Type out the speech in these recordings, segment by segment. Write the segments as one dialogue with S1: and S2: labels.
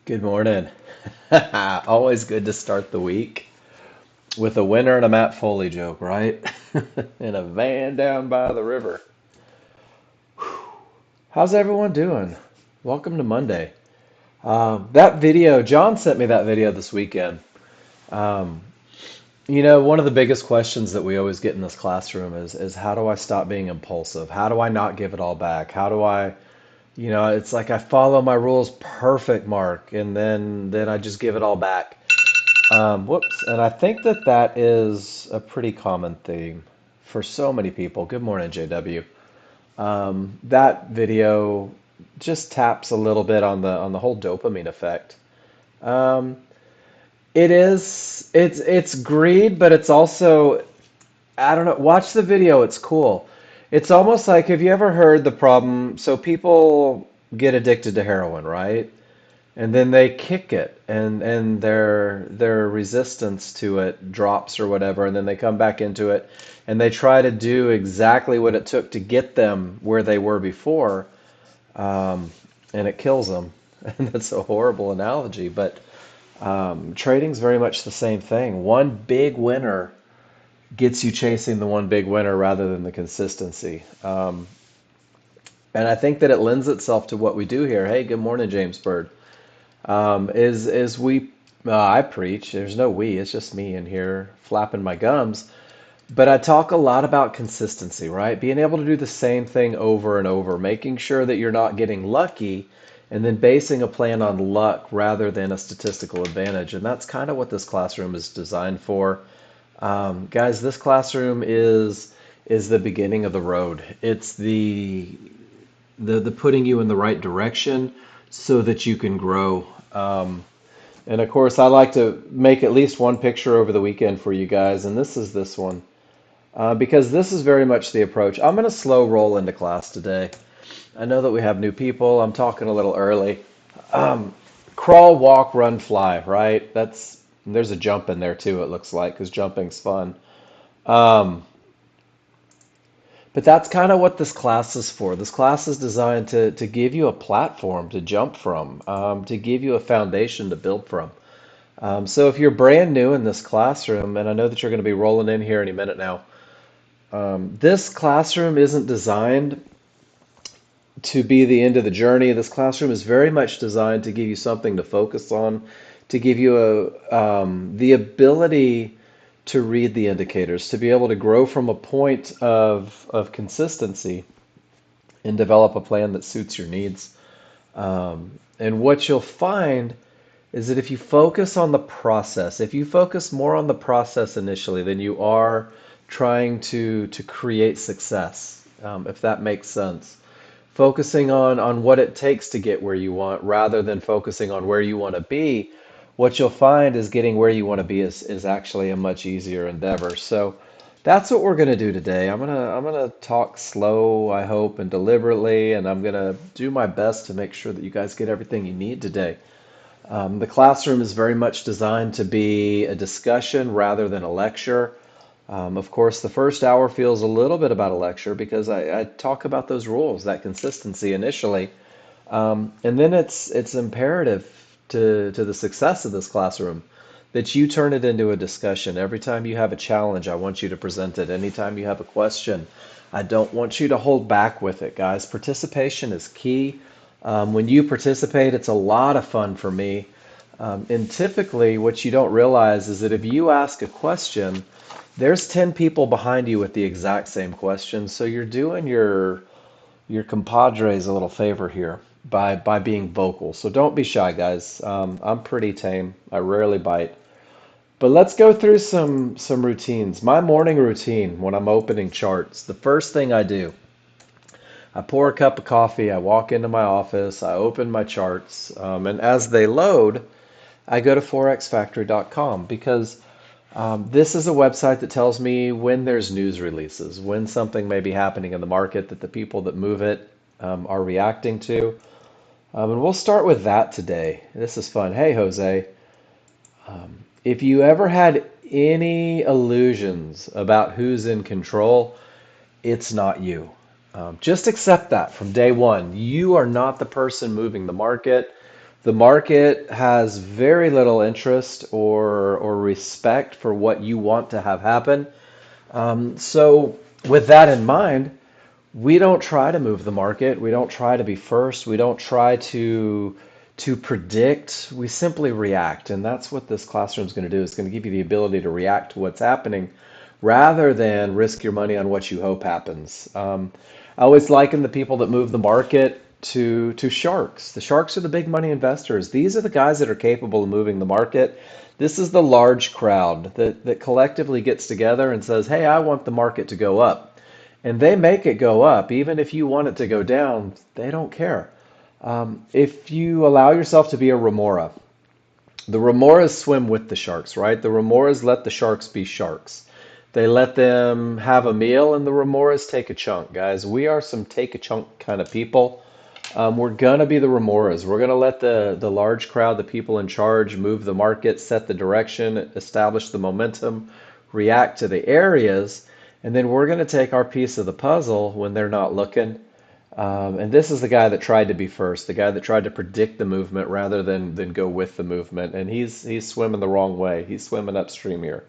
S1: Good morning. Always good to start the week with a winner and a Matt Foley joke, right? In a van down by the river. How's everyone doing? Welcome to Monday. That video, John sent me that video this weekend. Um, one of the biggest questions that we always get in this classroom is how do I stop being impulsive? How do I not give it all back? How do I, it's like I follow my rules perfect, Mark, and then I just give it all back. Whoops. And I think that that is a pretty common theme for so many people. Good morning, JW. That video just taps a little bit on the whole dopamine effect. Um, it's greed, but it's also I don't know. Watch the video. It's cool. It's almost like have you ever heard the problem? So people get addicted to heroin, right? And then they kick it and their resistance to it drops or whatever, and then they come back into it and they try to do exactly what it took to get them where they were before, um, and it kills them. And that's a horrible analogy, but trading's very much the same thing. One big winner gets you chasing the one big winner rather than the consistency. And I think that it lends itself to what we do here. Hey, good morning, James Bird. Is we I preach. There's no we. It's just me in here flapping my gums. But I talk a lot about consistency, right? Being able to do the same thing over and over, making sure that you're not getting lucky, and then basing a plan on luck rather than a statistical advantage. And that's kind of what this classroom is designed for. Guys, this classroom is the beginning of the road. It's the putting you in the right direction so that you can grow. And of course, I like to make at least one picture over the weekend for you guys, and this is this one because this is very much the approach. I'm going to slow roll into class today. I know that we have new people. I'm talking a little early. Um, Crawl, walk, run, fly, right? There's a jump in there too, it looks like, because jumping's fun. Um, But that's kind of what this class is for. This class is designed to give you a platform to jump from, to give you a foundation to build from. So if you're brand new in this classroom, and I know that you're going to be rolling in here any minute now, this classroom isn't designed to be the end of the journey. This classroom is very much designed to give you something to focus on, to give you the ability to read the indicators, to be able to grow from a point of consistency and develop a plan that suits your needs. And what you'll find is that if you focus on the process, if you focus more on the process initially than you are trying to create success, if that makes sense, focusing on what it takes to get where you want rather than focusing on where you want to be, what you'll find is getting where you want to be is actually a much easier endeavor. So that's what we're going to do today. I'm gonna talk slow, I hope, and deliberately, and I'm gonna do my best to make sure that you guys get everything you need today. The classroom is very much designed to be a discussion rather than a lecture. Of course, the first hour feels a little bit about a lecture because I talk about those rules, that consistency initially, and then it's imperative to the success of this classroom that you turn it into a discussion. Every time you have a challenge, I want you to present it. Anytime you have a question, I don't want you to hold back with it, guys. Participation is key. When you participate, it's a lot of fun for me. And typically, what you don't realize is that if you ask a question, there's 10 people behind you with the exact same question. So you're doing your compadres a little favor here by being vocal. So don't be shy, guys. I'm pretty tame. I rarely bite. But let's go through some routines. My morning routine when I'm opening charts, the first thing I do, I pour a cup of coffee, I walk into my office, I open my charts, and as they load, I go to forexfactory.com because this is a website that tells me when there's news releases, when something may be happening in the market that the people that move it are reacting to. And we'll start with that today. This is fun. Hey, Jose, if you ever had any illusions about who's in control, it's not you. Just accept that from day one. You are not the person moving the market. The market has very little interest or respect for what you want to have happen. So, with that in mind, we don't try to move the market. We don't try to be first. We don't try to predict. We simply react, and that's what this classroom is going to do. It's going to give you the ability to react to what's happening rather than risk your money on what you hope happens. I always liken the people that move the market to sharks. The sharks are the big money investors. These are the guys that are capable of moving the market. This is the large crowd that collectively gets together and says, hey, I want the market to go up. And they make it go up. Even if you want it to go down, they don't care. If you allow yourself to be a remora, the remoras swim with the sharks, right? The remoras let the sharks be sharks. They let them have a meal, and the remoras take a chunk, guys. We are some take a chunk kind of people. We're gonna be the remoras. We're gonna let the large crowd, the people in charge, move the market, set the direction, establish the momentum, react to the areas, and then we're gonna take our piece of the puzzle when they're not looking. And this is the guy that tried to be first, the guy that tried to predict the movement rather than go with the movement. And he's swimming the wrong way. He's swimming upstream here.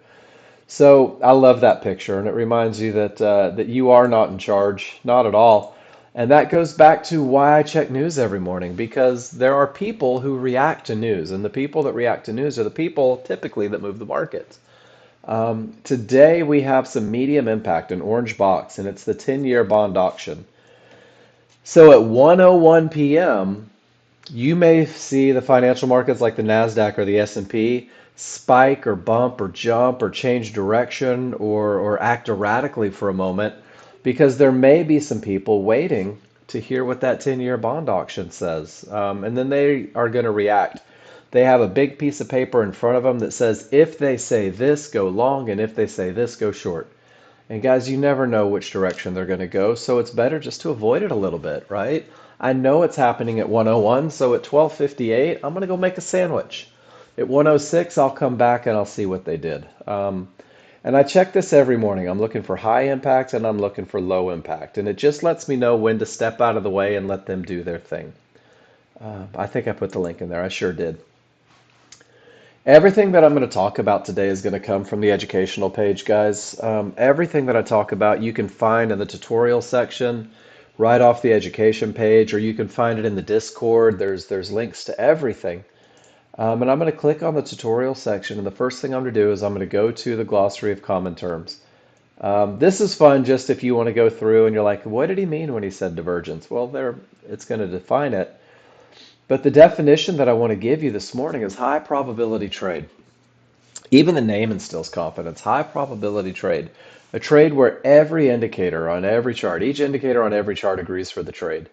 S1: So I love that picture, and it reminds you that you are not in charge, not at all. And that goes back to why I check news every morning, because there are people who react to news, and the people that react to news are the people typically that move the market. Today we have some medium impact, an orange box, and it's the 10-year bond auction. So at 1:01 p.m., you may see the financial markets like the Nasdaq or the S&P spike or bump or jump or change direction or act erratically for a moment because there may be some people waiting to hear what that 10-year bond auction says. And then they are going to react. They have a big piece of paper in front of them that says, if they say this, go long, and if they say this, go short. And guys, you never know which direction they're going to go, so it's better just to avoid it a little bit, right? I know it's happening at 1:01, so at 12:58, I'm going to go make a sandwich. At 1:06, I'll come back and I'll see what they did. And I check this every morning. I'm looking for high impact and I'm looking for low impact. And it just lets me know when to step out of the way and let them do their thing. I think I put the link in there. I sure did. Everything that I'm going to talk about today is going to come from the educational page, guys. Everything that I talk about you can find in the tutorial section right off the education page, or you can find it in the Discord. There's links to everything. And I'm going to click on the tutorial section, and the first thing I'm going to do is I'm going to go to the glossary of common terms. This is fun just if you want to go through and you're like, what did he mean when he said divergence? Well, it's going to define it. But the definition that I want to give you this morning is high probability trade. Even the name instills confidence. High probability trade. A trade where every indicator on every chart, each indicator on every chart agrees for the trade.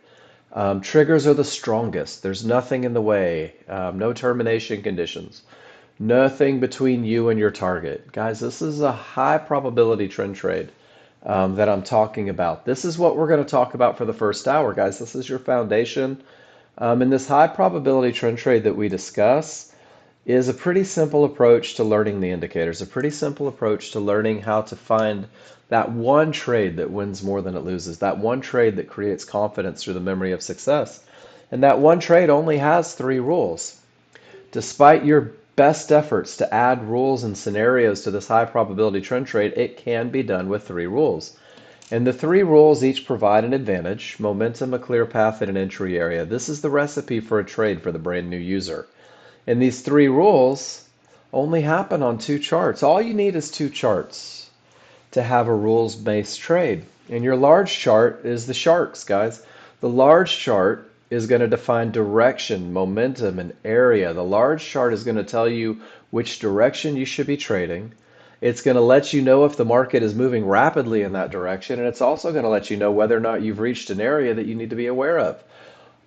S1: Triggers are the strongest. There's nothing in the way. No termination conditions. Nothing between you and your target. Guys, this is a high probability trend trade that I'm talking about. This is what we're going to talk about for the first hour, guys. This is your foundation. And this high probability trend trade that we discuss is a pretty simple approach to learning the indicators, a pretty simple approach to learning how to find that one trade that wins more than it loses, that one trade that creates confidence through the memory of success. And that one trade only has three rules. Despite your best efforts to add rules and scenarios to this high probability trend trade, it can be done with three rules. And the three rules each provide an advantage: momentum, a clear path, and an entry area. This is the recipe for a trade for the brand new user. And these three rules only happen on two charts. All you need is two charts to have a rules-based trade. And your large chart is the sharks, guys. The large chart is going to define direction, momentum, and area. The large chart is going to tell you which direction you should be trading. It's going to let you know if the market is moving rapidly in that direction, and it's also going to let you know whether or not you've reached an area that you need to be aware of.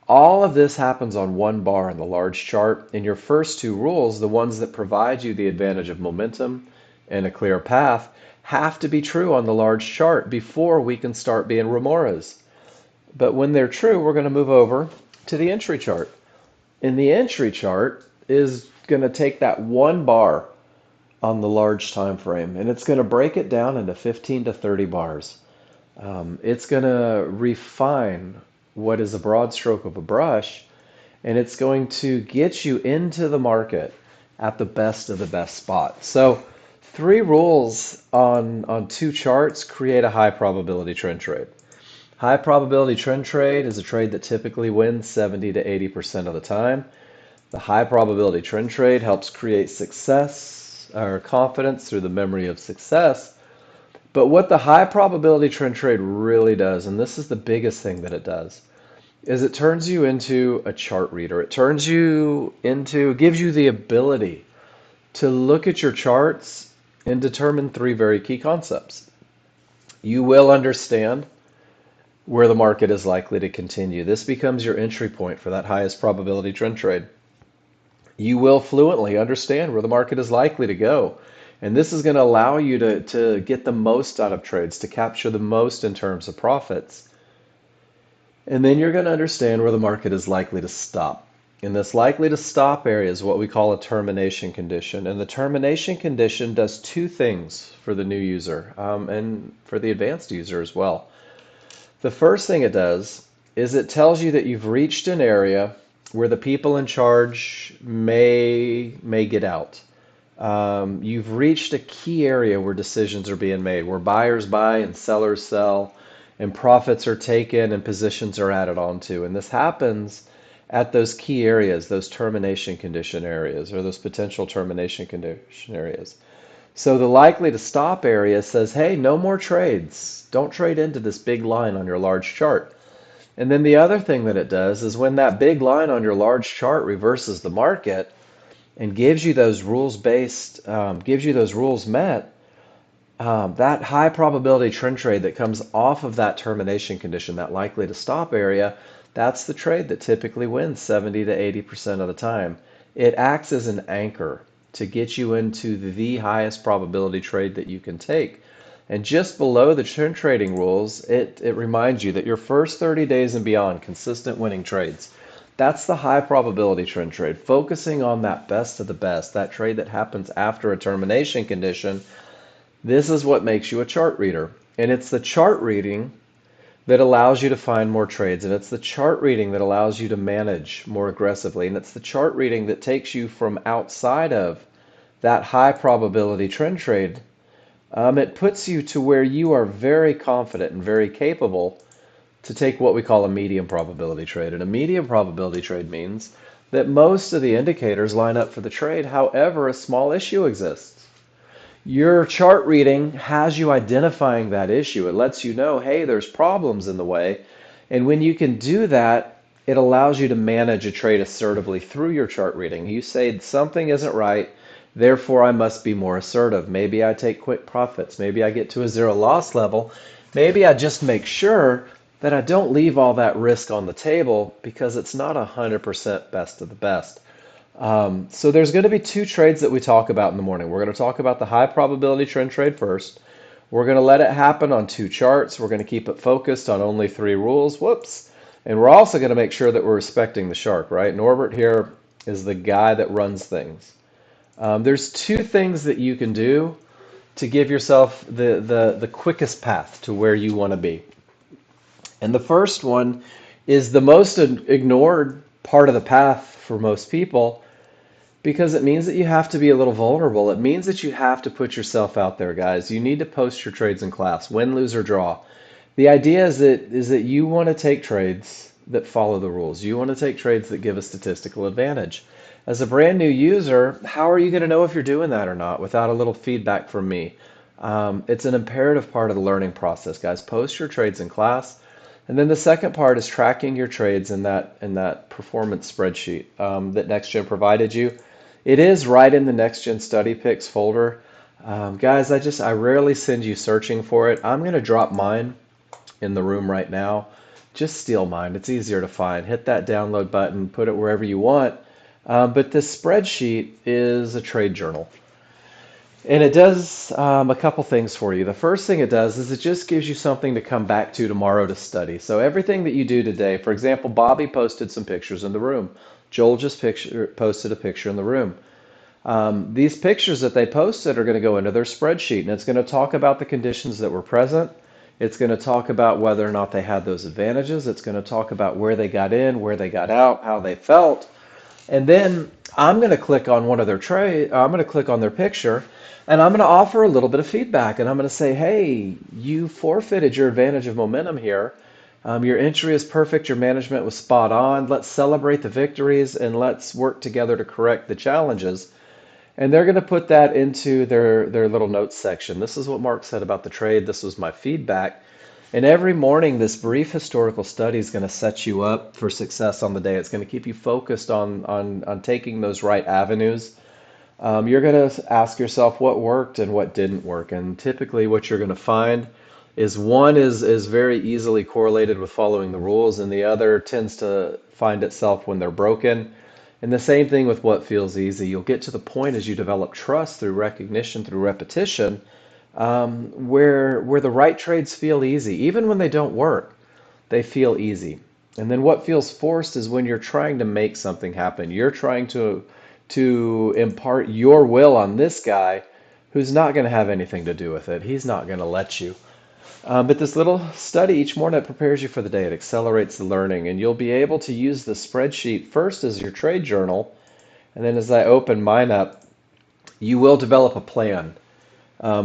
S1: All of this happens on one bar in the large chart. In your first two rules, the ones that provide you the advantage of momentum and a clear path, have to be true on the large chart before we can start being remoras. But when they're true, we're going to move over to the entry chart. And the entry chart is going to take that one bar on the large time frame, and it's going to break it down into 15 to 30 bars. It's going to refine what is a broad stroke of a brush, and it's going to get you into the market at the best of the best spot. So, three rules on two charts create a high probability trend trade. High probability trend trade is a trade that typically wins 70 to 80% of the time. The high probability trend trade helps create success or confidence through the memory of success. But what the high probability trend trade really does, and this is the biggest thing that it does, is it turns you into a chart reader. It turns you into, gives you the ability to look at your charts and determine three very key concepts. You will understand where the market is likely to continue. This becomes your entry point for that highest probability trend trade. You will fluently understand where the market is likely to go. And this is going to allow you to get the most out of trades, to capture the most in terms of profits. And then you're going to understand where the market is likely to stop. And this likely to stop area is what we call a termination condition. And the termination condition does two things for the new user and for the advanced user as well. The first thing it does is it tells you that you've reached an area where the people in charge may get out. You've reached a key area where decisions are being made, where buyers buy and sellers sell, and profits are taken and positions are added onto. And this happens at those key areas, those termination condition areas, or those potential termination condition areas. So the likely to stop area says, hey, no more trades. Don't trade into this big line on your large chart. And then the other thing that it does is when that big line on your large chart reverses the market and gives you those gives you those rules met, that high probability trend trade that comes off of that termination condition, that likely to stop area, that's the trade that typically wins 70 to 80% of the time. It acts as an anchor to get you into the highest probability trade that you can take. And just below the trend trading rules, it reminds you that your first 30 days and beyond, consistent winning trades. That's the high probability trend trade, focusing on that best of the best, that trade that happens after a termination condition. This is what makes you a chart reader. And it's the chart reading that allows you to find more trades. And it's the chart reading that allows you to manage more aggressively. And it's the chart reading that takes you from outside of that high probability trend trade. It puts you to where you are very confident and very capable to take what we call a medium probability trade. And a medium probability trade means that most of the indicators line up for the trade. However, a small issue exists. Your chart reading has you identifying that issue. It lets you know, hey, there's problems in the way. And when you can do that, it allows you to manage a trade assertively through your chart reading. You say something isn't right, therefore I must be more assertive. Maybe I take quick profits. Maybe I get to a zero loss level. Maybe I just make sure that I don't leave all that risk on the table because it's not 100% best of the best. So there's going to be two trades that we talk about in the morning. We're going to talk about the high probability trend trade first. We're going to let it happen on two charts. We're going to keep it focused on only three rules. Whoops. And we're also going to make sure that we're respecting the shark, right? Norbert here is the guy that runs things. There's two things that you can do to give yourself the quickest path to where you want to be. And the first one is the most ignored part of the path for most people because it means that you have to be a little vulnerable. It means that you have to put yourself out there, guys. You need to post your trades in class, win, lose, or draw. The idea is that you want to take trades that follow the rules. You want to take trades that give a statistical advantage. As a brand new user, how are you going to know if you're doing that or not without a little feedback from me? It's an imperative part of the learning process, guys. Post your trades in class. And then the second part is tracking your trades in that performance spreadsheet that Nexgen provided you. It is right in the Nexgen Study Picks folder. Guys, I rarely send you searching for it. I'm going to drop mine in the room right now. Just steal mine. It's easier to find. Hit that download button, put it wherever you want. But this spreadsheet is a trade journal. And it does a couple things for you. The first thing it does is it just gives you something to come back to tomorrow to study. So everything that you do today, for example, Bobby posted some pictures in the room. Joel just posted a picture in the room. These pictures that they posted are going to go into their spreadsheet, and it's going to talk about the conditions that were present. It's going to talk about whether or not they had those advantages. It's going to talk about where they got in, where they got out, how they felt. And then I'm going to click on one of their trade. I'm going to click on their picture, and I'm going to offer a little bit of feedback. And I'm going to say, hey, you forfeited your advantage of momentum here. Your entry is perfect. Your management was spot on. Let's celebrate the victories and let's work together to correct the challenges. And they're going to put that into their little notes section. This is what Mark said about the trade. This was my feedback. And every morning, this brief historical study is going to set you up for success on the day. It's going to keep you focused on taking those right avenues. You're going to ask yourself what worked and what didn't work. And typically, what you're going to find is one is very easily correlated with following the rules, and the other tends to find itself when they're broken. And the same thing with what feels easy. You'll get to the point as you develop trust through recognition, through repetition, where the right trades feel easy, even when they don't work, they feel easy. And then what feels forced is when you're trying to make something happen. You're trying to impart your will on this guy who's not going to have anything to do with it. He's not going to let you. But this little study each morning that prepares you for the day. It accelerates the learning, and you'll be able to use the spreadsheet first as your trade journal, and then as I open mine up, you will develop a plan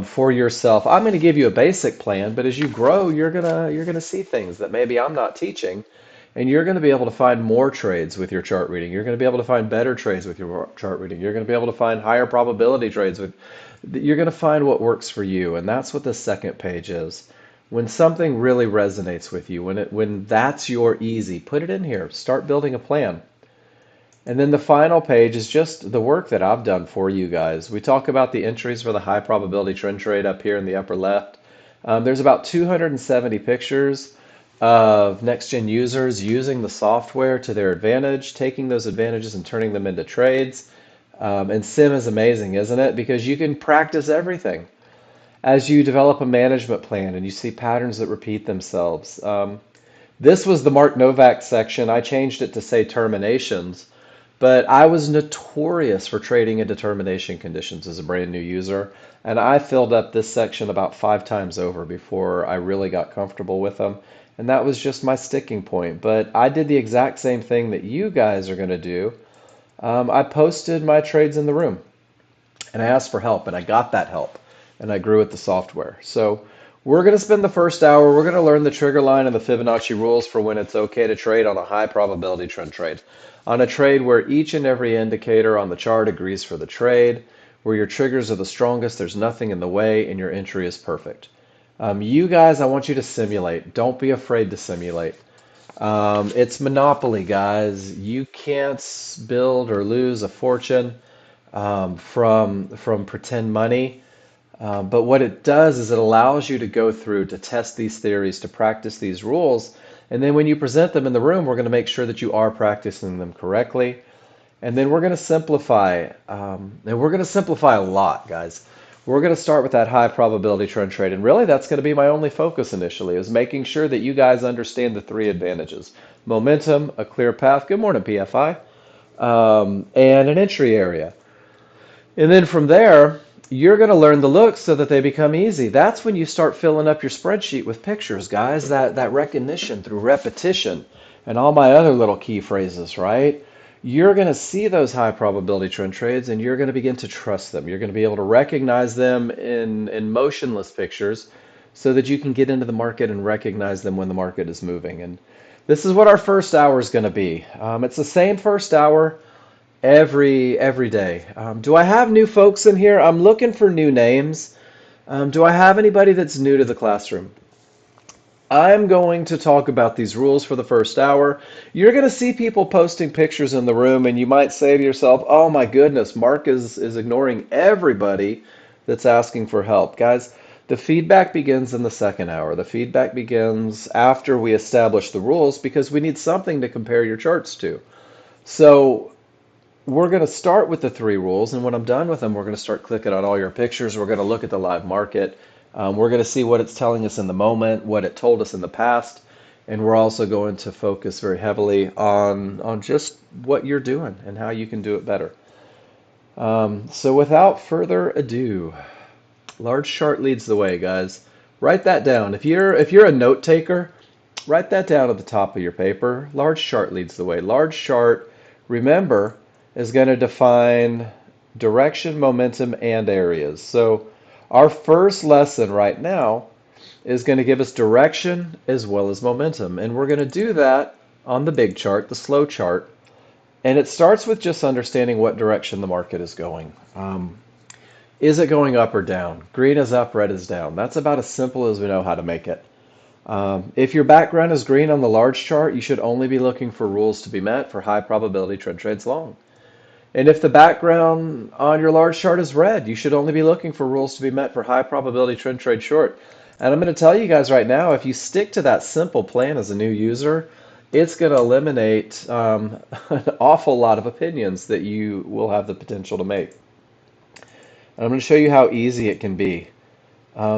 S1: for yourself. I'm going to give you a basic plan, but as you grow, you're gonna see things that maybe I'm not teaching, and you're going to be able to find more trades with your chart reading. You're going to be able to find better trades with your chart reading. You're going to be able to find higher probability trades with. You're going to find what works for you, and that's what the second page is. When something really resonates with you, when that's your easy, put it in here. Start building a plan. And then the final page is just the work that I've done for you guys. We talk about the entries for the high probability trend trade up here in the upper left. There's about 270 pictures of Nexgen users using the software to their advantage, taking those advantages and turning them into trades. And Sim is amazing, isn't it? Because you can practice everything as you develop a management plan and you see patterns that repeat themselves. This was the Mark Novak section. I changed it to say terminations, but I was notorious for trading in determination conditions as a brand new user, and I filled up this section about 5 times over before I really got comfortable with them. And that was just my sticking point. But I did the exact same thing that you guys are going to do. I posted my trades in the room and I asked for help, and I got that help, and I grew with the software. So we're going to spend the first hour, we're going to learn the trigger line and the Fibonacci rules for when it's okay to trade on a high probability trend trade. On a trade where each and every indicator on the chart agrees for the trade, where your triggers are the strongest, there's nothing in the way, and your entry is perfect. You guys, I want you to simulate. Don't be afraid to simulate. It's Monopoly, guys. You can't build or lose a fortune from pretend money. But what it does is it allows you to go through to test these theories, to practice these rules, and then when you present them in the room, we're going to make sure that you are practicing them correctly. And then we're going to simplify, and we're going to simplify a lot, guys. We're going to start with that high probability trend trade, and really that's going to be my only focus initially, is making sure that you guys understand the 3 advantages: momentum, a clear path. Good morning, PFI, and an entry area. And then from there, you're going to learn the looks so that they become easy. That's when you start filling up your spreadsheet with pictures, guys. That recognition through repetition and all my other little key phrases, right? You're going to see those high probability trend trades and you're going to begin to trust them. You're going to be able to recognize them in motionless pictures so that you can get into the market and recognize them when the market is moving. And this is what our first hour is going to be. It's the same first hour every day. Do I have new folks in here? I'm looking for new names. Do I have anybody that's new to the classroom? I'm going to talk about these rules for the first hour. You're going to see people posting pictures in the room, and you might say to yourself, oh my goodness, Mark is ignoring everybody that's asking for help. Guys, the feedback begins in the second hour. The feedback begins after we establish the rules because we need something to compare your charts to. So we're going to start with the 3 rules, and when I'm done with them, we're going to start clicking on all your pictures. We're going to look at the live market. We're going to see what it's telling us in the moment, what it told us in the past, and we're also going to focus very heavily on just what you're doing and how you can do it better. So without further ado, large chart leads the way, guys. Write that down. If you're a note taker, write that down at the top of your paper. Large chart leads the way. Large chart, remember, is going to define direction, momentum, and areas. So our first lesson right now is going to give us direction as well as momentum. And we're going to do that on the big chart, the slow chart. And it starts with just understanding what direction the market is going. Is it going up or down? Green is up, red is down. That's about as simple as we know how to make it. If your background is green on the large chart, you should only be looking for rules to be met for high probability trend trades long. And if the background on your large chart is red, you should only be looking for rules to be met for high probability trend trade short. And I'm going to tell you guys right now, if you stick to that simple plan as a new user, it's going to eliminate an awful lot of opinions that you will have the potential to make. And I'm going to show you how easy it can be.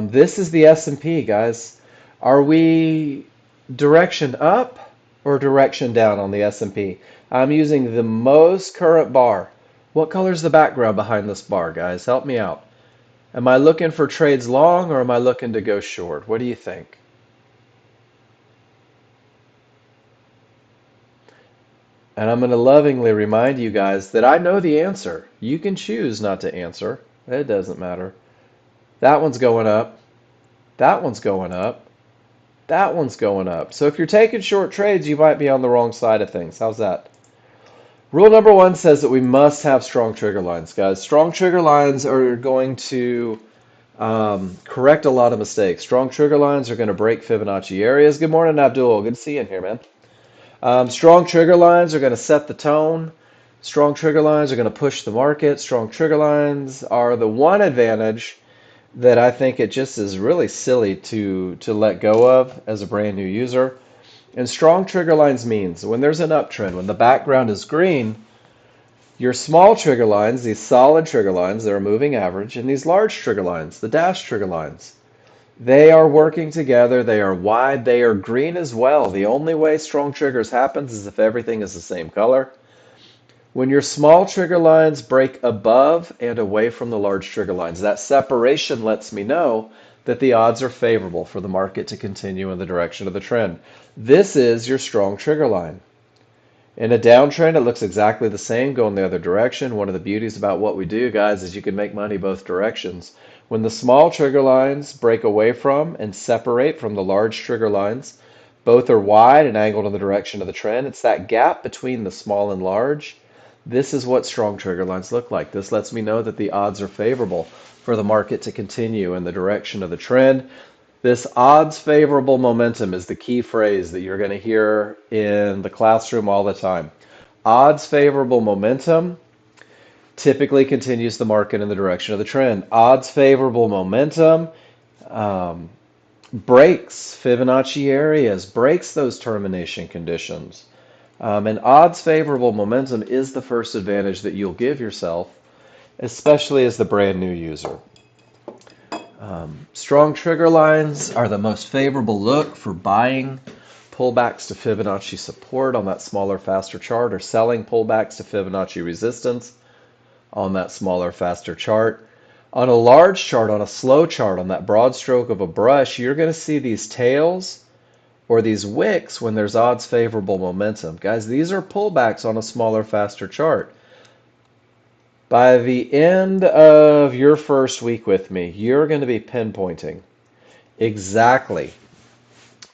S1: This is the S&P, guys. Are we direction up or direction down on the S&P? I'm using the most current bar. What color is the background behind this bar, guys? Help me out. Am I looking for trades long or am I looking to go short? What do you think? And I'm going to lovingly remind you guys that I know the answer. You can choose not to answer. It doesn't matter. That one's going up. That one's going up. That one's going up. So if you're taking short trades, you might be on the wrong side of things. How's that? Rule number one says that we must have strong trigger lines, guys. Strong trigger lines are going to correct a lot of mistakes. Strong trigger lines are going to break Fibonacci areas. Good morning, Abdul. Good to see you in here, man. Strong trigger lines are going to set the tone. Strong trigger lines are going to push the market. Strong trigger lines are the one advantage that I think it just is really silly to let go of as a brand new user. And strong trigger lines means when there's an uptrend, when the background is green, your small trigger lines, these solid trigger lines, they're a moving average, and these large trigger lines, the dash trigger lines, they are working together. They are wide. They are green as well. The only way strong triggers happens is if everything is the same color. When your small trigger lines break above and away from the large trigger lines, that separation lets me know that the odds are favorable for the market to continue in the direction of the trend. This is your strong trigger line. In a downtrend, it looks exactly the same, going the other direction. One of the beauties about what we do, guys, is you can make money both directions. When the small trigger lines break away from and separate from the large trigger lines, both are wide and angled in the direction of the trend. It's that gap between the small and large. This is what strong trigger lines look like. This lets me know that the odds are favorable for the market to continue in the direction of the trend. This odds favorable momentum is the key phrase that you're going to hear in the classroom all the time. Odds favorable momentum typically continues the market in the direction of the trend. Odds favorable momentum um, breaks Fibonacci areas, breaks those termination conditions. And odds favorable momentum is the first advantage that you'll give yourself, especially as the brand new user. Strong trigger lines are the most favorable look for buying pullbacks to Fibonacci support on that smaller, faster chart, or selling pullbacks to Fibonacci resistance on that smaller, faster chart. On a large chart, on a slow chart, on that broad stroke of a brush, you're going to see these tails or these wicks when there's odds favorable momentum. Guys, these are pullbacks on a smaller, faster chart. By the end of your first week with me, you're going to be pinpointing exactly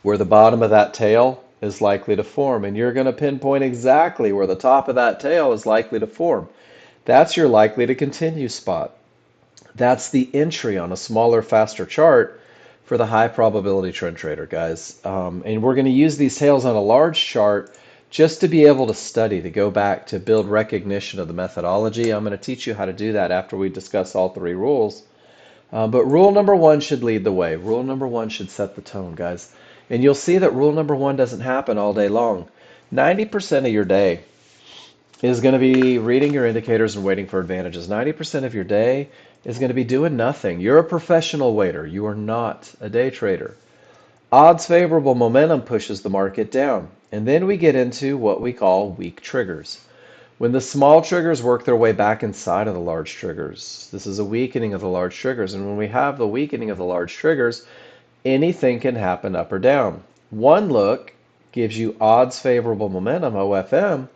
S1: where the bottom of that tail is likely to form, and you're going to pinpoint exactly where the top of that tail is likely to form. That's your likely to continue spot. That's the entry on a smaller, faster chart for the high probability trend trader, guys. And we're going to use these tails on a large chart just to be able to study, to go back, to build recognition of the methodology. I'm going to teach you how to do that after we discuss all three rules. But rule number one should lead the way. Rule number one should set the tone, guys. And you'll see that rule number one doesn't happen all day long. 90% of your day is going to be reading your indicators and waiting for advantages. 90% of your day is going to be doing nothing. You're a professional waiter. You are not a day trader. Odds favorable momentum pushes the market down. And then we get into what we call weak triggers. When the small triggers work their way back inside of the large triggers, this is a weakening of the large triggers. And when we have the weakening of the large triggers, Anything can happen up or down. One look gives you odds favorable momentum, OFM.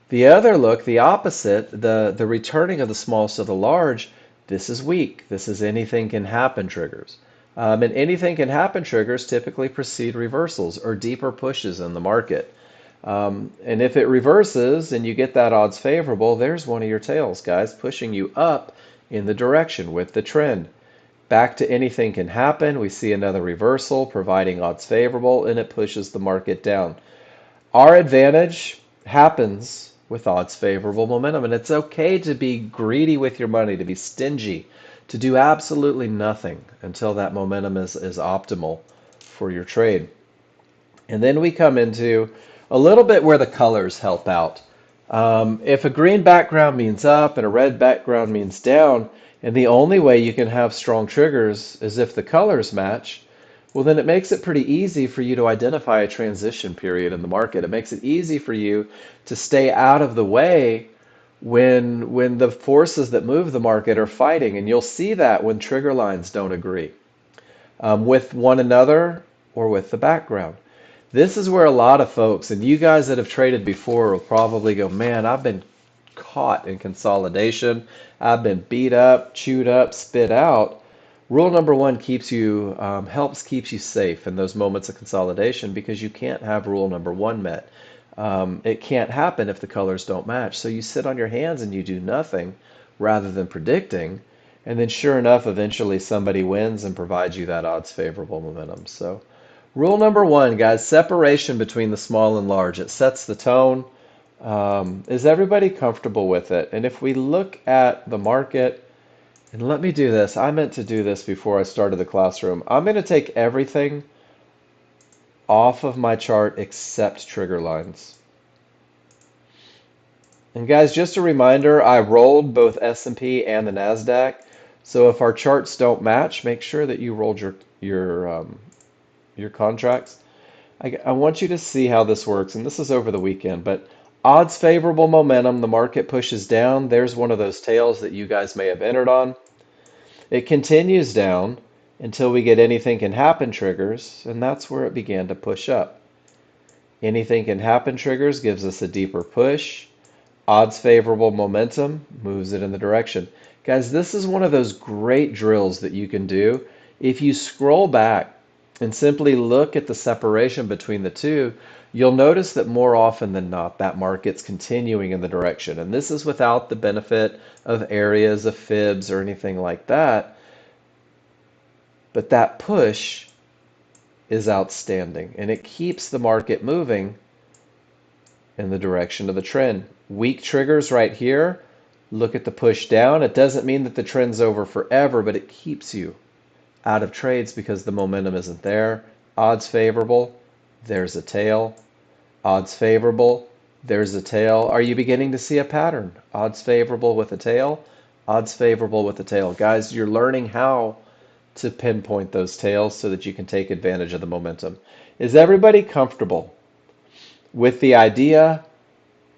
S1: The other look, the opposite, the returning of the smallest to the large, this is weak. This is anything can happen triggers. And anything can happen triggers typically precede reversals or deeper pushes in the market. And if it reverses and you get that odds favorable, there's one of your tails, guys, pushing you up in the direction with the trend. Back to anything can happen. We see another reversal providing odds favorable, and it pushes the market down. Our advantage happens with odds favorable momentum, and it's okay to be greedy with your money, to be stingy, to do absolutely nothing until that momentum is optimal for your trade. And then we come into a little bit where the colors help out. If a green background means up and a red background means down, and the only way you can have strong triggers is if the colors match, well, then it makes it pretty easy for you to identify a transition period in the market. It makes it easy for you to stay out of the way when the forces that move the market are fighting. And you'll see that when trigger lines don't agree with one another or with the background. This is where a lot of folks, and you guys that have traded before, will probably go, man, I've been caught in consolidation. I've been beat up, chewed up, spit out. Rule number one keeps you safe in those moments of consolidation because you can't have rule number one met. It can't happen if the colors don't match. So you sit on your hands and you do nothing rather than predicting. And then sure enough, eventually somebody wins and provides you that odds favorable momentum. So rule number one, guys, separation between the small and large. It sets the tone. Is everybody comfortable with it? And if we look at the market, and let me do this. I meant to do this before I started the classroom. I'm going to take everything off of my chart except trigger lines. And guys, just a reminder, I rolled both S&P and the NASDAQ. So if our charts don't match, make sure that you rolled your contracts. I want you to see how this works, and this is over the weekend, but odds favorable momentum, the market pushes down. There's one of those tails that you guys may have entered on. It continues down until we get anything can happen triggers, and that's where it began to push up. Anything can happen triggers gives us a deeper push. Odds favorable momentum moves it in the direction. Guys, this is one of those great drills that you can do. If you scroll back and simply look at the separation between the two, you'll notice that more often than not, that market's continuing in the direction. And this is without the benefit of areas of fibs or anything like that. But that push is outstanding, and it keeps the market moving in the direction of the trend. Weak triggers right here. Look at the push down. It doesn't mean that the trend's over forever, but it keeps you out of trades because the momentum isn't there. Odds favorable, there's a tail. Odds favorable, there's a tail. Are you beginning to see a pattern? Odds favorable with a tail, odds favorable with a tail. Guys, you're learning how to pinpoint those tails so that you can take advantage of the momentum. Is everybody comfortable with the idea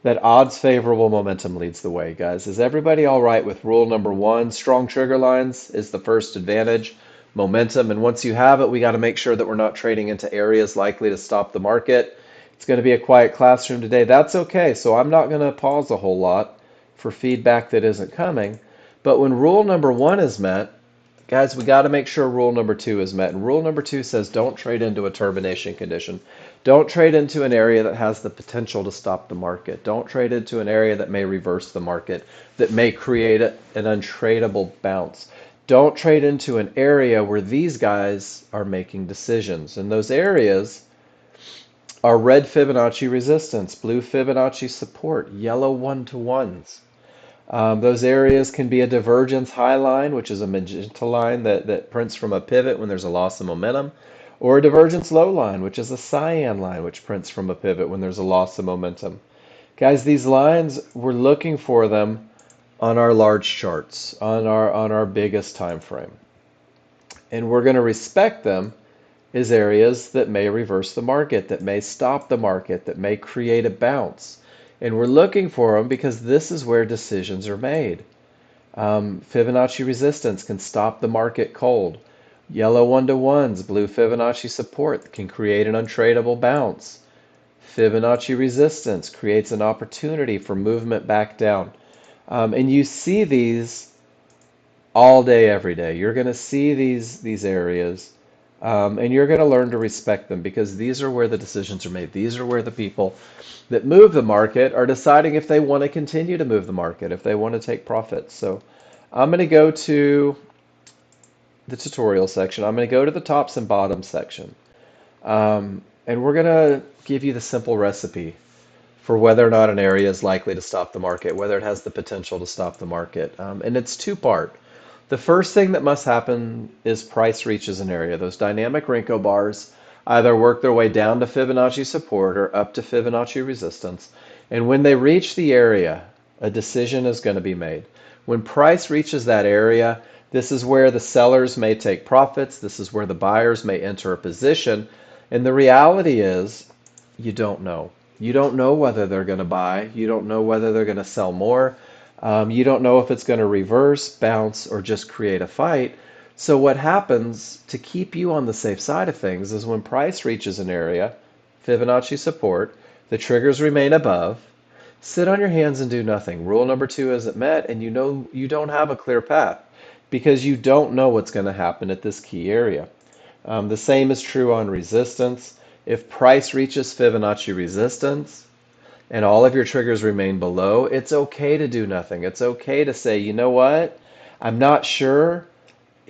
S1: that odds favorable momentum leads the way, guys? Is everybody all right with rule number one? Strong trigger lines is the first advantage, momentum. And once you have it, we got to make sure that we're not trading into areas likely to stop the market. It's going to be a quiet classroom today. That's okay. So I'm not going to pause a whole lot for feedback that isn't coming. But when rule number one is met, guys, we got to make sure rule number two is met. And rule number two says don't trade into a termination condition. Don't trade into an area that has the potential to stop the market. Don't trade into an area that may reverse the market, that may create an untradeable bounce. Don't trade into an area where these guys are making decisions. And those areas are red Fibonacci resistance, blue Fibonacci support, yellow one-to-ones. Those areas can be a divergence high line, which is a magenta line that prints from a pivot when there's a loss of momentum, or a divergence low line, which is a cyan line, which prints from a pivot when there's a loss of momentum. Guys, these lines, we're looking for them on our large charts, on our biggest time frame. And we're going to respect them as areas that may reverse the market, that may stop the market, that may create a bounce. And we're looking for them because this is where decisions are made. Fibonacci resistance can stop the market cold. Yellow one-to-ones, blue Fibonacci support can create an untradeable bounce. Fibonacci resistance creates an opportunity for movement back down. And you see these all day, every day. You're going to see these areas, and you're going to learn to respect them because these are where the decisions are made. These are where the people that move the market are deciding if they want to continue to move the market, if they want to take profits. So I'm going to go to the tutorial section. I'm going to go to the tops and bottoms section. And we're going to give you the simple recipe for whether or not an area is likely to stop the market, whether it has the potential to stop the market. And it's two-part. The first thing that must happen is price reaches an area. Those dynamic Renko bars either work their way down to Fibonacci support or up to Fibonacci resistance. And when they reach the area, a decision is going to be made. When price reaches that area, this is where the sellers may take profits. This is where the buyers may enter a position. And the reality is, you don't know. You don't know whether they're going to buy. You don't know whether they're going to sell more. You don't know if it's going to reverse, bounce, or just create a fight. So what happens to keep you on the safe side of things is when price reaches an area, Fibonacci support, the triggers remain above, sit on your hands and do nothing. Rule number 2 isn't met, and you know you don't have a clear path because you don't know what's going to happen at this key area. The same is true on resistance. If price reaches Fibonacci resistance and all of your triggers remain below, it's okay to do nothing. It's okay to say, you know what? I'm not sure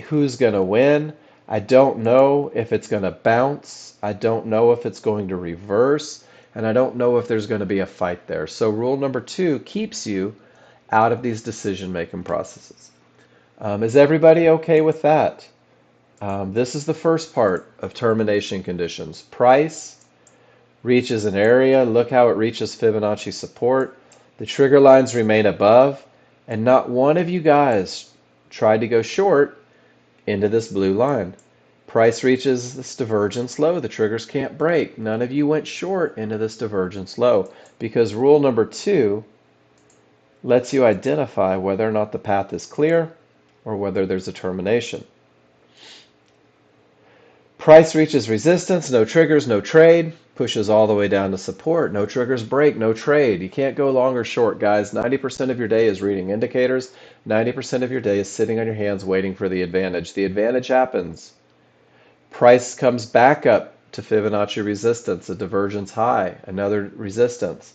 S1: who's going to win. I don't know if it's going to bounce. I don't know if it's going to reverse. And I don't know if there's going to be a fight there. So rule number 2 keeps you out of these decision-making processes. Is everybody okay with that? This is the first part of termination conditions. Price reaches an area. Look how it reaches Fibonacci support. The trigger lines remain above, and not one of you guys tried to go short into this blue line. Price reaches this divergence low. The triggers can't break. None of you went short into this divergence low because rule number 2 lets you identify whether or not the path is clear or whether there's a termination. Price reaches resistance, no triggers, no trade, pushes all the way down to support. No triggers break, no trade. You can't go long or short, guys. 90% of your day is reading indicators. 90% of your day is sitting on your hands waiting for the advantage. The advantage happens. Price comes back up to Fibonacci resistance, a divergence high, another resistance.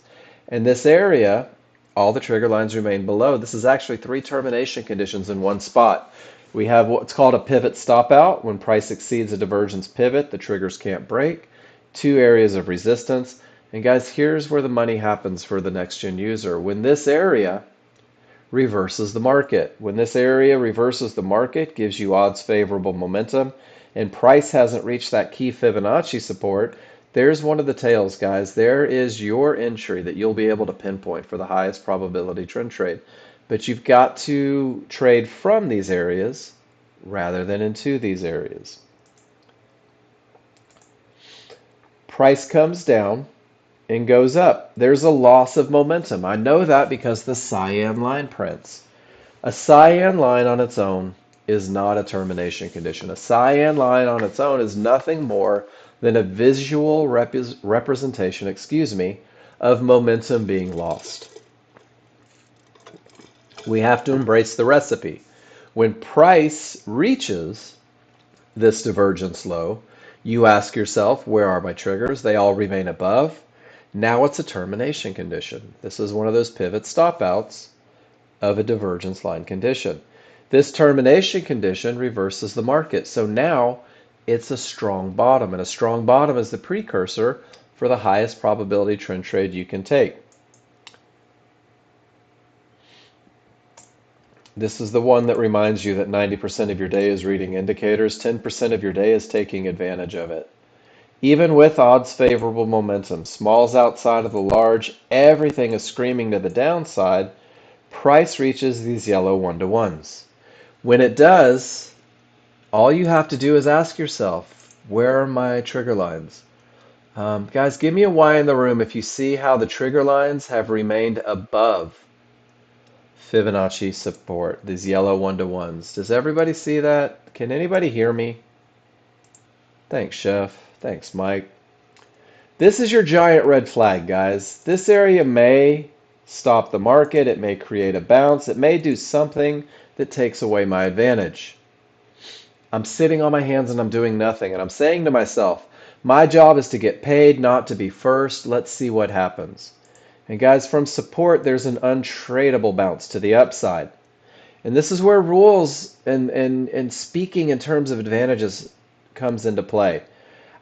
S1: In this area, all the trigger lines remain below. This is actually 3 termination conditions in one spot. We have what's called a pivot stop out. When price exceeds a divergence pivot, the triggers can't break. 2 areas of resistance. And guys, here's where the money happens for the Nexgen user. When this area reverses the market. When this area reverses the market, gives you odds favorable momentum, and price hasn't reached that key Fibonacci support, there's one of the tails, guys. There is your entry that you'll be able to pinpoint for the highest probability trend trade. But you've got to trade from these areas rather than into these areas. Price comes down and goes up. There's a loss of momentum. I know that because the cyan line prints. A cyan line on its own is not a termination condition. A cyan line on its own is nothing more than a visual representation, of momentum being lost. We have to embrace the recipe. When price reaches this divergence low, you ask yourself, where are my triggers? They all remain above. Now it's a termination condition. This is one of those pivot stop outs of a divergence line condition. This termination condition reverses the market. So now it's a strong bottom, and a strong bottom is the precursor for the highest probability trend trade you can take. This is the one that reminds you that 90% of your day is reading indicators, 10% of your day is taking advantage of it. Even with odds favorable momentum, smalls outside of the large, everything is screaming to the downside, price reaches these yellow one-to-ones. When it does, all you have to do is ask yourself, where are my trigger lines? Guys, give me a Y in the room if you see how the trigger lines have remained above Fibonacci support, these yellow one-to-ones. Does everybody see that? Can anybody hear me? Thanks, Chef. Thanks, Mike. This is your giant red flag, guys. This area may stop the market. It may create a bounce. It may do something that takes away my advantage. I'm sitting on my hands and I'm doing nothing. And I'm saying to myself, my job is to get paid, not to be first. Let's see what happens. And guys, from support, there's an untradeable bounce to the upside. And this is where rules and speaking in terms of advantages comes into play.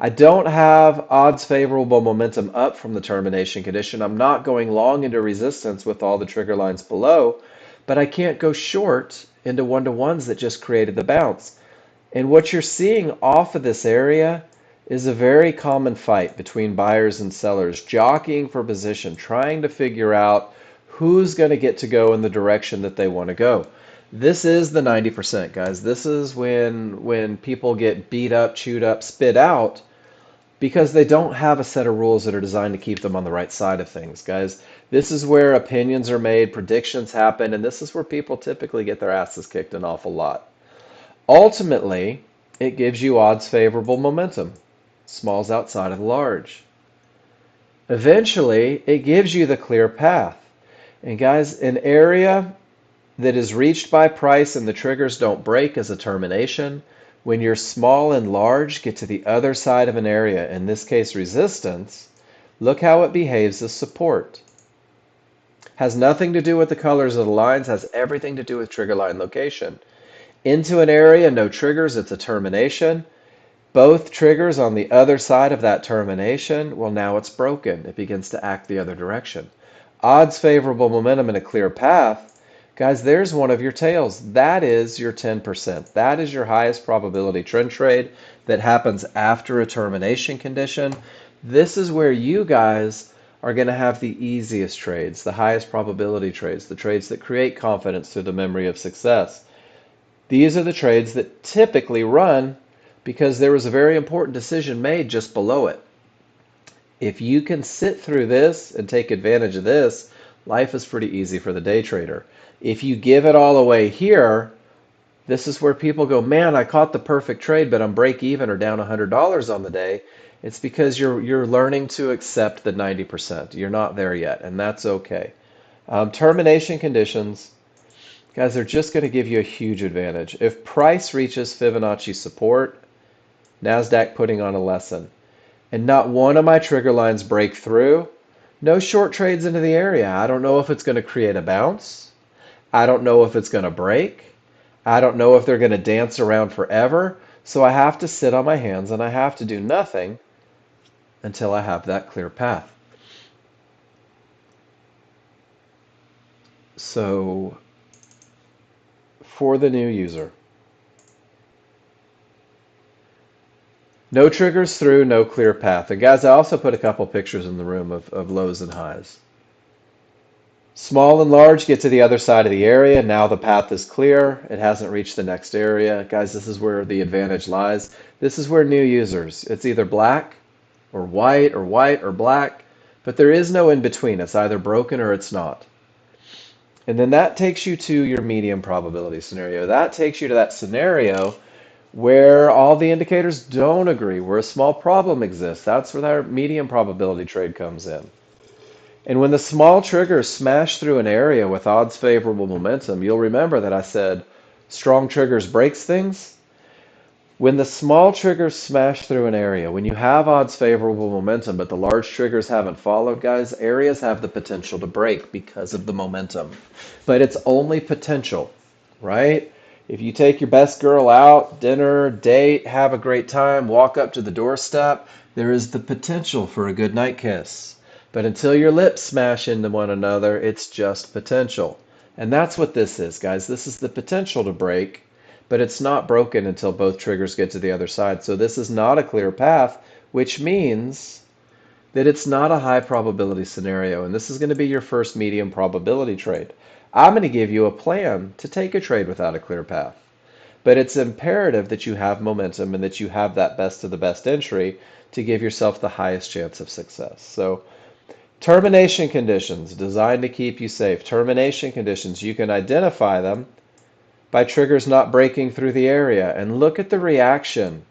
S1: I don't have odds favorable momentum up from the termination condition. I'm not going long into resistance with all the trigger lines below, but I can't go short into one-to-ones that just created the bounce. And what you're seeing off of this area is a very common fight between buyers and sellers, jockeying for position, trying to figure out who's going to get to go in the direction that they want to go. This is the 90%, guys. This is when people get beat up, chewed up, spit out because they don't have a set of rules that are designed to keep them on the right side of things, guys. This is where opinions are made, predictions happen, and this is where people typically get their asses kicked an awful lot. Ultimately, it gives you odds favorable momentum. Small's outside of the large. Eventually, it gives you the clear path. And guys, an area that is reached by price and the triggers don't break is a termination. When your small and large get to the other side of an area, in this case resistance, look how it behaves as support. Has nothing to do with the colors of the lines, has everything to do with trigger line location. Into an area, no triggers, it's a termination. Both triggers on the other side of that termination, well, now it's broken. It begins to act the other direction. Odds favorable momentum and a clear path. Guys, there's one of your tails. That is your 10%. That is your highest probability trend trade that happens after a termination condition. This is where you guys are going to have the easiest trades, the highest probability trades, the trades that create confidence through the memory of success. These are the trades that typically run because there was a very important decision made just below it. If you can sit through this and take advantage of this, life is pretty easy for the day trader. If you give it all away here, this is where people go, man, I caught the perfect trade, but I'm break even or down $100 on the day. It's because you're learning to accept the 90%. You're not there yet, and that's okay. Termination conditions, guys, they're just going to give you a huge advantage. If price reaches Fibonacci support, NASDAQ putting on a lesson, and not one of my trigger lines break through, no short trades into the area. I don't know if it's going to create a bounce. I don't know if it's going to break. I don't know if they're going to dance around forever. So I have to sit on my hands and I have to do nothing until I have that clear path. So for the new user, no triggers through, no clear path. And guys, I also put a couple pictures in the room of lows and highs. Small and large get to the other side of the area. Now the path is clear. It hasn't reached the next area. Guys, this is where the advantage lies. This is where new users, it's either black or white or black, but there is no in between. It's either broken or it's not. And then that takes you to your medium probability scenario. That takes you to that scenario where all the indicators don't agree, where a small problem exists. That's where that medium probability trade comes in. And when the small triggers smash through an area with odds favorable momentum, you'll remember that I said strong triggers breaks things. When the small triggers smash through an area, when you have odds favorable momentum, but the large triggers haven't followed, guys, areas have the potential to break because of the momentum. But it's only potential, right? If you take your best girl out, dinner, date, have a great time, walk up to the doorstep, there is the potential for a good night kiss. But until your lips smash into one another, it's just potential. And that's what this is, guys. This is the potential to break, but it's not broken until both triggers get to the other side. So this is not a clear path, which means that it's not a high probability scenario. And this is going to be your first medium probability trade. I'm going to give you a plan to take a trade without a clear path. But it's imperative that you have momentum and that you have that best of the best entry to give yourself the highest chance of success. So termination conditions designed to keep you safe. Termination conditions, you can identify them by triggers not breaking through the area. And look at the reaction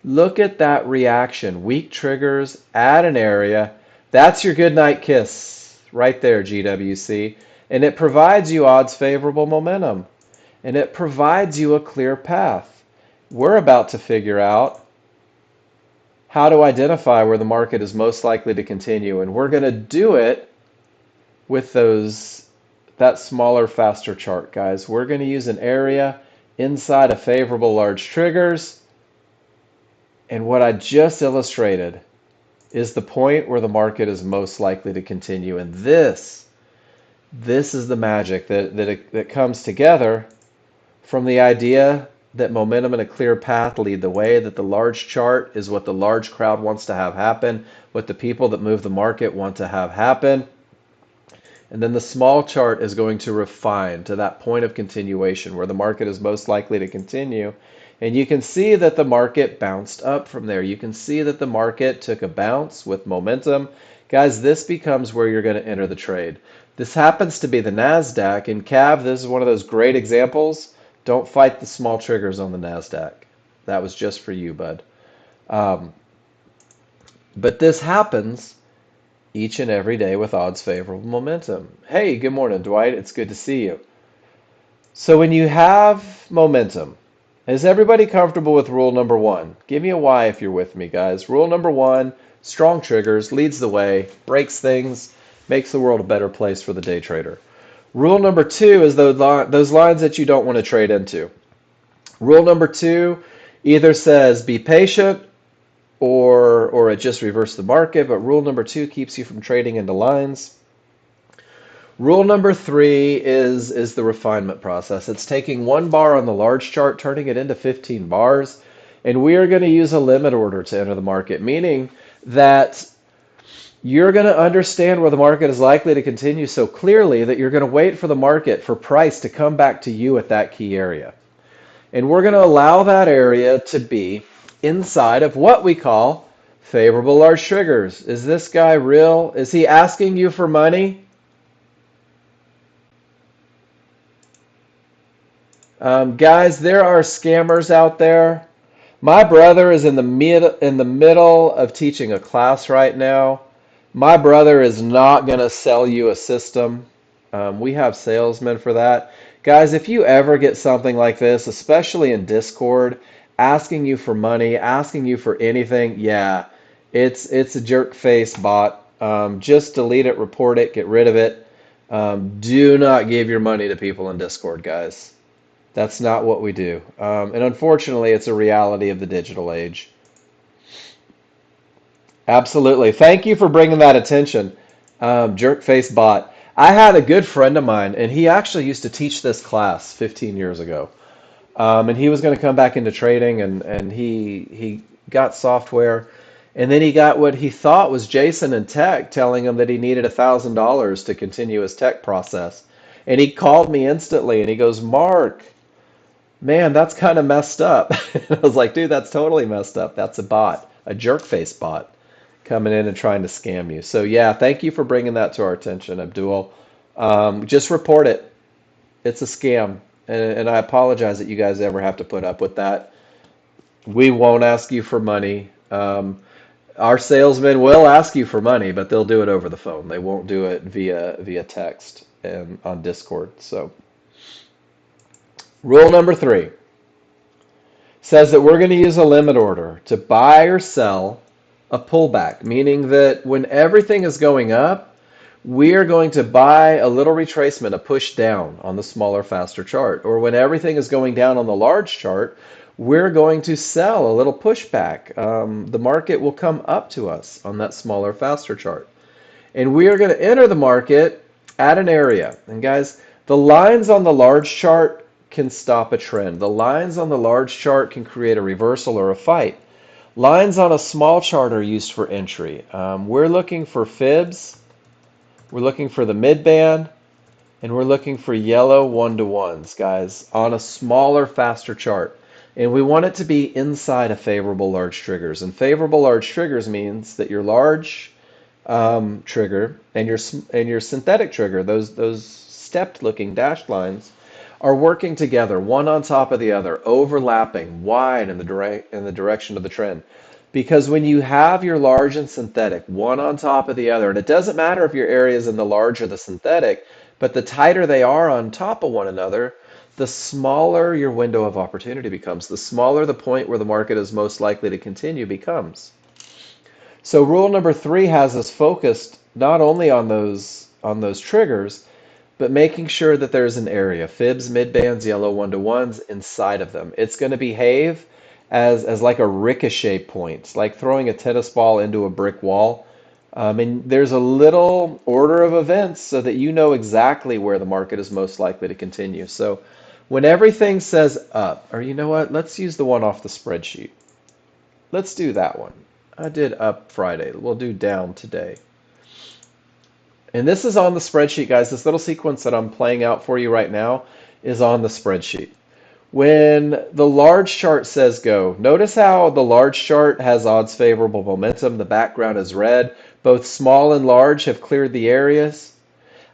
S1: Look at that reaction. Weak triggers at an area. That's your good night kiss right there, GWC. And it provides you odds favorable momentum. And it provides you a clear path. We're about to figure out how to identify where the market is most likely to continue. And we're going to do it with that smaller, faster chart, guys. We're going to use an area inside of favorable large triggers. And what I just illustrated is the point where the market is most likely to continue. And this is the magic that comes together from the idea that momentum and a clear path lead the way, that the large chart is what the large crowd wants to have happen, what the people that move the market want to have happen. And then the small chart is going to refine to that point of continuation where the market is most likely to continue. And you can see that the market bounced up from there. You can see that the market took a bounce with momentum. Guys, this becomes where you're going to enter the trade. This happens to be the NASDAQ. And Cav, this is one of those great examples. Don't fight the small triggers on the NASDAQ. That was just for you, bud. Um, but this happens each and every day with odds favorable momentum. Hey, good morning, Dwight. It's good to see you. So when you have momentum, is everybody comfortable with rule number one? Give me a Y if you're with me, guys. Rule number one, strong triggers, leads the way, breaks things, makes the world a better place for the day trader. Rule number two is those lines that you don't want to trade into. Rule number two either says be patient or it just reversed the market, but rule number two keeps you from trading into lines. Rule number three is the refinement process. It's taking one bar on the large chart, turning it into 15 bars, and we are going to use a limit order to enter the market, meaning that you're going to understand where the market is likely to continue so clearly that you're going to wait for the market, for price to come back to you at that key area. And we're going to allow that area to be inside of what we call favorable large triggers. Is this guy real? Is he asking you for money? Guys, there are scammers out there. My brother is in the middle of teaching a class right now. My brother is not going to sell you a system. We have salesmen for that. Guys, if you ever get something like this, especially in Discord, asking you for money, asking you for anything, yeah, it's a jerk face bot. Just delete it, report it, get rid of it. Do not give your money to people in Discord, guys. That's not what we do. And unfortunately, it's a reality of the digital age. Absolutely. Thank you for bringing that attention, jerk face bot. I had a good friend of mine, and he actually used to teach this class 15 years ago. And he was going to come back into trading, and he got software, and then he got what he thought was Jason and Tech telling him that he needed $1,000 to continue his tech process. And he called me instantly, and he goes, Mark, man, that's kind of messed up. I was like, dude, that's totally messed up. That's a bot, a jerk face bot coming in and trying to scam you. So yeah, thank you for bringing that to our attention, Abdul. Just report it. It's a scam. And I apologize that you guys ever have to put up with that. We won't ask you for money. Our salesmen will ask you for money, but they'll do it over the phone. They won't do it via text and on Discord. So rule number three says that we're going to use a limit order to buy or sell a pullback, meaning that when everything is going up, we are going to buy a little retracement, a push down on the smaller, faster chart. Or when everything is going down on the large chart, we're going to sell a little pushback. The market will come up to us on that smaller, faster chart. And we are going to enter the market at an area. And guys, the lines on the large chart can stop a trend. The lines on the large chart can create a reversal or a fight. Lines on a small chart are used for entry. We're looking for fibs, we're looking for the mid band, and we're looking for yellow one-to-ones, guys, on a smaller, faster chart. And we want it to be inside of favorable large triggers. And favorable large triggers means that your large trigger and your synthetic trigger, those stepped-looking dashed lines, are working together, one on top of the other, overlapping wide in the direction of the trend. Because when you have your large and synthetic, one on top of the other, and it doesn't matter if your area is in the large or the synthetic, but the tighter they are on top of one another, the smaller your window of opportunity becomes, the smaller the point where the market is most likely to continue becomes. So rule number three has us focused not only on those triggers, but making sure that there's an area, fibs, midbands, yellow one-to-ones inside of them. It's going to behave as like a ricochet point, like throwing a tennis ball into a brick wall. And there's a little order of events so that you know exactly where the market is most likely to continue. So when everything says up, or you know what, let's use the one off the spreadsheet. Let's do that one. I did up Friday. We'll do down today. And this is on the spreadsheet, guys. This little sequence that I'm playing out for you right now is on the spreadsheet. When the large chart says go, notice how the large chart has odds favorable momentum. The background is red. Both small and large have cleared the areas.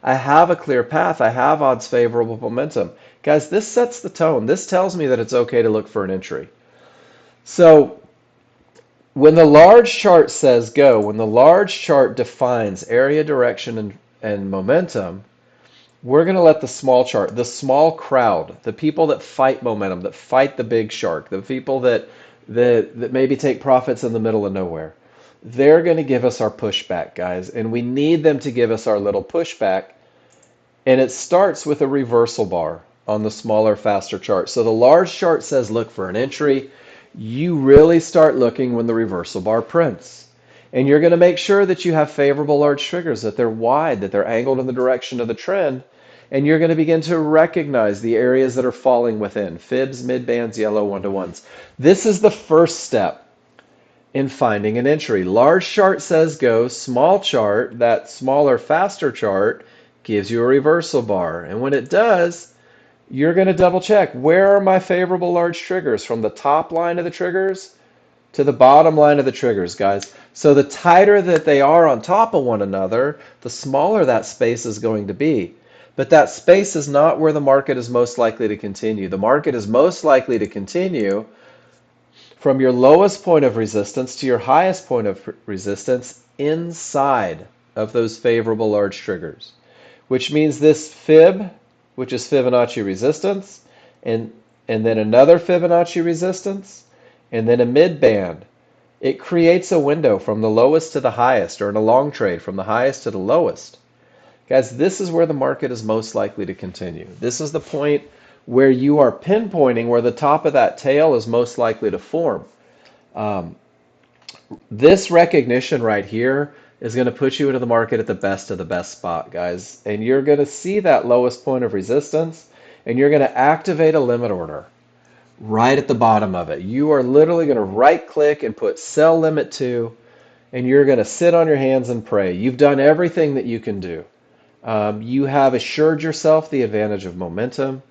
S1: I have a clear path. I have odds favorable momentum. Guys, this sets the tone. This tells me that it's okay to look for an entry. So when the large chart says go, when the large chart defines area, direction, and momentum, we're going to let the small chart, the small crowd, the people that fight momentum, that fight the big shark, the people that maybe take profits in the middle of nowhere, they're going to give us our pushback, guys. And we need them to give us our little pushback. And it starts with a reversal bar on the smaller, faster chart. So the large chart says look for an entry. You really start looking when the reversal bar prints. And you're going to make sure that you have favorable large triggers, that they're wide, that they're angled in the direction of the trend. And you're going to begin to recognize the areas that are falling within. Fibs, midbands, yellow one-to-ones. This is the first step in finding an entry. Large chart says go. Small chart, that smaller, faster chart, gives you a reversal bar. And when it does, you're going to double check. Where are my favorable large triggers? From the top line of the triggers to the bottom line of the triggers, guys. So the tighter that they are on top of one another, the smaller that space is going to be. But that space is not where the market is most likely to continue. The market is most likely to continue from your lowest point of resistance to your highest point of resistance inside of those favorable large triggers, which means this fib, which is Fibonacci resistance, and, and then another Fibonacci resistance, and then a mid band. It creates a window from the lowest to the highest, or in a long trade, from the highest to the lowest. Guys, this is where the market is most likely to continue. This is the point where you are pinpointing where the top of that tail is most likely to form. Um, this recognition right here is going to put you into the market at the best of the best spot, guys. And you're going to see that lowest point of resistance, and you're going to activate a limit order right at the bottom of it. You are literally going to right click and put sell limit to, and you're going to sit on your hands and pray. You've done everything that you can do. You have assured yourself the advantage of momentum.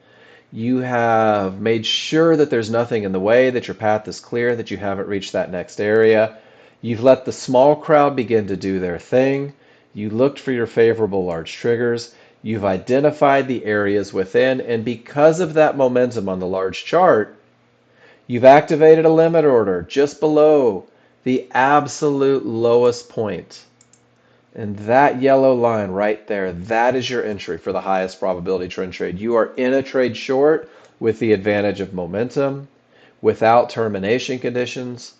S1: You have made sure that there's nothing in the way, that your path is clear, that you haven't reached that next area. You've let the small crowd begin to do their thing. You looked for your favorable large triggers. You've identified the areas within, and because of that momentum on the large chart, you've activated a limit order just below the absolute lowest point. And that yellow line right there, that is your entry for the highest probability trend trade. You are in a trade short with the advantage of momentum, without termination conditions,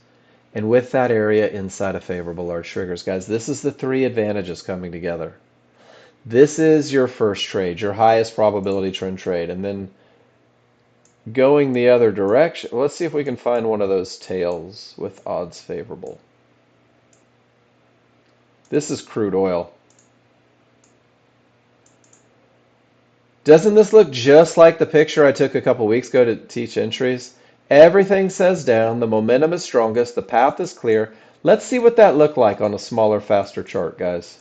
S1: and with that area inside of favorable large triggers. Guys, this is the three advantages coming together. This is your first trade, your highest probability trend trade. And then going the other direction, let's see if we can find one of those tails with odds favorable. This is crude oil. Doesn't this look just like the picture I took a couple weeks ago to teach entries? Everything says down, the momentum is strongest, the path is clear. Let's see what that looked like on a smaller, faster chart, guys.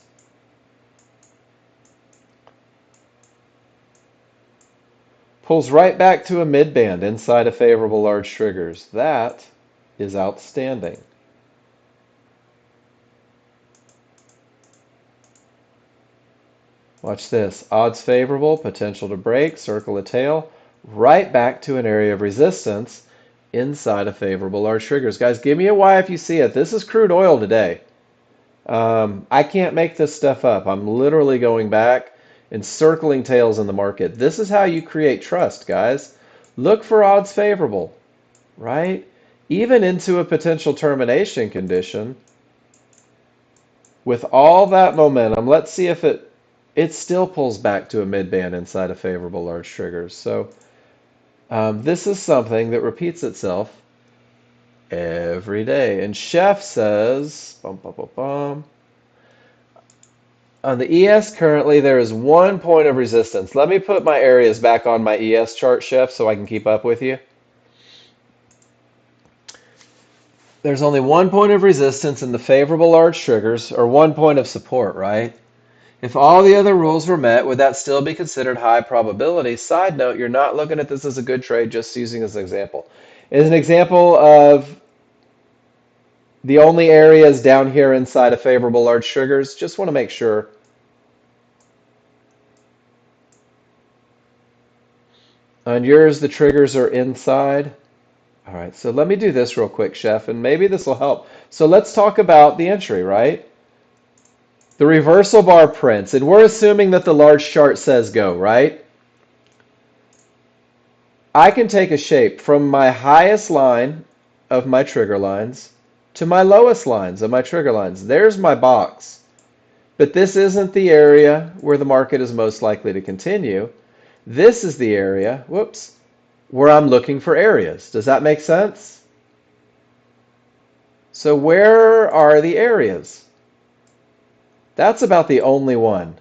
S1: Pulls right back to a mid-band inside of favorable large triggers. That is outstanding. Watch this. Odds favorable, potential to break, circle a tail, right back to an area of resistance inside of favorable large triggers. Guys, give me a Y if you see it. This is crude oil today. I can't make this stuff up. I'm literally going back and circling tails in the market. This is how you create trust, guys. Look for odds favorable, right? Even into a potential termination condition. With all that momentum, let's see if it still pulls back to a mid-band inside of favorable large triggers. So this is something that repeats itself every day. And Chef says, bum, bum, bum, bum. On the ES currently, there is 1 point of resistance. Let me put my areas back on my ES chart, Chef, so I can keep up with you. There's only 1 point of resistance in the favorable large triggers, or 1 point of support, right? If all the other rules were met, would that still be considered high probability? Side note, you're not looking at this as a good trade, just using as an example. Is an example of the only areas down here inside of favorable large triggers. Just want to make sure. On yours, the triggers are inside. All right, so let me do this real quick, Chef, and maybe this will help. So let's talk about the entry, right? The reversal bar prints, and we're assuming that the large chart says go, right? I can take a shape from my highest line of my trigger lines to my lowest lines of my trigger lines. There's my box. But this isn't the area where the market is most likely to continue. This is the area, whoops, where I'm looking for areas. Does that make sense? So where are the areas? That's about the only one,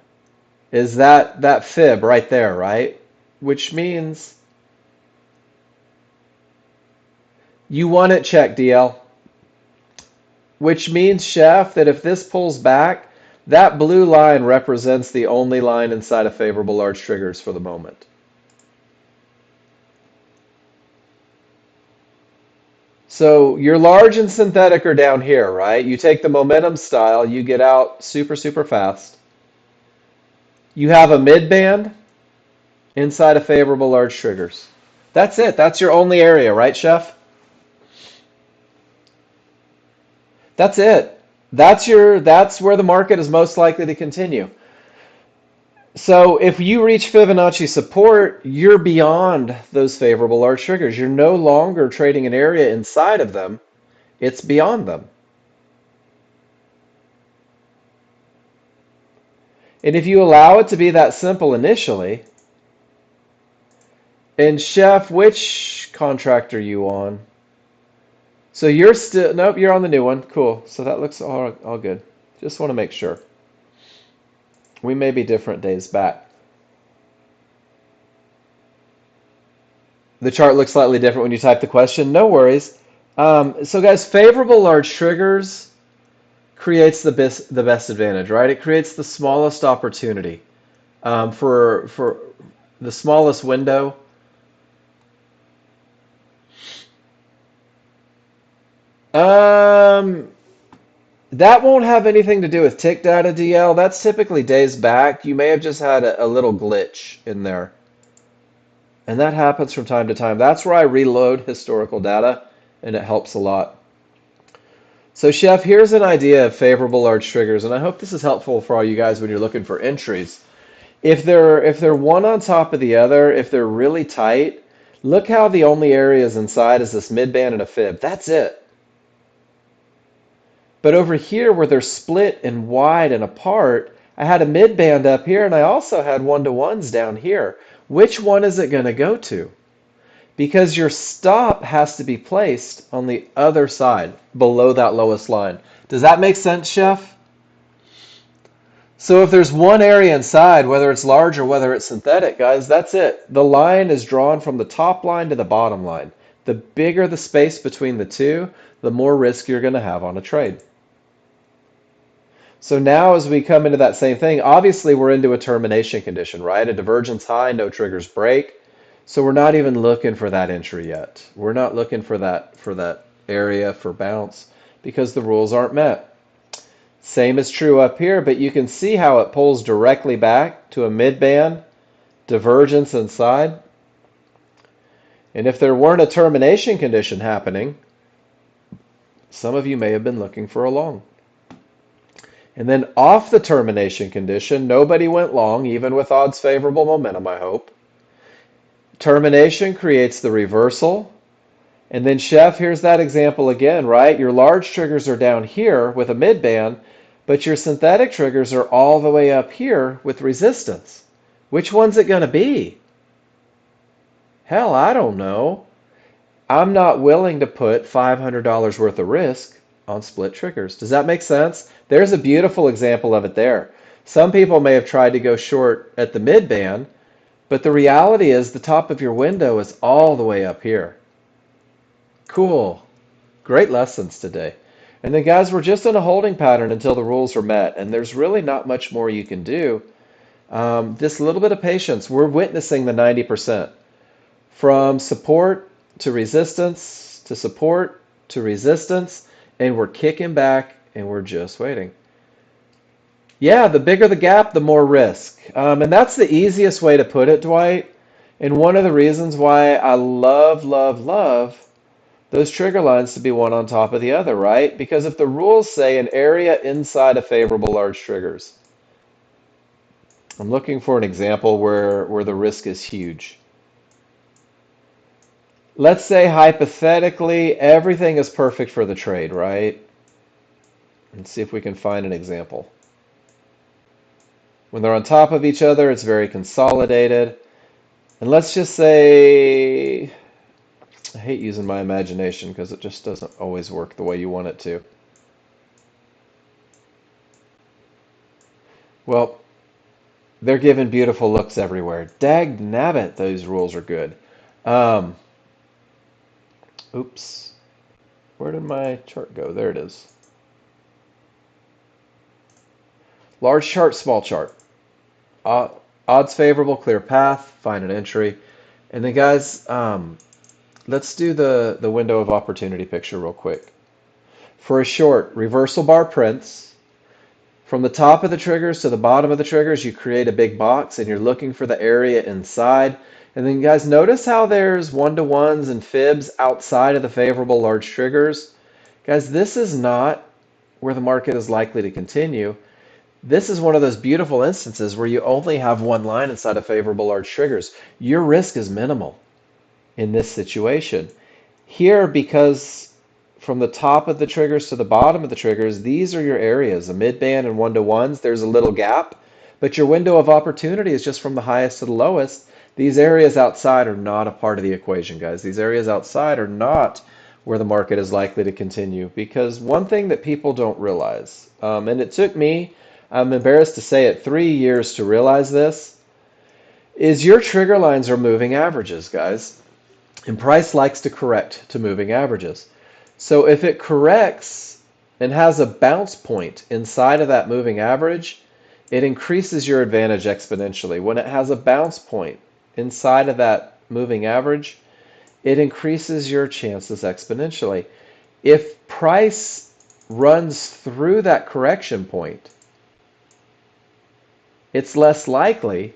S1: is that fib right there, right? Which means you want it checked, DL. Which means, Chef, that if this pulls back, that blue line represents the only line inside of favorable large triggers for the moment. So your large and synthetic are down here, right? You take the momentum style, you get out super, super fast. You have a mid band inside of favorable large triggers. That's it. That's your only area, right, Chef? That's it. That's where the market is most likely to continue. So if you reach Fibonacci support, you're beyond those favorable large triggers. You're no longer trading an area inside of them. It's beyond them. And if you allow it to be that simple initially, and Chef, which contract are you on? So you're still, nope, you're on the new one. Cool. So that looks all good. Just want to make sure. We may be different days back. The chart looks slightly different when you type the question. No worries. So guys, favorable large triggers creates the best advantage, right? It creates the smallest opportunity for the smallest window. Um, that won't have anything to do with tick data, DL. That's typically days back. You may have just had a little glitch in there. And that happens from time to time. That's where I reload historical data, and it helps a lot. So, Chef, here's an idea of favorable large triggers, and I hope this is helpful for all you guys when you're looking for entries. If they're one on top of the other, if they're really tight, look how the only areas inside is this midband and a fib. That's it. But over here where they're split and wide and apart, I had a midband up here and I also had one-to-ones down here. Which one is it going to go to? Because your stop has to be placed on the other side, below that lowest line. Does that make sense, Chef? So if there's one area inside, whether it's large or whether it's synthetic, guys, that's it. The line is drawn from the top line to the bottom line. The bigger the space between the two, the more risk you're going to have on a trade. So now as we come into that same thing, obviously we're into a termination condition, right? A divergence high, no triggers break. So we're not even looking for that entry yet. We're not looking for that area for bounce because the rules aren't met. Same is true up here, but you can see how it pulls directly back to a mid-band divergence inside. And if there weren't a termination condition happening, some of you may have been looking for a long. And then off the termination condition, nobody went long, even with odds favorable momentum, I hope. Termination creates the reversal. And then, Chef, here's that example again, right? Your large triggers are down here with a mid-band, but your synthetic triggers are all the way up here with resistance. Which one's it going to be? Hell, I don't know. I'm not willing to put $500 worth of risk on split triggers. Does that make sense? There's a beautiful example of it there. Some people may have tried to go short at the mid-band, but the reality is the top of your window is all the way up here. Cool. Great lessons today. And then guys, we're just in a holding pattern until the rules are met, and there's really not much more you can do. Just a little bit of patience. We're witnessing the 90%. From support to resistance to support to resistance, and we're kicking back and we're just waiting. Yeah, the bigger the gap, the more risk. And that's the easiest way to put it, Dwight. And one of the reasons why I love those trigger lines to be one on top of the other, right? Because if the rules say an area inside of favorable large triggers, I'm looking for an example where the risk is huge. Let's say hypothetically everything is perfect for the trade, right? Let's see if we can find an example. When they're on top of each other, it's very consolidated. And let's just say, I hate using my imagination because it just doesn't always work the way you want it to. Well, they're giving beautiful looks everywhere. Dag nabbit, those rules are good. Oops. Where did my chart go? There it is. Large chart, small chart. Odds favorable, clear path, find an entry. And then guys, let's do the window of opportunity picture real quick. For a short, reversal bar prints. From the top of the triggers to the bottom of the triggers, you create a big box and you're looking for the area inside. And then guys, notice how there's one-to-ones and fibs outside of the favorable large triggers. Guys, this is not where the market is likely to continue. This is one of those beautiful instances where you only have one line inside of favorable large triggers. Your risk is minimal in this situation. Here, because from the top of the triggers to the bottom of the triggers, these are your areas, a mid-band and one-to-ones. There's a little gap, but your window of opportunity is just from the highest to the lowest. These areas outside are not a part of the equation, guys. These areas outside are not where the market is likely to continue, because one thing that people don't realize, and it took me, I'm embarrassed to say it, 3 years to realize this, is your trigger lines are moving averages, guys. And price likes to correct to moving averages. So if it corrects and has a bounce point inside of that moving average, it increases your advantage exponentially. When it has a bounce point inside of that moving average, it increases your chances exponentially. If price runs through that correction point, it's less likely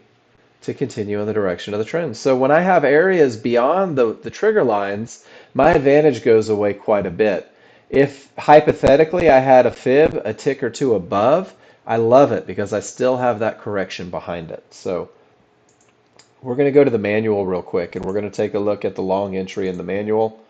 S1: to continue in the direction of the trend. So when I have areas beyond the trigger lines, my advantage goes away quite a bit. If hypothetically I had a fib a tick or two above, I love it because I still have that correction behind it. So we're going to go to the manual real quick and we're going to take a look at the long entry in the manual.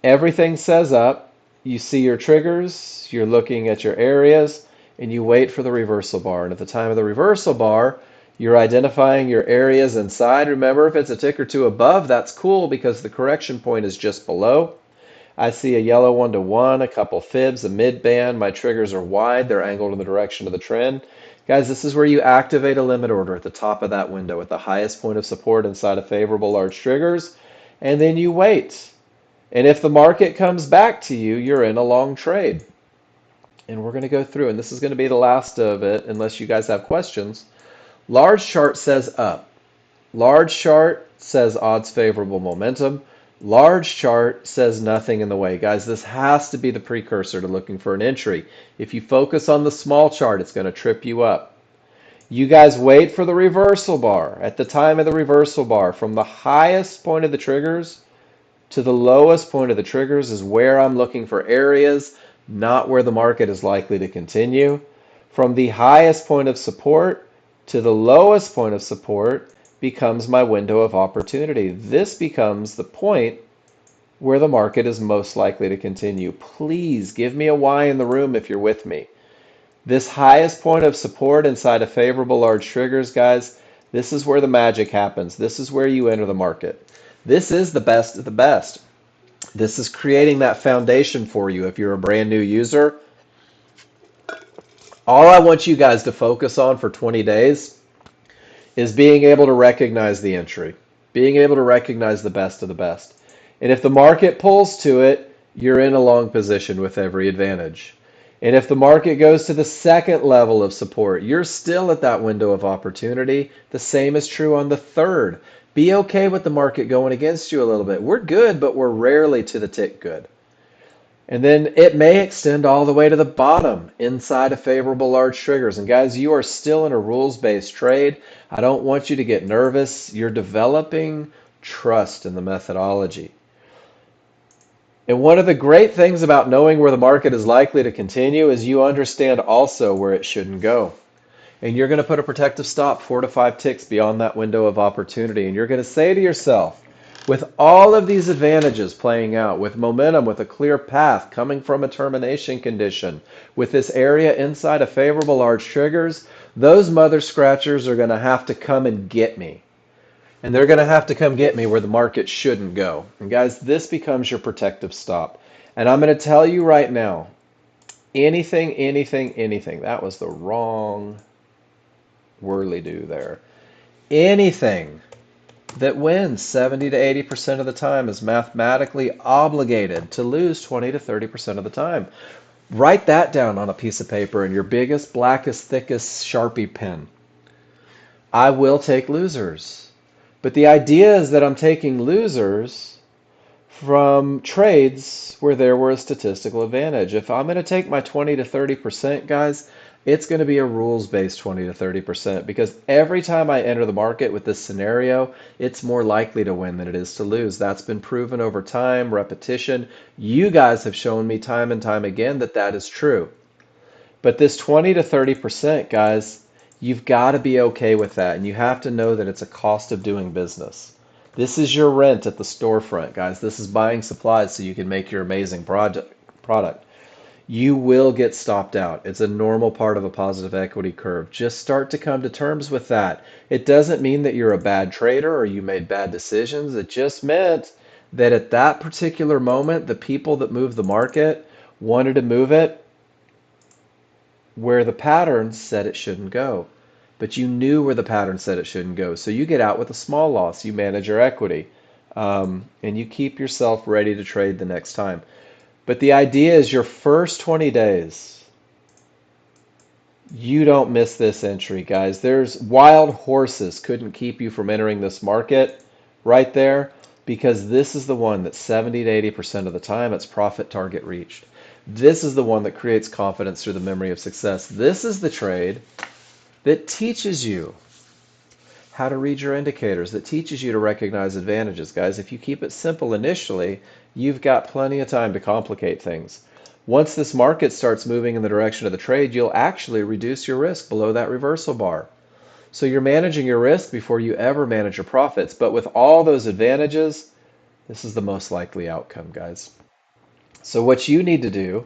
S1: Everything says up. You see your triggers, you're looking at your areas, and you wait for the reversal bar. And at the time of the reversal bar, you're identifying your areas inside. Remember, if it's a tick or two above, that's cool because the correction point is just below. I see a yellow one-to-one, a couple fibs, a mid-band. My triggers are wide. They're angled in the direction of the trend. Guys, this is where you activate a limit order at the top of that window at the highest point of support inside of favorable large triggers. And then you wait. And if the market comes back to you, you're in a long trade. And we're going to go through, and this is going to be the last of it unless you guys have questions. Large chart says up. Large chart says odds favorable momentum. Large chart says nothing in the way. Guys, this has to be the precursor to looking for an entry. If you focus on the small chart, it's going to trip you up. You guys wait for the reversal bar. At the time of the reversal bar, from the highest point of the triggers to the lowest point of the triggers is where I'm looking for areas, not where the market is likely to continue. From the highest point of support to the lowest point of support becomes my window of opportunity. This becomes the point where the market is most likely to continue. Please give me a Y in the room if you're with me. This highest point of support inside of favorable large triggers, guys, this is where the magic happens. This is where you enter the market. This is the best of the best. This is creating that foundation for you if you're a brand new user. All I want you guys to focus on for 20 days is being able to recognize the entry, being able to recognize the best of the best. And if the market pulls to it, you're in a long position with every advantage. And if the market goes to the second level of support, you're still at that window of opportunity. The same is true on the third. Be okay with the market going against you a little bit. We're good, but we're rarely to the tick good. And then it may extend all the way to the bottom inside of favorable large triggers. And guys, you are still in a rules-based trade. I don't want you to get nervous. You're developing trust in the methodology. And one of the great things about knowing where the market is likely to continue is you understand also where it shouldn't go. And you're going to put a protective stop 4 to 5 ticks beyond that window of opportunity. And you're going to say to yourself, with all of these advantages playing out, with momentum, with a clear path coming from a termination condition, with this area inside of favorable large triggers, those mother scratchers are going to have to come and get me. And they're going to have to come get me where the market shouldn't go. And guys, this becomes your protective stop. And I'm going to tell you right now, anything, that was the wrong whirly-do there. Anything that wins 70 to 80% of the time is mathematically obligated to lose 20 to 30% of the time. Write that down on a piece of paper in your biggest, blackest, thickest Sharpie pen. I will take losers. But the idea is that I'm taking losers from trades where there were a statistical advantage. If I'm going to take my 20 to 30%, guys, it's going to be a rules-based 20 to 30% because every time I enter the market with this scenario, it's more likely to win than it is to lose. That's been proven over time, repetition. You guys have shown me time and time again that that is true. But this 20 to 30%, guys, you've got to be okay with that. And you have to know that it's a cost of doing business. This is your rent at the storefront, guys. This is buying supplies so you can make your amazing product. You will get stopped out. It's a normal part of a positive equity curve. Just start to come to terms with that. It doesn't mean that you're a bad trader or you made bad decisions. It just meant that at that particular moment, the people that moved the market wanted to move it where the pattern said it shouldn't go. But you knew where the pattern said it shouldn't go. So you get out with a small loss. You manage your equity. And you keep yourself ready to trade the next time. But the idea is your first 20 days, you don't miss this entry, guys. There's wild horses couldn't keep you from entering this market right there because this is the one that 70 to 80% of the time it's profit target reached. This is the one that creates confidence through the memory of success. This is the trade that teaches you how to read your indicators, that teaches you to recognize advantages, guys. If you keep it simple initially, you've got plenty of time to complicate things. Once this market starts moving in the direction of the trade, you'll actually reduce your risk below that reversal bar. So you're managing your risk before you ever manage your profits. But with all those advantages, this is the most likely outcome, guys. So what you need to do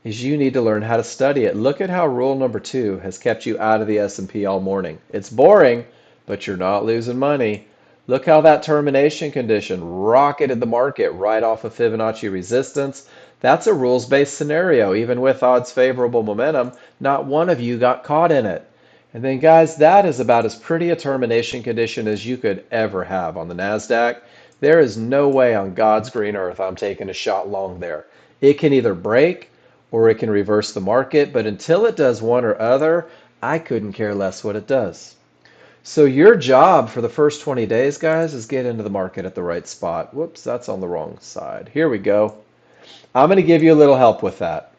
S1: is you need to learn how to study it. Look at how rule number 2 has kept you out of the S&P all morning. It's boring, but you're not losing money. Look how that termination condition rocketed the market right off of Fibonacci resistance. That's a rules-based scenario. Even with odds favorable momentum, not one of you got caught in it. And then guys, that is about as pretty a termination condition as you could ever have on the NASDAQ. There is no way on God's green earth I'm taking a shot long there. It can either break or it can reverse the market, but until it does one or other, I couldn't care less what it does. So your job for the first 20 days, guys, is get into the market at the right spot. Whoops, that's on the wrong side. Here we go. I'm going to give you a little help with that.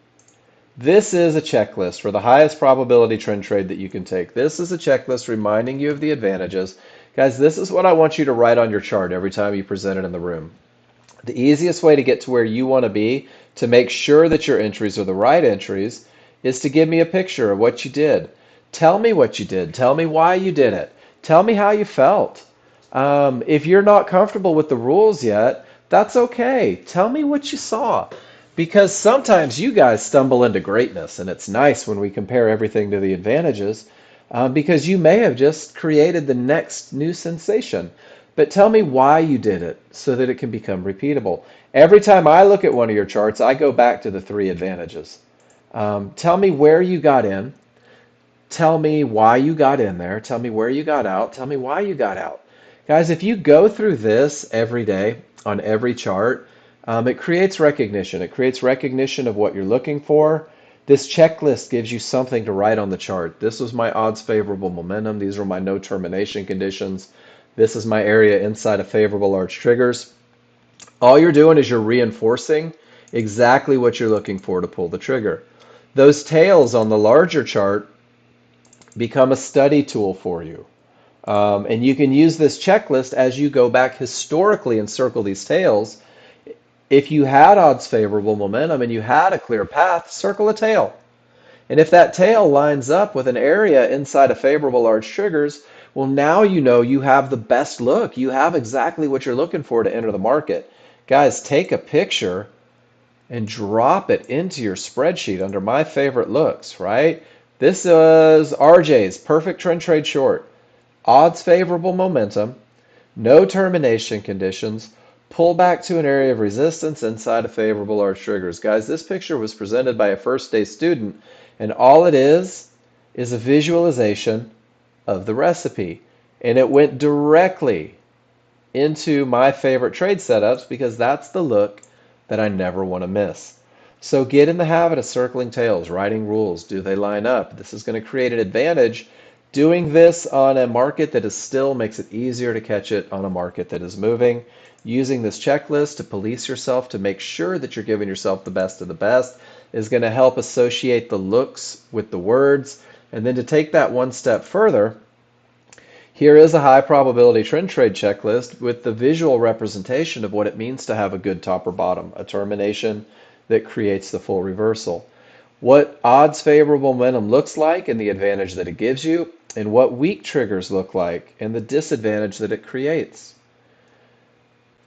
S1: This is a checklist for the highest probability trend trade that you can take. This is a checklist reminding you of the advantages. Guys, this is what I want you to write on your chart every time you present it in the room. The easiest way to get to where you want to be, to make sure that your entries are the right entries, is to give me a picture of what you did. Tell me what you did. Tell me why you did it. Tell me how you felt. If you're not comfortable with the rules yet, that's okay. Tell me what you saw. Because sometimes you guys stumble into greatness, and it's nice when we compare everything to the advantages, because you may have just created the next new sensation. But tell me why you did it so that it can become repeatable. Every time I look at one of your charts, I go back to the three advantages. Tell me where you got in. Tell me why you got in there. Tell me where you got out. Tell me why you got out. Guys, if you go through this every day on every chart, it creates recognition. It creates recognition of what you're looking for. This checklist gives you something to write on the chart. This was my odds favorable momentum. These are my no termination conditions. This is my area inside of favorable large triggers. All you're doing is you're reinforcing exactly what you're looking for to pull the trigger. Those tails on the larger chart become a study tool for you. And you can use this checklist as you go back historically and circle these tails. If you had odds favorable momentum and you had a clear path, circle a tail. And if that tail lines up with an area inside of favorable large triggers, well, now you know you have the best look. You have exactly what you're looking for to enter the market. Guys, take a picture and drop it into your spreadsheet under my favorite looks, right? This is RJ's perfect trend trade short. Odds favorable momentum, no termination conditions, pull back to an area of resistance inside of favorable large triggers. Guys, this picture was presented by a first day student, and all it is a visualization of the recipe. And it went directly into my favorite trade setups because that's the look that I never want to miss. So get in the habit of circling tails, writing rules. Do they line up? This is going to create an advantage. Doing this on a market that is still makes it easier to catch it on a market that is moving. Using this checklist to police yourself to make sure that you're giving yourself the best of the best is going to help associate the looks with the words. And then to take that one step further, here is a high probability trend trade checklist with the visual representation of what it means to have a good top or bottom, a termination that creates the full reversal. What odds favorable momentum looks like and the advantage that it gives you, and what weak triggers look like and the disadvantage that it creates.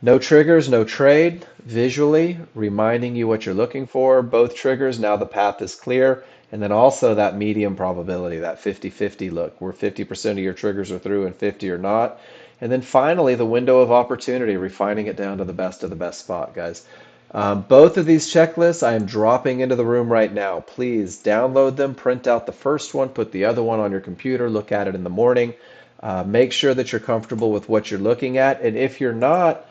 S1: No triggers, no trade, visually reminding you what you're looking for. Both triggers, now the path is clear. And then also that medium probability, that 50-50 look, where 50% of your triggers are through and 50 are not. And then finally, the window of opportunity, refining it down to the best of the best spot, guys. Both of these checklists I am dropping into the room right now. Please download them, print out the first one, put the other one on your computer, look at it in the morning. Make sure that you're comfortable with what you're looking at. And if you're not,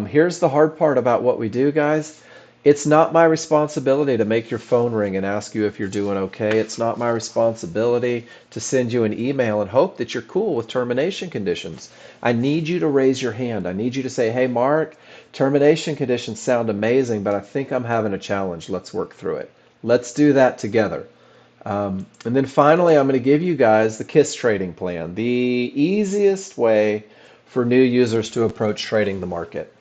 S1: here's the hard part about what we do, guys. It's not my responsibility to make your phone ring and ask you if you're doing okay. It's not my responsibility to send you an email and hope that you're cool with termination conditions. I need you to raise your hand. I need you to say, hey, Mark, termination conditions sound amazing, but I think I'm having a challenge. Let's work through it. Let's do that together. And then finally, I'm going to give you guys the KISS trading plan, the easiest way for new users to approach trading the market.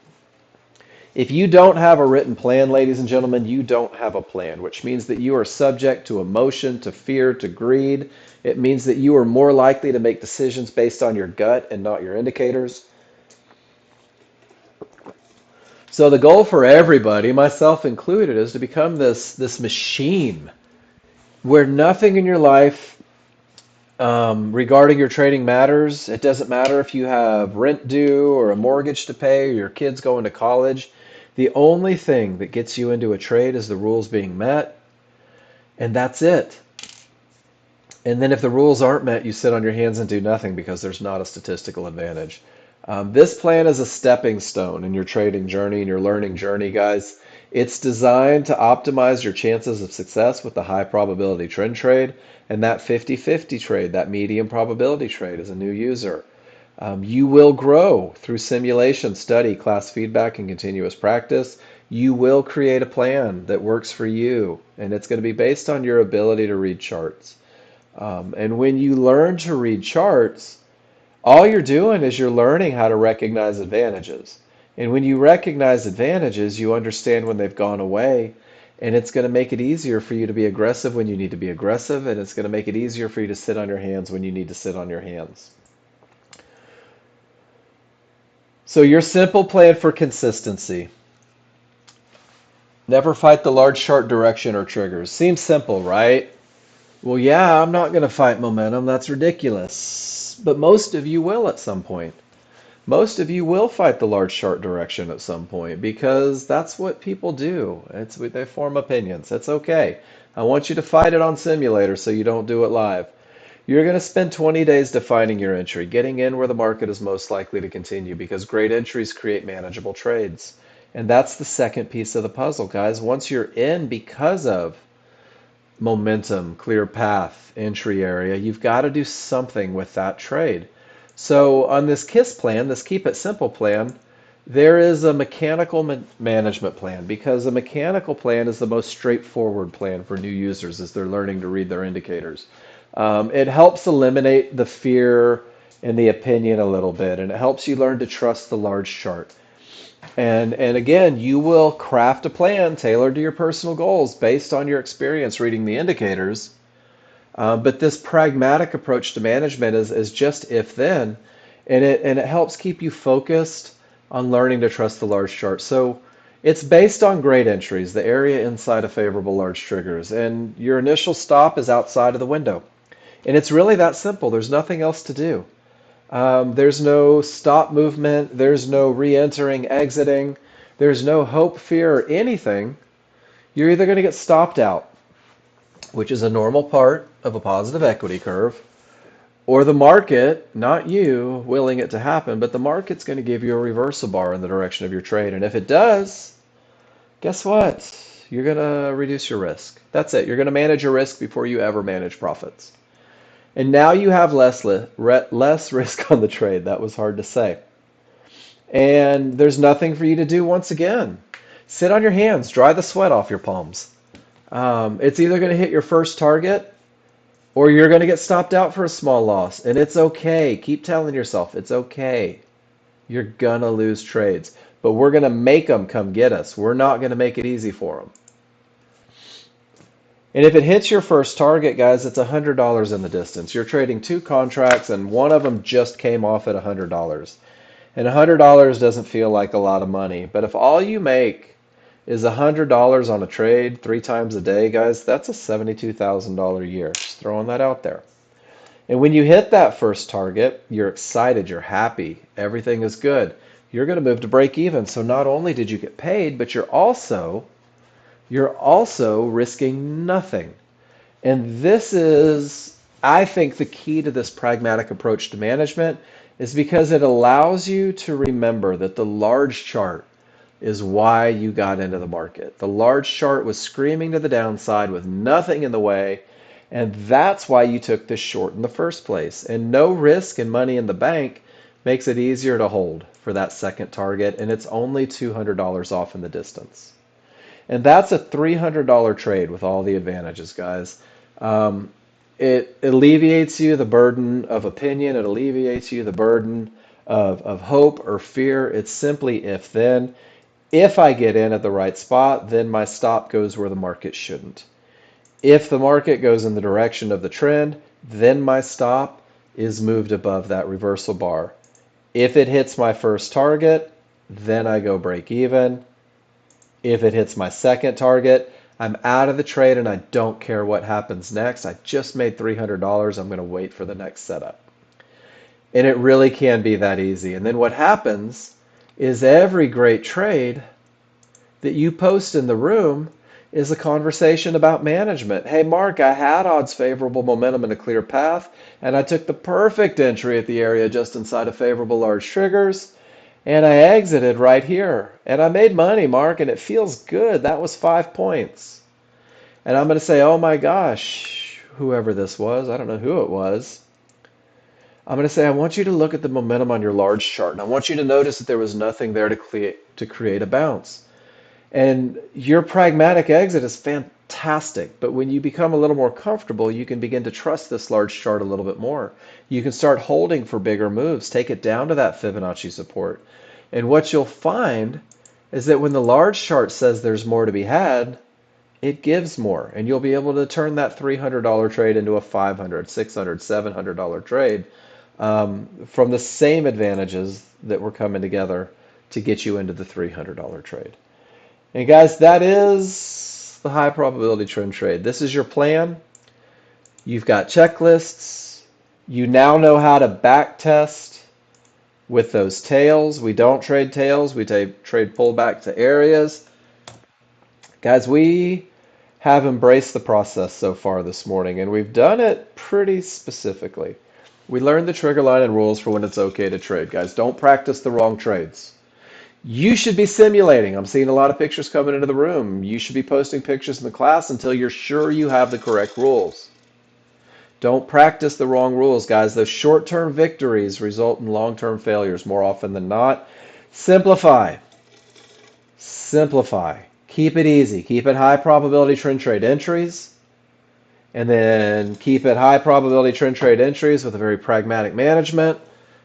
S1: If you don't have a written plan, ladies and gentlemen, you don't have a plan, which means that you are subject to emotion, to fear, to greed. It means that you are more likely to make decisions based on your gut and not your indicators. So the goal for everybody, myself included, is to become this machine where nothing in your life regarding your trading matters. It doesn't matter if you have rent due or a mortgage to pay or your kids going to college. The only thing that gets you into a trade is the rules being met, and that's it. And then if the rules aren't met, you sit on your hands and do nothing because there's not a statistical advantage. This plan is a stepping stone in your trading journey and your learning journey, guys. It's designed to optimize your chances of success with the high probability trend trade and that 50-50 trade, that medium probability trade as a new user. You will grow through simulation, study, class feedback, and continuous practice. You will create a plan that works for you, and it's going to be based on your ability to read charts. And when you learn to read charts, all you're doing is you're learning how to recognize advantages. And when you recognize advantages, you understand when they've gone away, and it's going to make it easier for you to be aggressive when you need to be aggressive, and it's going to make it easier for you to sit on your hands when you need to sit on your hands. So your simple plan for consistency. Never fight the large chart direction or triggers. Seems simple, right? Well, yeah, I'm not going to fight momentum. That's ridiculous. But most of you will at some point. Most of you will fight the large chart direction at some point because that's what people do. They form opinions. It's okay. I want you to fight it on simulator so you don't do it live. You're going to spend 20 days defining your entry, getting in where the market is most likely to continue because great entries create manageable trades. And that's the second piece of the puzzle, guys. Once you're in because of momentum, clear path, entry area, you've got to do something with that trade. So on this KISS plan, this Keep It Simple plan, there is a mechanical management plan because a mechanical plan is the most straightforward plan for new users as they're learning to read their indicators. It helps eliminate the fear and the opinion a little bit, and it helps you learn to trust the large chart. And again, you will craft a plan tailored to your personal goals based on your experience reading the indicators. But this pragmatic approach to management is just if then, and it helps keep you focused on learning to trust the large chart. So it's based on great entries, the area inside of favorable large triggers, and your initial stop is outside of the window. And it's really that simple. There's nothing else to do. There's no stop movement. There's no re-entering, exiting. There's no hope, fear, or anything. You're either going to get stopped out, which is a normal part of a positive equity curve, or the market, not you willing it to happen, but the market's going to give you a reversal bar in the direction of your trade. And if it does, guess what? You're going to reduce your risk. That's it. You're going to manage your risk before you ever manage profits. And now you have less risk on the trade. That was hard to say. And there's nothing for you to do once again. Sit on your hands, dry the sweat off your palms. It's either going to hit your first target or you're going to get stopped out for a small loss. And it's okay. Keep telling yourself it's okay. You're going to lose trades. But we're going to make them come get us. We're not going to make it easy for them. And if it hits your first target, guys, it's $100 in the distance. You're trading two contracts, and one of them just came off at $100. And $100 doesn't feel like a lot of money. But if all you make is $100 on a trade 3 times a day, guys, that's a $72,000 year. Just throwing that out there. And when you hit that first target, you're excited, you're happy, everything is good. You're going to move to break even. So not only did you get paid, but you're also risking nothing. And this is, I think, the key to this pragmatic approach to management is because it allows you to remember that the large chart is why you got into the market. The large chart was screaming to the downside with nothing in the way, and that's why you took this short in the first place. And no risk and money in the bank makes it easier to hold for that second target, and it's only $200 off in the distance. And that's a $300 trade with all the advantages, guys. It alleviates you the burden of opinion. It alleviates you the burden of hope or fear. It's simply if then. If I get in at the right spot, then my stop goes where the market shouldn't. If the market goes in the direction of the trend, then my stop is moved above that reversal bar. If it hits my first target, then I go break even. If it hits my second target, I'm out of the trade and I don't care what happens next. I just made $300. I'm going to wait for the next setup. And it really can be that easy. And then what happens is every great trade that you post in the room is a conversation about management. Hey, Mark, I had odds favorable momentum and a clear path, and I took the perfect entry at the area just inside of favorable large triggers. And I exited right here. And I made money, Mark, and it feels good. That was 5 points. And I'm going to say, oh my gosh, whoever this was, I don't know who it was. I'm going to say, I want you to look at the momentum on your large chart. And I want you to notice that there was nothing there to create a bounce. And your pragmatic exit is fantastic, but when you become a little more comfortable, you can begin to trust this large chart a little bit more. You can start holding for bigger moves, take it down to that Fibonacci support. And what you'll find is that when the large chart says there's more to be had, it gives more, and you'll be able to turn that $300 trade into a $500, $600, $700 trade from the same advantages that were coming together to get you into the $300 trade. And guys, that is the high probability trend trade. This is your plan. You've got checklists. You now know how to back test with those tails. We don't trade tails. We trade pullback to areas. Guys, we have embraced the process so far this morning, and we've done it pretty specifically. We learned the trigger line and rules for when it's okay to trade. Guys, don't practice the wrong trades. You should be simulating. I'm seeing a lot of pictures coming into the room. You should be posting pictures in the class until you're sure you have the correct rules. Don't practice the wrong rules, guys. Those short-term victories result in long-term failures more often than not. Simplify. Simplify. Keep it easy. Keep it high probability trend trade entries. And then keep it high probability trend trade entries with a very pragmatic management.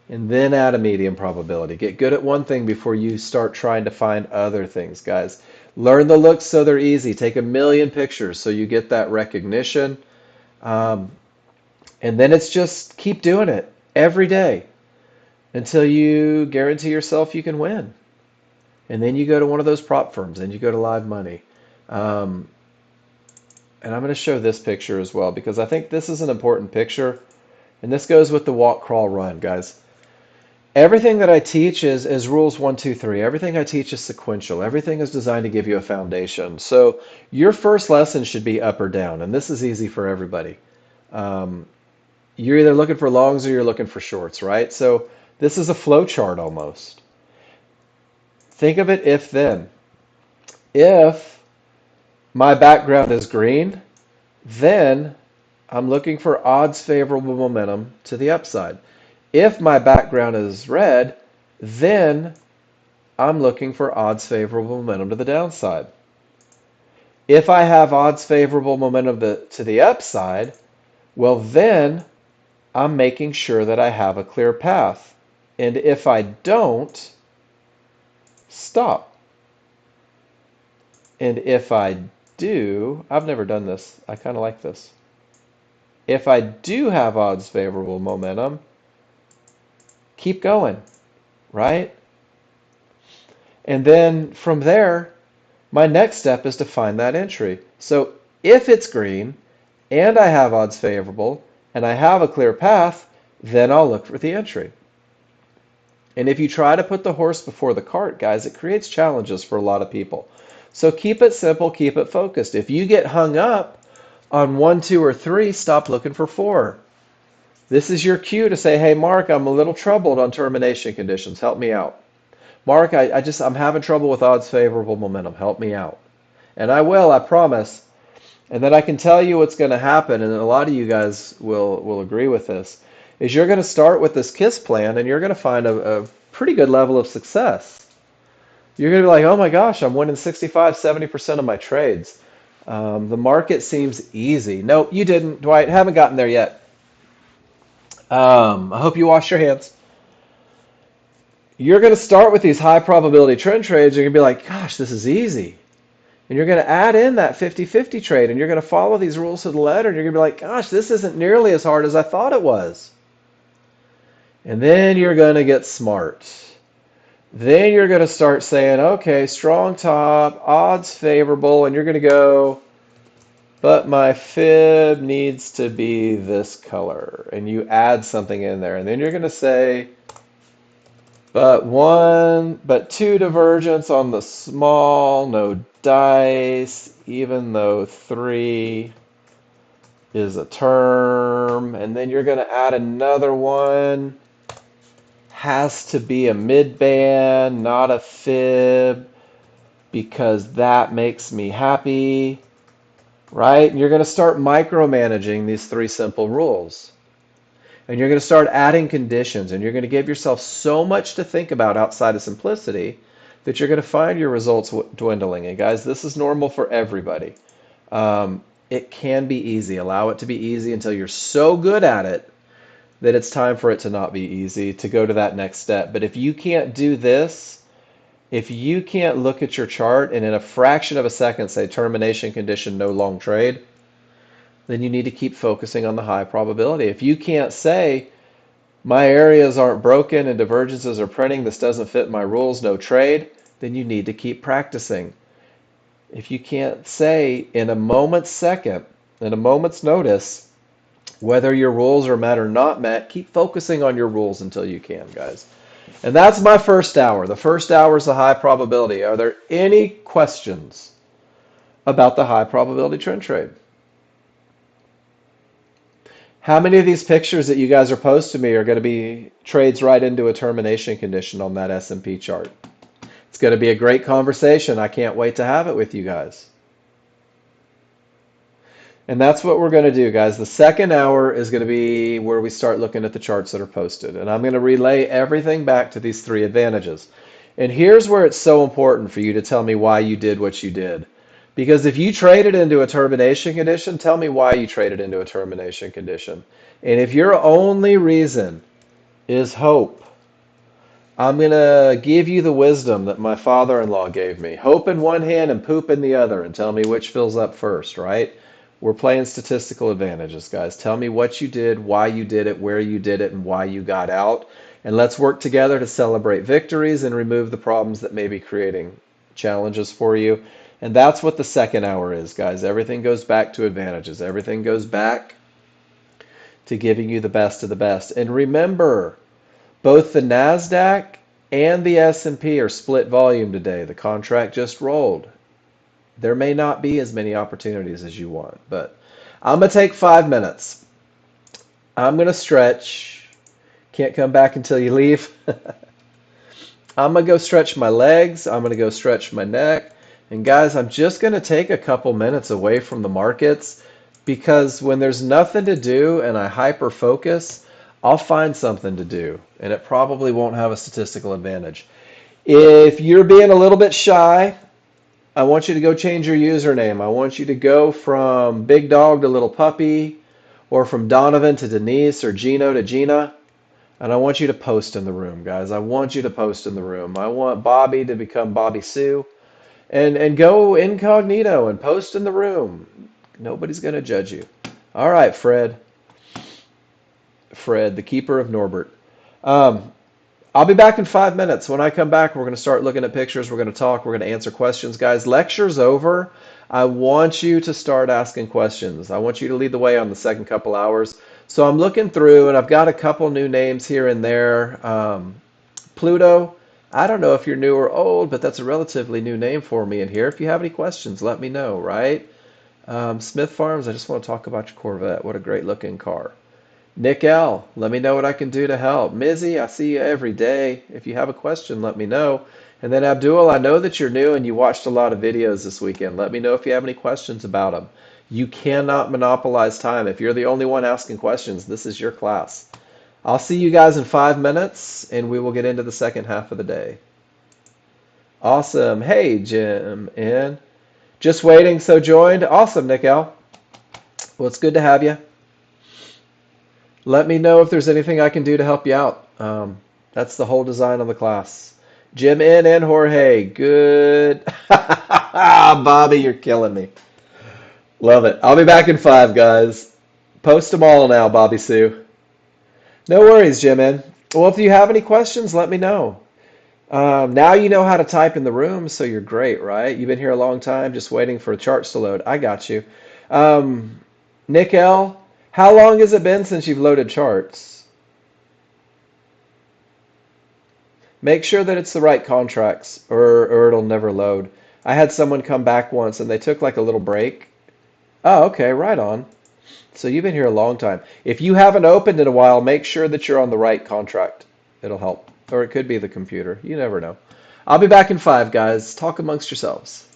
S1: And then add a medium probability. Get good at one thing before you start trying to find other things, guys. Learn the looks so they're easy. Take a million pictures so you get that recognition. And then it's just keep doing it every day until you guarantee yourself you can win. And then you go to one of those prop firms and you go to Live Money. And I'm going to show this picture as well because I think this is an important picture. And this goes with the walk, crawl, run, guys. Everything that I teach is rules 1, 2, 3. Everything I teach is sequential. Everything is designed to give you a foundation. So your first lesson should be up or down. And this is easy for everybody. You're either looking for longs or you're looking for shorts, right? So this is a flow chart almost. Think of it if then. If my background is green, then I'm looking for odds favorable momentum to the upside. If my background is red, then I'm looking for odds favorable momentum to the downside. If I have odds favorable momentum to the upside, well then I'm making sure that I have a clear path. And if I don't, stop. And if I do, I've never done this. I kind of like this. If I do have odds favorable momentum, keep going, right? And then from there, my next step is to find that entry. So if it's green and I have odds favorable and I have a clear path, then I'll look for the entry. And if you try to put the horse before the cart, guys, it creates challenges for a lot of people. So keep it simple, keep it focused. If you get hung up on 1, 2, or 3, stop looking for 4. This is your cue to say, hey, Mark, I'm a little troubled on termination conditions. Help me out. Mark, I'm having trouble with odds favorable momentum. Help me out. And I will, I promise. And then I can tell you what's going to happen, and a lot of you guys will agree with this, is you're going to start with this KISS plan, and you're going to find a pretty good level of success. You're going to be like, oh my gosh, I'm winning 65, 70% of my trades. The market seems easy. No, you didn't, Dwight. Haven't gotten there yet. I hope you wash your hands. You're going to start with these high probability trend trades. You're going to be like, gosh, this is easy. And you're going to add in that 50-50 trade, and you're going to follow these rules to the letter, and you're going to be like, gosh, this isn't nearly as hard as I thought it was. And then you're going to get smart. Then you're going to start saying, okay, strong top, odds favorable, and you're going to go, but my fib needs to be this color. And you add something in there. And then you're going to say, but 2 divergence on the small, no dice, even though 3 is a term. And then you're going to add another one. Has to be a mid-band, not a fib, because that makes me happy. Right? And you're going to start micromanaging these 3 simple rules. And you're going to start adding conditions, and you're going to give yourself so much to think about outside of simplicity that you're going to find your results dwindling. And guys, this is normal for everybody. It can be easy. Allow it to be easy until you're so good at it that it's time for it to not be easy, to go to that next step. But if you can't do this, if you can't look at your chart and in a fraction of a second say termination condition, no long trade, then you need to keep focusing on the high probability. If you can't say my areas aren't broken and divergences are printing, this doesn't fit my rules, no trade, then you need to keep practicing. If you can't say in a moment's second, in a moment's notice, whether your rules are met or not met, keep focusing on your rules until you can, guys. And that's my first hour. The first hour is the high probability. Are there any questions about the high probability trend trade? How many of these pictures that you guys are posting me are going to be trades right into a termination condition on that S&P chart? It's going to be a great conversation. I can't wait to have it with you guys. And that's what we're going to do, guys. The second hour is going to be where we start looking at the charts that are posted. And I'm going to relay everything back to these three advantages. And here's where it's so important for you to tell me why you did what you did. Because if you traded into a termination condition, tell me why you traded into a termination condition. And if your only reason is hope, I'm going to give you the wisdom that my father-in-law gave me. Hope in one hand and poop in the other, and tell me which fills up first, right? We're playing statistical advantages, guys. Tell me what you did, why you did it, where you did it, and why you got out. And let's work together to celebrate victories and remove the problems that may be creating challenges for you. And that's what the second hour is, guys. Everything goes back to advantages. Everything goes back to giving you the best of the best. And remember, both the NASDAQ and the S&P are split volume today. The contract just rolled. There may not be as many opportunities as you want, but I'm going to take 5 minutes. I'm going to stretch. Can't come back until you leave. I'm going to go stretch my legs. I'm going to go stretch my neck. And guys, I'm just going to take a couple minutes away from the markets because when there's nothing to do and I hyper focus, I'll find something to do and it probably won't have a statistical advantage. If you're being a little bit shy, I want you to go change your username. I want you to go from Big Dog to Little Puppy, or from Donovan to Denise, or Gino to Gina. And I want you to post in the room, guys. I want you to post in the room. I want Bobby to become Bobby Sue. And go incognito and post in the room. Nobody's going to judge you. All right, Fred. Fred, the keeper of Norbert. Um, I'll be back in 5 minutes. When I come back, we're going to start looking at pictures. We're going to talk. We're going to answer questions. Guys, lecture's over. I want you to start asking questions. I want you to lead the way on the second couple hours. So I'm looking through, and I've got a couple new names here and there. Pluto, I don't know if you're new or old, but that's a relatively new name for me in here. If you have any questions, let me know, right? Smith Farms, I just want to talk about your Corvette. What a great looking car. Nick L, let me know what I can do to help. Mizzy, I see you every day. If you have a question, let me know. And then Abdul, I know that you're new and you watched a lot of videos this weekend. Let me know if you have any questions about them. You cannot monopolize time. If you're the only one asking questions, this is your class. I'll see you guys in 5 minutes and we will get into the second half of the day. Awesome. Hey, Jim N. Just waiting, so joined. Awesome, Nick L. Well, it's good to have you. Let me know if there's anything I can do to help you out. That's the whole design of the class. Jim N and Jorge, good. Bobby, you're killing me. Love it. I'll be back in 5, guys. Post them all now, Bobby Sue. No worries, Jim N. Well, if you have any questions, let me know. Now you know how to type in the room, so you're great, right? You've been here a long time, just waiting for charts to load. I got you. Nick L, how long has it been since you've loaded charts? Make sure that it's the right contracts, or it'll never load. I had someone come back once, and they took like a little break. Oh, okay, right on. So you've been here a long time. If you haven't opened in a while, make sure that you're on the right contract. It'll help. Or it could be the computer. You never know. I'll be back in 5, guys. Talk amongst yourselves.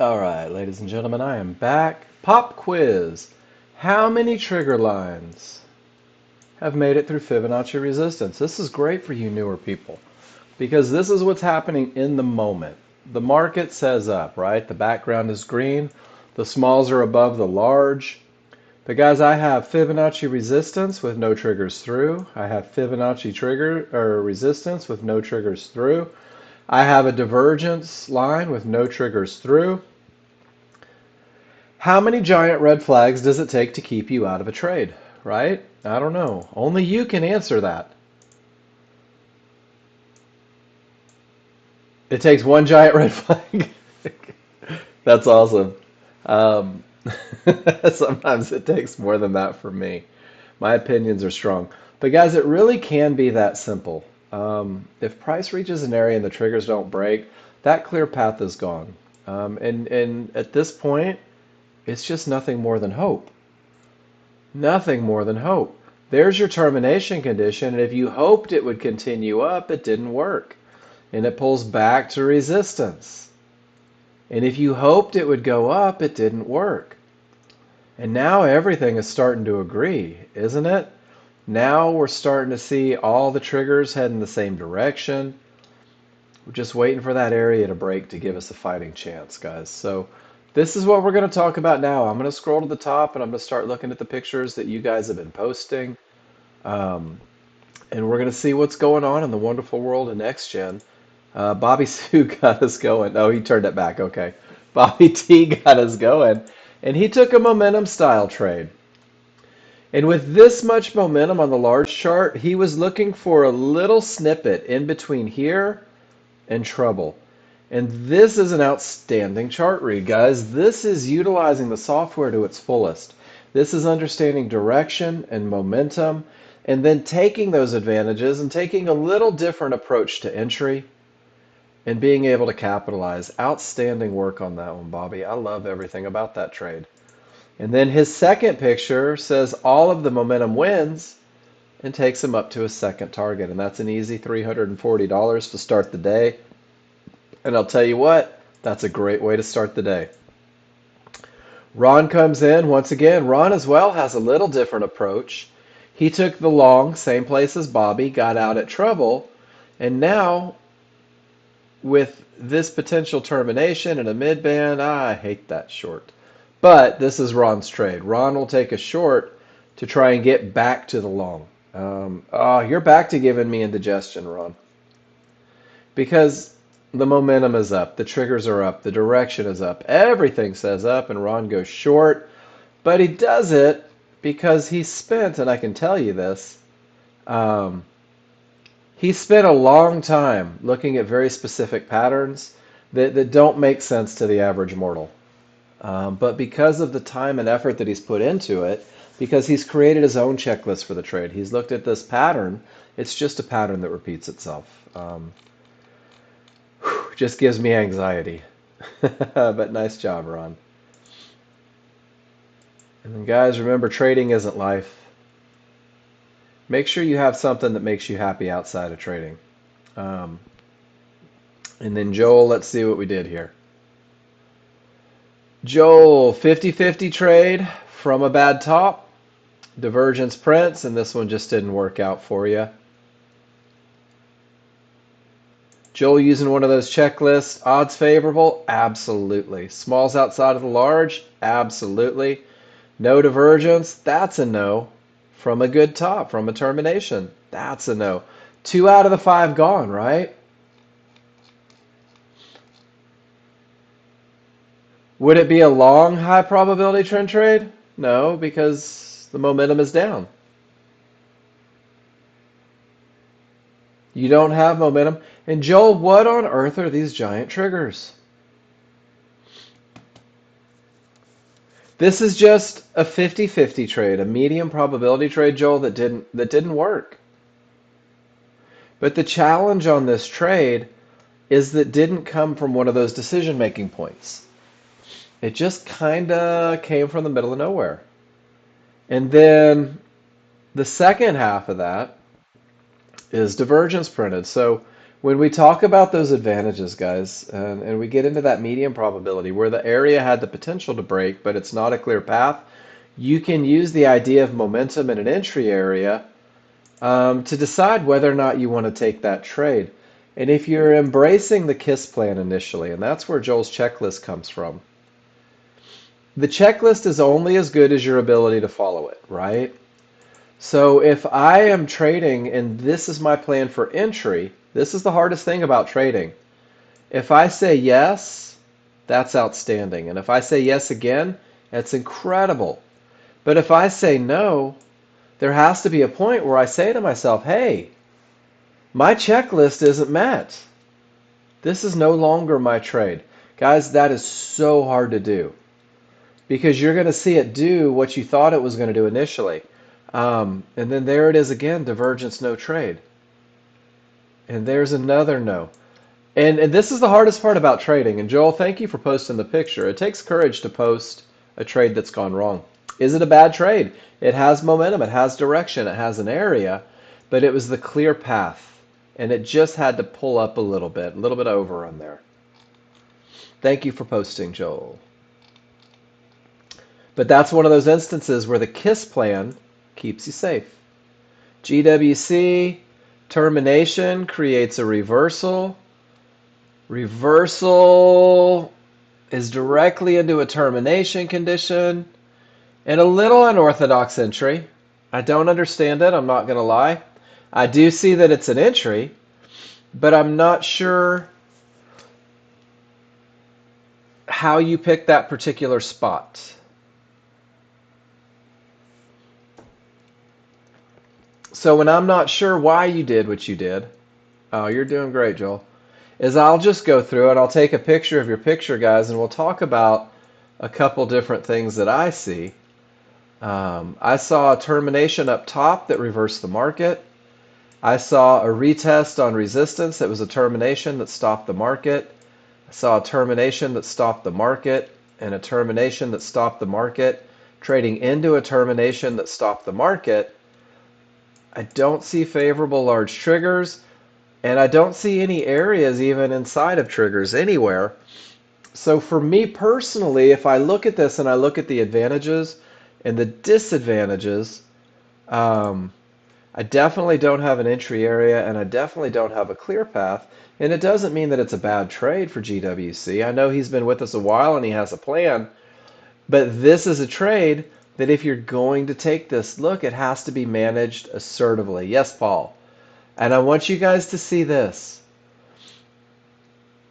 S1: All right, ladies and gentlemen, I am back. Pop quiz. How many trigger lines have made it through Fibonacci resistance? This is great for you newer people because this is what's happening in the moment. The market says up, right? The background is green. The smalls are above the large. But guys, I have Fibonacci resistance with no triggers through. I have Fibonacci trigger or resistance with no triggers through. I have a divergence line with no triggers through. How many giant red flags does it take to keep you out of a trade, right? I don't know. Only you can answer that. It takes one giant red flag. That's awesome. Um, Sometimes it takes more than that for me. My opinions are strong. But guys, it really can be that simple. If price reaches an area and the triggers don't break, that clear path is gone. And at this point, it's just nothing more than hope. Nothing more than hope. There's your termination condition, and if you hoped it would continue up, it didn't work. And it pulls back to resistance. And if you hoped it would go up, it didn't work. And now everything is starting to agree, isn't it? Now we're starting to see all the triggers head in the same direction. We're just waiting for that area to break to give us a fighting chance, guys. So this is what we're going to talk about now. I'm going to scroll to the top and I'm going to start looking at the pictures that you guys have been posting. Um, and we're going to see what's going on in the wonderful world of Nexgen. Bobby Sue got us going. Oh, he turned it back. Okay. Bobby T got us going. And he took a momentum style trade. And with this much momentum on the large chart, he was looking for a little snippet in between here and trouble. And this is an outstanding chart read, guys. This is utilizing the software to its fullest. This is understanding direction and momentum, and then taking those advantages and taking a little different approach to entry and being able to capitalize. Outstanding work on that one, Bobby. I love everything about that trade. And then his second picture says all of the momentum wins and takes him up to a second target. And that's an easy $340 to start the day. And I'll tell you what, that's a great way to start the day. Ron comes in. Once again, Ron as well has a little different approach. He took the long, same place as Bobby, got out at trouble, and now with this potential termination and a mid-band, I hate that short. But this is Ron's trade. Ron will take a short to try and get back to the long. Oh, you're back to giving me indigestion, Ron. Because the momentum is up, the triggers are up, the direction is up, everything says up, and Ron goes short. But he does it because he spent, and I can tell you this, he spent a long time looking at very specific patterns that don't make sense to the average mortal. But because of the time and effort that he's put into it, because he's created his own checklist for the trade, he's looked at this pattern. It's just a pattern that repeats itself. Just gives me anxiety. But nice job, Ron. And then guys, remember, trading isn't life. Make sure you have something that makes you happy outside of trading. And then Joel, let's see what we did here. Joel, 50-50 trade from a bad top. Divergence prints, and this one just didn't work out for you. Joel using one of those checklists. Odds favorable? Absolutely. Smalls outside of the large? Absolutely. No divergence? That's a no. From a good top, from a termination? That's a no. 2 out of the 5 gone, right? Would it be a long high probability trend trade? No, because the momentum is down. You don't have momentum. And Joel, what on earth are these giant triggers? This is just a 50-50 trade, a medium probability trade, Joel, that didn't work. But the challenge on this trade is that didn't come from one of those decision-making points. It just kind of came from the middle of nowhere. And then the second half of that is divergence printed. So When we talk about those advantages, guys, and we get into that medium probability where the area had the potential to break, but it's not a clear path, you can use the idea of momentum in an entry area to decide whether or not you want to take that trade. And if you're embracing the KISS plan initially, and that's where Joel's checklist comes from, the checklist is only as good as your ability to follow it, right? So if I am trading and this is my plan for entry, this is the hardest thing about trading. If I say yes, that's outstanding. And if I say yes again, that's incredible. But if I say no, there has to be a point where I say to myself, hey, my checklist isn't met. This is no longer my trade. Guys, that is so hard to do because you're going to see it do what you thought it was going to do initially. And then there it is again, divergence, no trade. And there's another no. And this is the hardest part about trading. And Joel, thank you for posting the picture. It takes courage to post a trade that's gone wrong. Is it a bad trade? It has momentum, it has direction, it has an area, but it was the clear path. And it just had to pull up a little bit over on there. Thank you for posting, Joel. But that's one of those instances where the KISS plan keeps you safe. GWC, termination creates a reversal. Reversal is directly into a termination condition and a little unorthodox entry. I don't understand it, I'm not going to lie. I do see that it's an entry, but I'm not sure how you pick that particular spot. So when I'm not sure why you did what you did, oh, you're doing great, Joel, is I'll just go through it. I'll take a picture of your picture, guys, and we'll talk about a couple different things that I see. I saw a termination up top that reversed the market. I saw a retest on resistance that was a termination that stopped the market. I saw a termination that stopped the market and a termination that stopped the market, trading into a termination that stopped the market. I don't see favorable large triggers, and I don't see any areas even inside of triggers anywhere. So for me personally, if I look at this and I look at the advantages and the disadvantages, I definitely don't have an entry area and I definitely don't have a clear path. And it doesn't mean that it's a bad trade for GWC. I know he's been with us a while and he has a plan, but this is a trade that if you're going to take this look, it has to be managed assertively. Yes, Paul. And I want you guys to see this.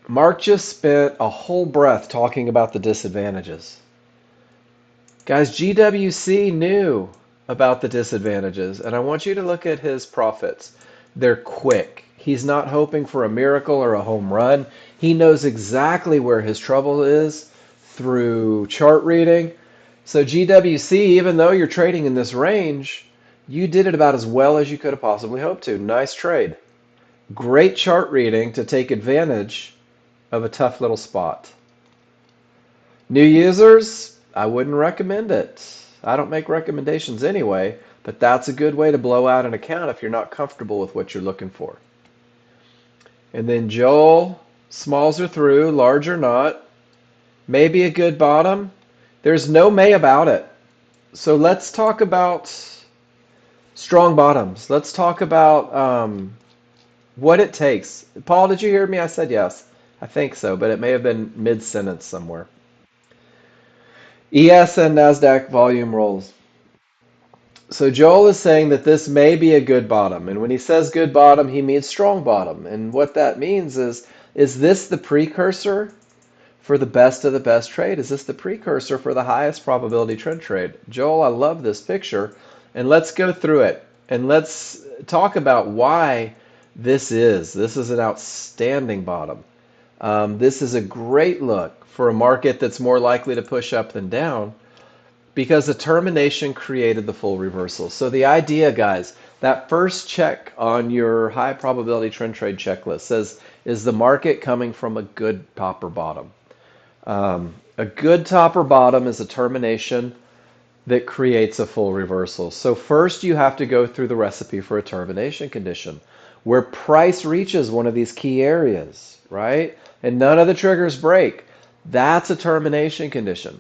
S1: Mark just spent a whole breath talking about the disadvantages. Guys, GWC knew about the disadvantages, and I want you to look at his profits. They're quick. He's not hoping for a miracle or a home run. He knows exactly where his trouble is through chart reading. So GWC, even though you're trading in this range, you did it about as well as you could have possibly hoped to. Nice trade. Great chart reading to take advantage of a tough little spot. New users, I wouldn't recommend it. I don't make recommendations anyway, but that's a good way to blow out an account if you're not comfortable with what you're looking for. And then Joel, smalls are through, large or not. Maybe a good bottom. There's no may about it. So let's talk about strong bottoms. Let's talk about what it takes. Paul, did you hear me? I said yes. I think so, but it may have been mid-sentence somewhere. ES and NASDAQ volume rolls. So Joel is saying that this may be a good bottom. And when he says good bottom, he means strong bottom. And what that means is this the precursor for the best of the best trade? Is this the precursor for the highest probability trend trade? Joel, I love this picture. And let's go through it. And let's talk about why this is. This is an outstanding bottom. This is a great look for a market that's more likely to push up than down because the termination created the full reversal. So the idea, guys, that first check on your high probability trend trade checklist says, is the market coming from a good top or bottom? A good top or bottom is a termination that creates a full reversal. So first you have to go through the recipe for a termination condition. where price reaches one of these key areas, right? And none of the triggers break. That's a termination condition.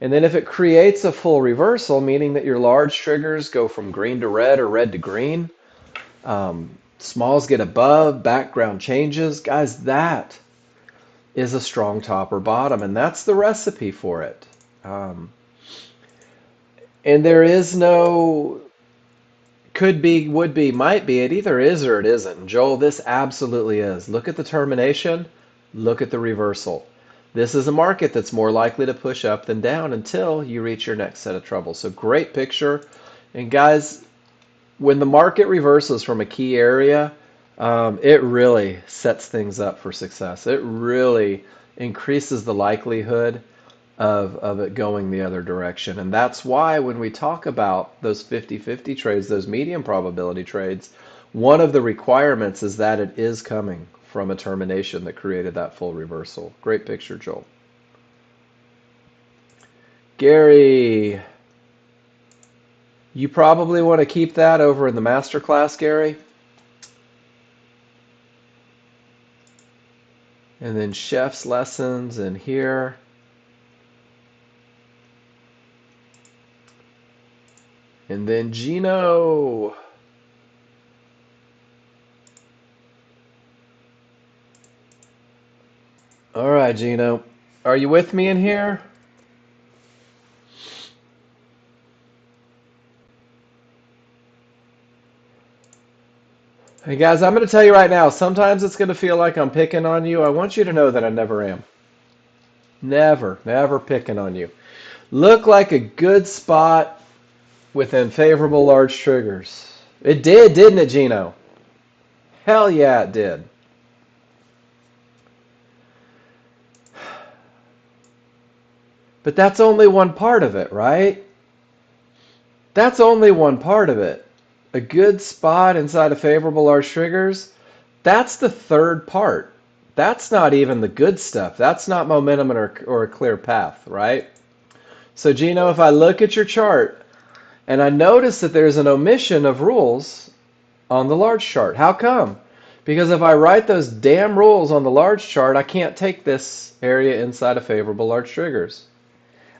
S1: And then if it creates a full reversal, meaning that your large triggers go from green to red or red to green, smalls get above, background changes, guys, that is a strong top or bottom, and that's the recipe for it. Um, and there is no could be, would be, might be. It either is or it isn't. Joel, this absolutely is. Look at the termination, look at the reversal. This is a market that's more likely to push up than down until you reach your next set of troubles. So great picture. And guys, when the market reverses from a key area, it really sets things up for success. It really increases the likelihood of it going the other direction. And that's why when we talk about those 50-50 trades, those medium probability trades, one of the requirements is that it is coming from a termination that created that full reversal. Great picture, Joel. Gary, you probably want to keep that over in the master class, Gary. And then chef's lessons in here. And then Gino. All right, Gino. Are you with me in here? Hey guys, I'm going to tell you right now, sometimes it's going to feel like I'm picking on you. I want you to know that I never am. Never, never picking on you. Look like a good spot within favorable large triggers. It did, didn't it, Gino? Hell yeah, it did. But that's only one part of it, right? That's only one part of it. A good spot inside of favorable large triggers, that's the third part. That's not even the good stuff. That's not momentum or a clear path, right? So Gino, if I look at your chart and I notice that there's an omission of rules on the large chart, how come? Because if I write those damn rules on the large chart, I can't take this area inside of favorable large triggers.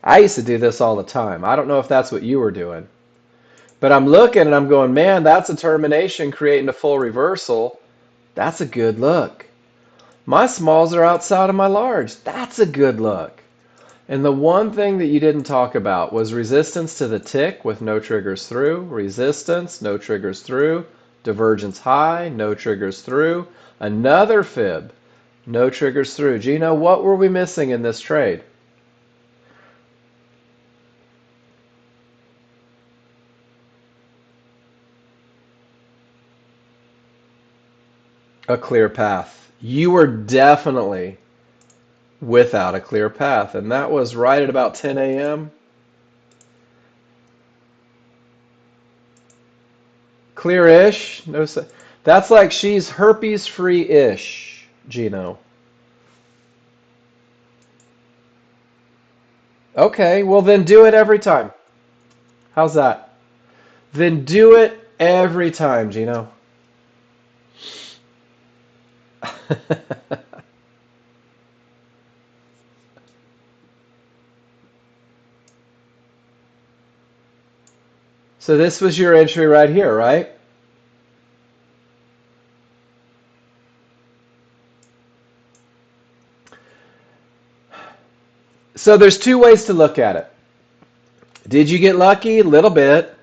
S1: I used to do this all the time. I don't know if that's what you were doing. But I'm looking and I'm going, man, that's a termination creating a full reversal. That's a good look. My smalls are outside of my large. That's a good look. And the one thing that you didn't talk about was resistance to the tick with no triggers through, resistance, no triggers through, divergence high, no triggers through, another fib, no triggers through. Gino, what were we missing in this trade? A clear path. You were definitely without a clear path, and that was right at about 10 a.m. Clear-ish. No, that's like she's herpes-free-ish, Gino. Okay, well then do it every time. How's that? Then do it every time, Gino. So this was your entry right here, right? So there's two ways to look at it. Did you get lucky? A little bit.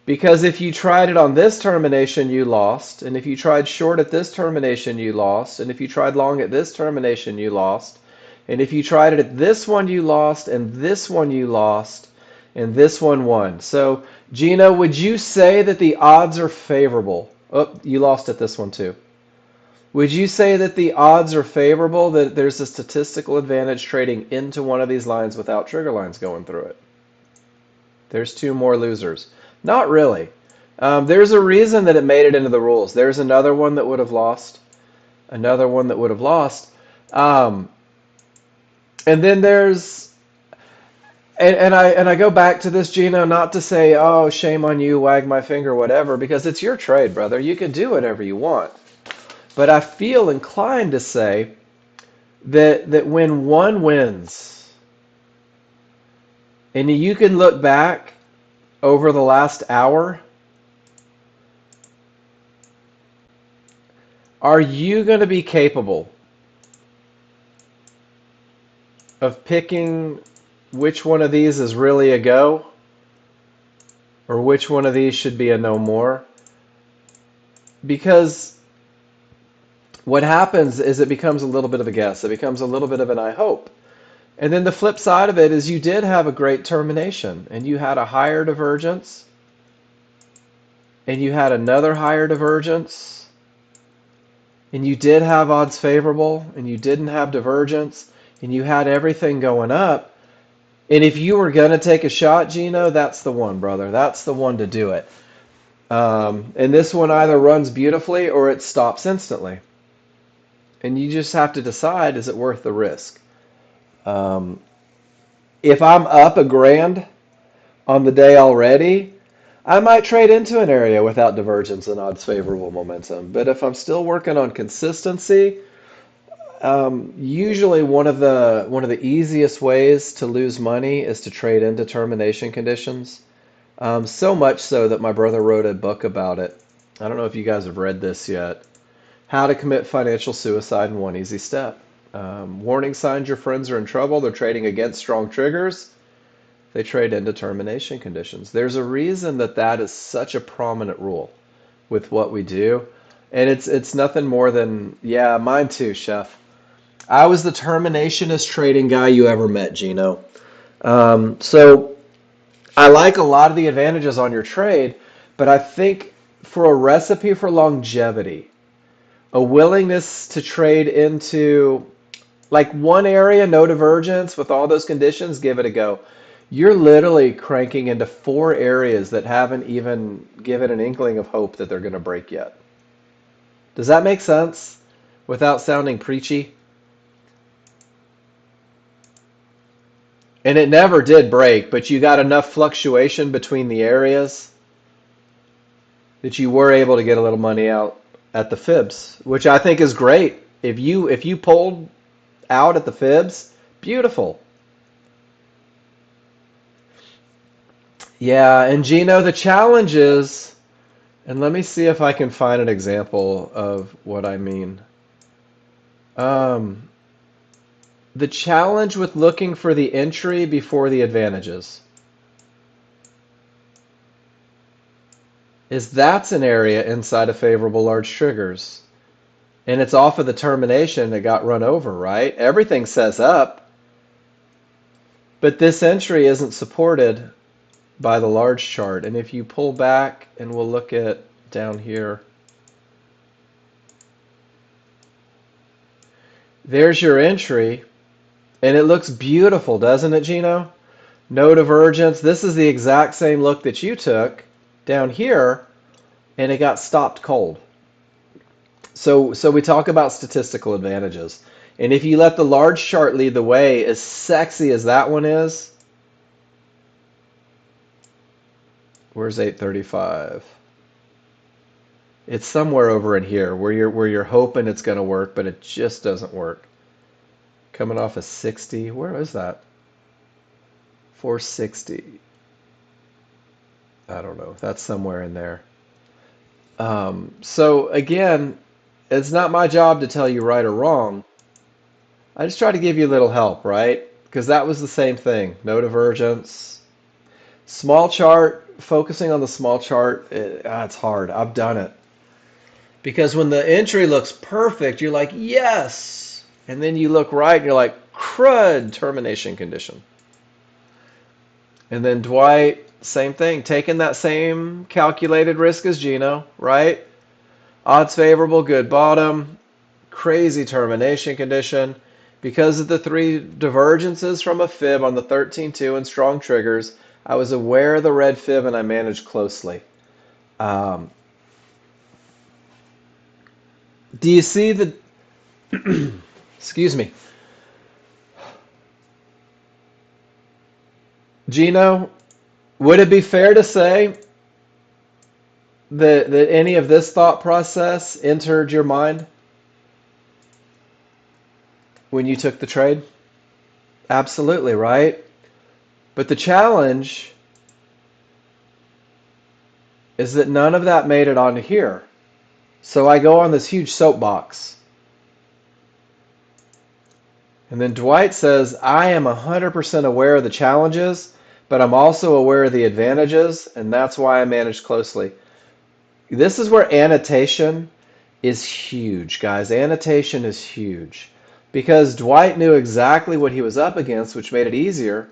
S1: Because if you tried it on this termination, you lost. And if you tried short at this termination, you lost. And if you tried long at this termination, you lost. And if you tried it at this one, you lost. And this one, you lost. And this one won. So, Gino, would you say that the odds are favorable? Oh, you lost at this one too. Would you say that the odds are favorable, that there's a statistical advantage trading into one of these lines without trigger lines going through it? There's two more losers. Not really. There's a reason that it made it into the rules. There's another one that would have lost. Another one that would have lost. And then there's And I go back to this, Gino, not to say, oh, shame on you, wag my finger, whatever, because it's your trade, brother. You can do whatever you want. But I feel inclined to say that when one wins, and you can look back over the last hour, are you going to be capable of picking which one of these is really a go or which one of these should be a no more? Because what happens is it becomes a little bit of a guess. It becomes a little bit of an I hope. And then the flip side of it is you did have a great termination and you had a higher divergence and you had another higher divergence and you did have odds favorable and you didn't have divergence and you had everything going up. And if you were going to take a shot, Gino, that's the one, brother. That's the one to do it. And this one either runs beautifully or it stops instantly. And you just have to decide, is it worth the risk? Um, if I'm up a grand on the day already, I might trade into an area without divergence and odds favorable momentum. But if I'm still working on consistency, usually one of the easiest ways to lose money is to trade into termination conditions. So much so that my brother wrote a book about it. I don't know if you guys have read this yet. How to Commit Financial Suicide in One Easy Step. Warning signs your friends are in trouble. They're trading against strong triggers. They trade into termination conditions. There's a reason that that is such a prominent rule with what we do. And it's nothing more than, yeah, mine too, chef. I was the terminationist trading guy you ever met, Gino. So I like a lot of the advantages on your trade, but I think for a recipe for longevity, a willingness to trade into like one area, no divergence with all those conditions, give it a go. You're literally cranking into four areas that haven't even given an inkling of hope that they're going to break yet. Does that make sense without sounding preachy? And it never did break, but you got enough fluctuation between the areas that you were able to get a little money out at the fibs, which I think is great. If you pulled out at the fibs, beautiful. Yeah, and Gino, the challenge is, and let me see if I can find an example of what I mean. Um, the challenge with looking for the entry before the advantages is that's an area inside of favorable large triggers. And it's off of the termination that got run over, right? Everything says up, but this entry isn't supported by the large chart. And if you pull back and we'll look at down here, there's your entry. And it looks beautiful, doesn't it, Gino? No divergence. This is the exact same look that you took down here, and it got stopped cold. So we talk about statistical advantages. And if you let the large chart lead the way, as sexy as that one is, where's 835? It's somewhere over in here where you're hoping it's going to work, but it just doesn't work. Coming off of 60. Where is that? 460. I don't know. That's somewhere in there. So again, it's not my job to tell you right or wrong. I just try to give you a little help, right? Because that was the same thing. No divergence. Small chart, focusing on the small chart, it's hard. I've done it. Because when the entry looks perfect, you're like, yes. And then you look right and you're like, crud, termination condition. And then Dwight, same thing, taking that same calculated risk as Gino, right? Odds favorable, good bottom, crazy termination condition. Because of the three divergences from a fib on the 13-2 and strong triggers, I was aware of the red fib and I managed closely. Um, do you see the, excuse me, Gino, would it be fair to say that any of this thought process entered your mind when you took the trade? Absolutely, right? But the challenge is that none of that made it onto here. So I go on this huge soapbox. And then Dwight says, I am 100% aware of the challenges, but I'm also aware of the advantages, and that's why I manage closely. This is where annotation is huge, guys. Annotation is huge because Dwight knew exactly what he was up against, which made it easier.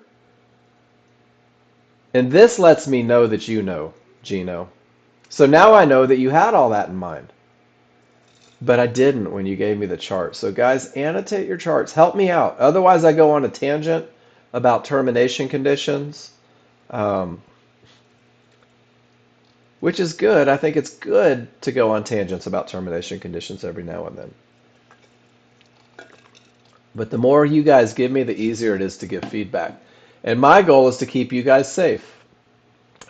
S1: And this lets me know that you know, Gino. So now I know that you had all that in mind. But I didn't when you gave me the chart. So guys, annotate your charts. Help me out. Otherwise, I go on a tangent about termination conditions, um, which is good. I think it's good to go on tangents about termination conditions every now and then. But the more you guys give me, the easier it is to give feedback. And my goal is to keep you guys safe,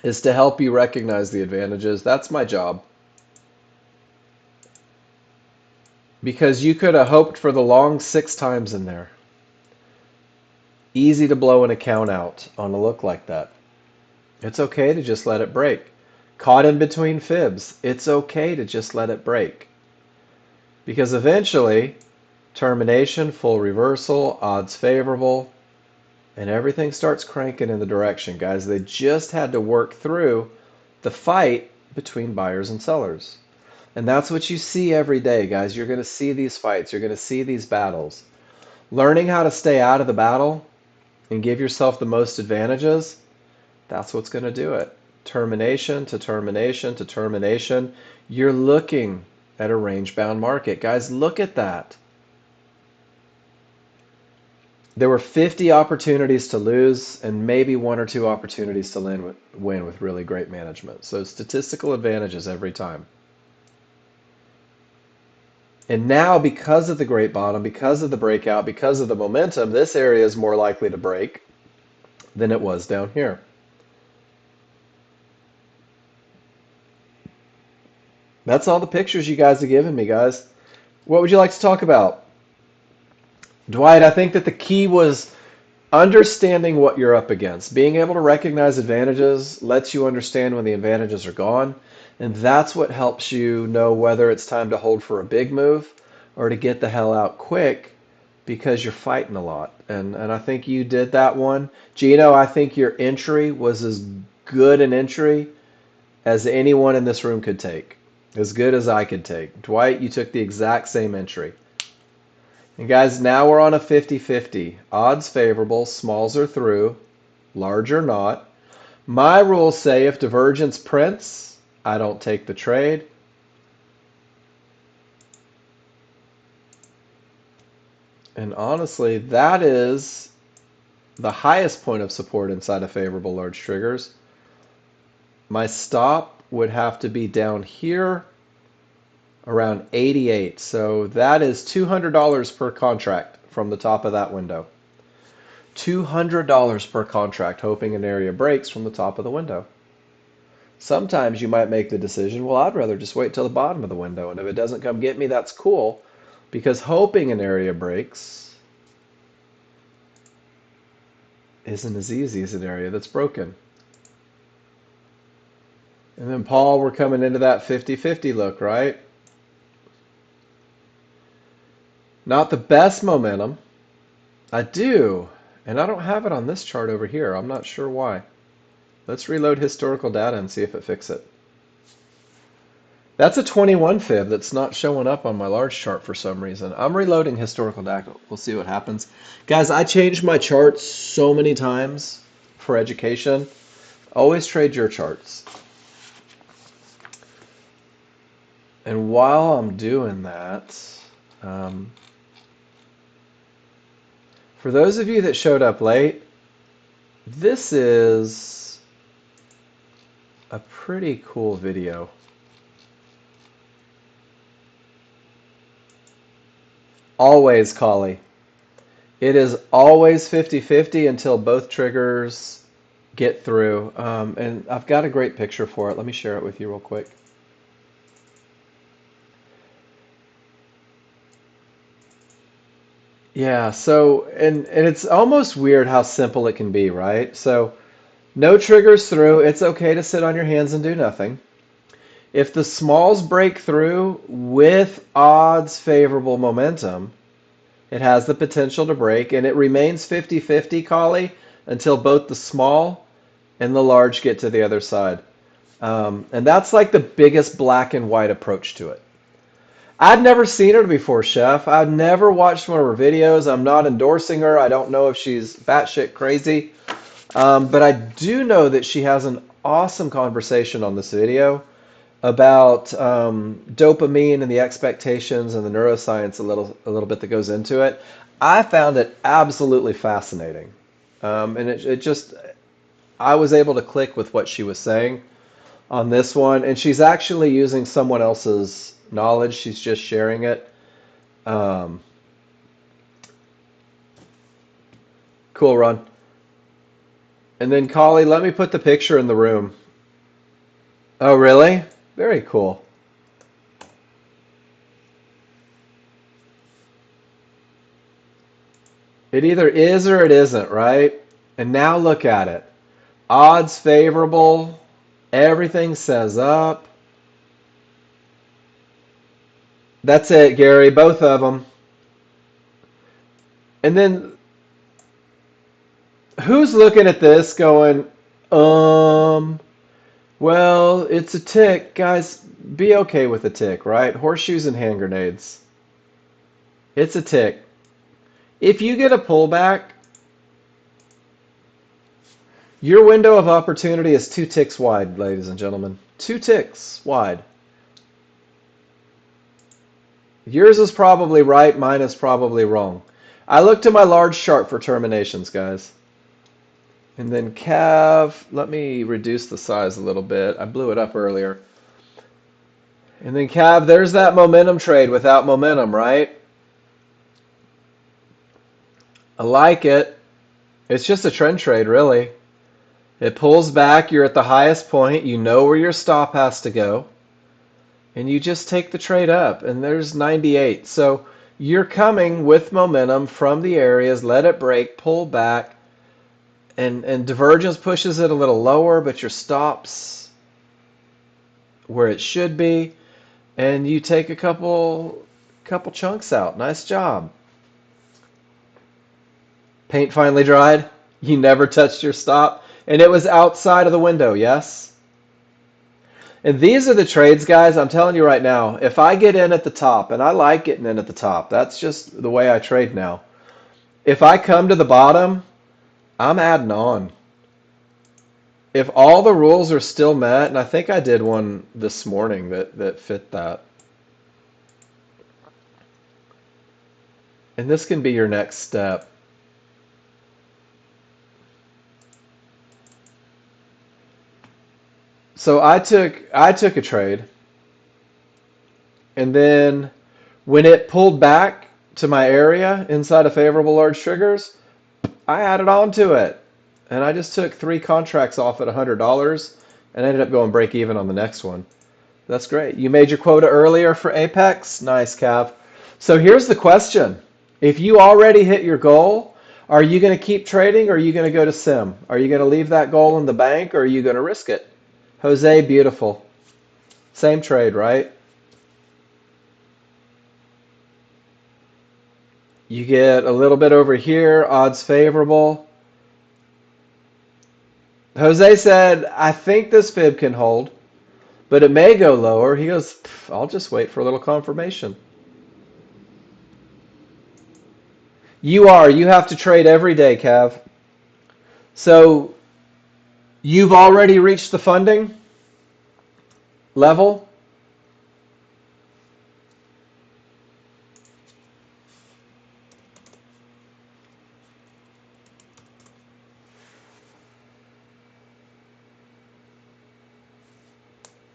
S1: is to help you recognize the advantages. That's my job. Because you could have hoped for the long 6 times in there. Easy to blow an account out on a look like that. It's okay to just let it break. Caught in between fibs, it's okay to just let it break. Because eventually, termination, full reversal, odds favorable, and everything starts cranking in the direction, guys. They just had to work through the fight between buyers and sellers. And that's what you see every day, guys. You're going to see these fights. You're going to see these battles. Learning how to stay out of the battle and give yourself the most advantages, that's what's going to do it. Termination to termination to termination. You're looking at a range-bound market. Guys, look at that. There were 50 opportunities to lose and maybe 1 or 2 opportunities to win with really great management. So statistical advantages every time. And now, because of the great bottom, because of the breakout, because of the momentum, this area is more likely to break than it was down here. That's all the pictures you guys have given me, guys. What would you like to talk about? Dwight, I think that the key was understanding what you're up against. Being able to recognize advantages lets you understand when the advantages are gone. And that's what helps you know whether it's time to hold for a big move or to get the hell out quick because you're fighting a lot. And I think you did that one. Gino, I think your entry was as good an entry as anyone in this room could take. As good as I could take. Dwight, you took the exact same entry. And guys, now we're on a 50-50. Odds favorable, smalls are through, large are not. My rules say if divergence prints, I don't take the trade. And honestly, that is the highest point of support inside of favorable large triggers. My stop would have to be down here around 88. So that is $200 per contract from the top of that window. $200 per contract, hoping an area breaks from the top of the window. Sometimes you might make the decision, well, I'd rather just wait till the bottom of the window, and if it doesn't come get me, that's cool, because hoping an area breaks isn't as easy as an area that's broken. And then, Paul, we're coming into that 50-50 look, right? Not the best momentum. I do, and I don't have it on this chart over here. I'm not sure why. Let's reload historical data and see if it fixes it. That's a 21 fib that's not showing up on my large chart for some reason. I'm reloading historical data. We'll see what happens. Guys, I changed my charts so many times for education. Always trade your charts. And while I'm doing that, for those of you that showed up late, this is a pretty cool video. Always, Collie. It is always 50-50 until both triggers get through. And I've got a great picture for it. Let me share it with you real quick. Yeah, so and it's almost weird how simple it can be, right? So no triggers through. It's okay to sit on your hands and do nothing. If the smalls break through with odds favorable momentum, it has the potential to break, and it remains 50-50, Collie, until both the small and the large get to the other side. And that's like the biggest black and white approach to it. I'd never seen her before, Chef. I've never watched one of her videos. I'm not endorsing her. I don't know if she's batshit crazy. But I do know that she has an awesome conversation on this video about dopamine and the expectations and the neuroscience a little bit that goes into it. I found it absolutely fascinating. And it just, I was able to click with what she was saying on this one. And she's actually using someone else's knowledge. She's just sharing it. Um, cool, Ron. And then, Collie, let me put the picture in the room. Oh, really? Very cool. It either is or it isn't, right? And now look at it. Odds favorable. Everything says up. That's it, Gary. Both of them. And then who's looking at this going, um, well, it's a tick. Guys, be okay with a tick, right? Horseshoes and hand grenades. It's a tick. If you get a pullback, your window of opportunity is 2 ticks wide, ladies and gentlemen. 2 ticks wide. Yours is probably right, mine is probably wrong. I look to my large chart for terminations, guys. And then Cav, let me reduce the size a little bit. I blew it up earlier. And then Cav, there's that momentum trade without momentum, right? I like it. It's just a trend trade, really. It pulls back, you're at the highest point, you know where your stop has to go, and you just take the trade up, and there's 98. So you're coming with momentum from the areas, let it break, pull back, and divergence pushes it a little lower, but your stops where it should be, and you take a couple chunks out. Nice job. Paint finally dried. You never touched your stop, and it was outside of the window, yes? And these are the trades, guys, I'm telling you right now, if I get in at the top, and I like getting in at the top, that's just the way I trade now. If I come to the bottom, I'm adding on. If all the rules are still met, and I think I did one this morning that fit that. And this can be your next step. So I took a trade, and then when it pulled back to my area inside of favorable large triggers, I added on to it. And I just took 3 contracts off at $100 and ended up going break even on the next one. That's great. You made your quota earlier for Apex? Nice, Cav. So here's the question. If you already hit your goal, are you going to keep trading or are you going to go to sim? Are you going to leave that goal in the bank or are you going to risk it? Jose, beautiful. Same trade, right? You get a little bit over here, odds favorable. Jose said, I think this fib can hold, but it may go lower. He goes, I'll just wait for a little confirmation. You are. You have to trade every day, Cav. So you've already reached the funding level.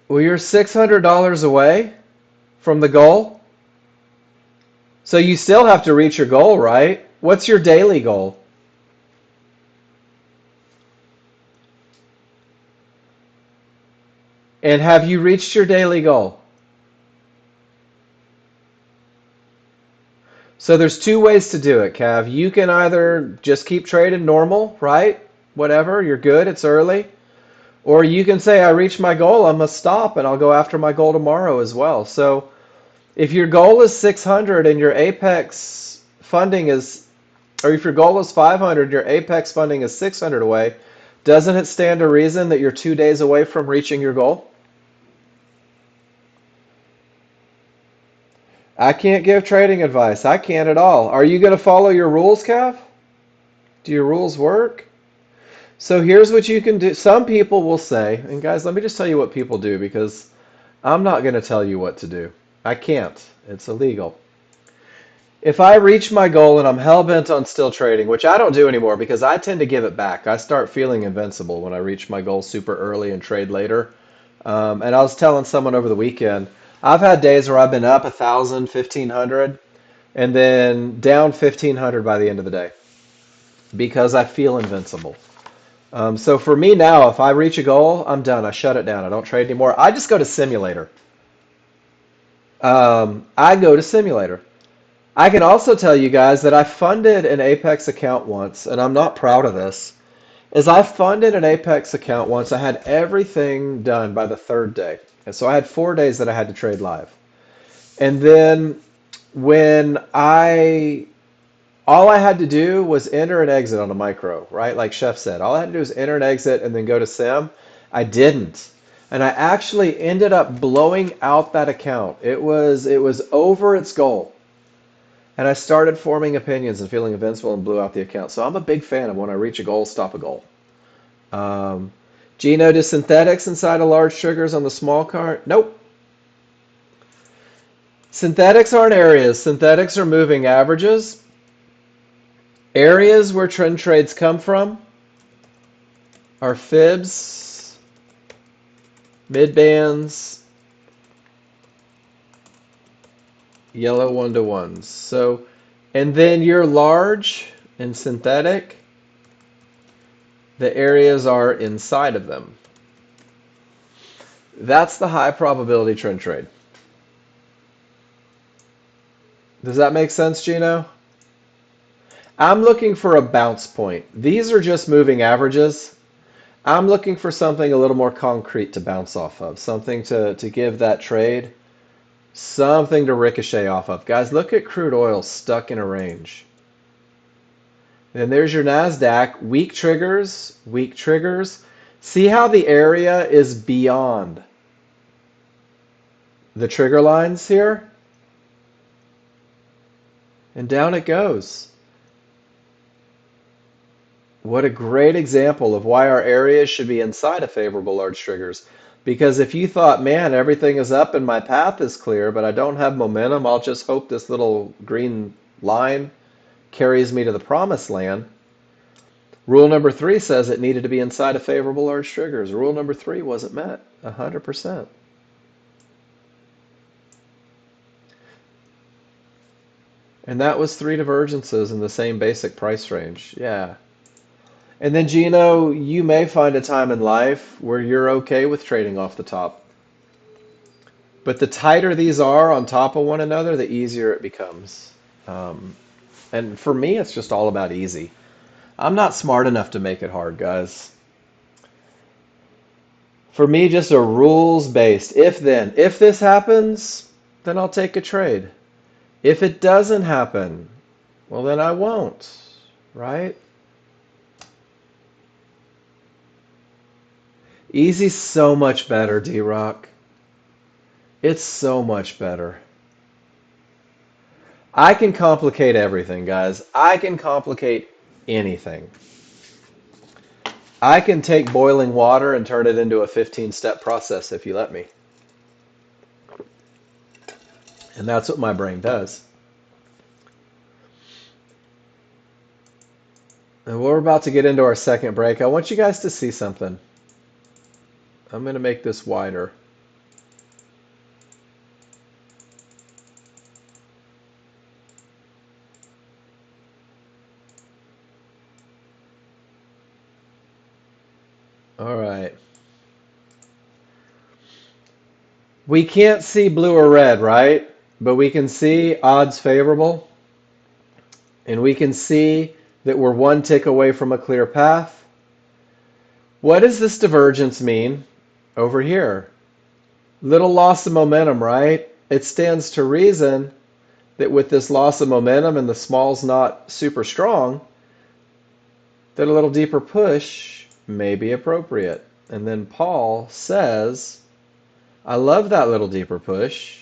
S1: Well, you're $600 away from the goal. So you still have to reach your goal, right? What's your daily goal? And have you reached your daily goal? So there's two ways to do it, Cav. You can either just keep trading normal, right? Whatever, you're good, it's early. Or you can say, I reached my goal, I must stop, and I'll go after my goal tomorrow as well. So if your goal is 600 and your apex funding is, or if your goal is 500, your apex funding is 600 away, doesn't it stand to reason that you're 2 days away from reaching your goal? I can't give trading advice. I can't at all. Are you going to follow your rules, Cav? Do your rules work? So here's what you can do. Some people will say, and guys, let me just tell you what people do because I'm not going to tell you what to do. I can't. It's illegal. If I reach my goal and I'm hell-bent on still trading, which I don't do anymore because I tend to give it back. I start feeling invincible when I reach my goal super early and trade later. And I was telling someone over the weekend, I've had days where I've been up 1,000, 1,500, and then down 1,500 by the end of the day because I feel invincible. So for me now, if I reach a goal, I'm done. I shut it down. I don't trade anymore. I just go to simulator. I go to simulator. I can also tell you guys that I funded an Apex account once, and I'm not proud of this. As I funded an Apex account once, I had everything done by the third day. And so I had 4 days that I had to trade live. And then when I all I had to do was enter and exit on a micro, right? Like Chef said, all I had to do was enter and exit and then go to sim. I didn't. And I actually ended up blowing out that account. It was over its goal. And I started forming opinions and feeling invincible and blew out the account. So I'm a big fan of when I reach a goal, stop a goal. Um, Gino, do synthetics inside of large triggers on the small cart? Nope. Synthetics aren't areas. Synthetics are moving averages. Areas where trend trades come from are fibs, mid bands, yellow one-to-ones. So, and then your large and synthetic, the areas are inside of them. That's the high probability trend trade. Does that make sense, Gino? I'm looking for a bounce point. These are just moving averages. I'm looking for something a little more concrete to bounce off of, something to give that trade, something to ricochet off of. Guys, look at crude oil stuck in a range. Then there's your NASDAQ, weak triggers, weak triggers. See how the area is beyond the trigger lines here? And down it goes. What a great example of why our areas should be inside of favorable large triggers. Because if you thought, man, everything is up and my path is clear, but I don't have momentum, I'll just hope this little green line carries me to the promised land. Rule number 3 says it needed to be inside of favorable large triggers. Rule number 3 wasn't met 100%. And that was 3 divergences in the same basic price range. Yeah. And then, Gino, you may find a time in life where you're okay with trading off the top. But the tighter these are on top of one another, the easier it becomes. Um, and for me, it's just all about easy. I'm not smart enough to make it hard, guys. For me, just a rules based. If then, if this happens, then I'll take a trade. If it doesn't happen, well, then I won't, right? Easy's so much better, D-Rock. It's so much better. I can complicate everything, guys. I can complicate anything. I can take boiling water and turn it into a 15-step process if you let me. And that's what my brain does. And we're about to get into our second break. I want you guys to see something. I'm going to make this wider. All right. We can't see blue or red, right? But we can see odds favorable, and we can see that we're one tick away from a clear path. What does this divergence mean over here? Little loss of momentum, right? It stands to reason that with this loss of momentum and the small's not super strong, that a little deeper push may be appropriate. And then Paul says, I love that little deeper push.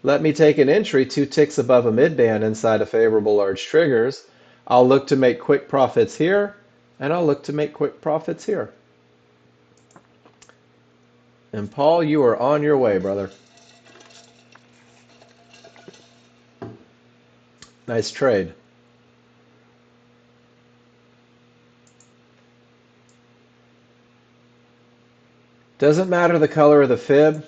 S1: Let me take an entry 2 ticks above a midband inside of favorable large triggers. I'll look to make quick profits here, and I'll look to make quick profits here. And Paul, you are on your way, brother. Nice trade. Doesn't matter the color of the fib.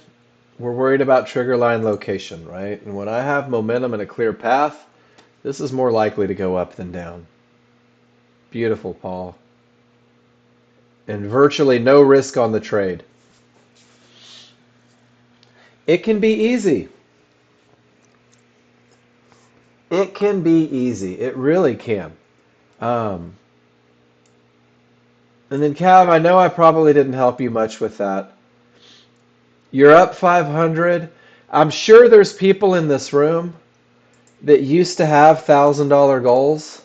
S1: We're worried about trigger line location, right? And when I have momentum and a clear path, this is more likely to go up than down. Beautiful, Paul. And virtually no risk on the trade. It can be easy. It can be easy. It really can. Um, and then, Cav, I know I probably didn't help you much with that. You're up 500. I'm sure there's people in this room that used to have $1,000 goals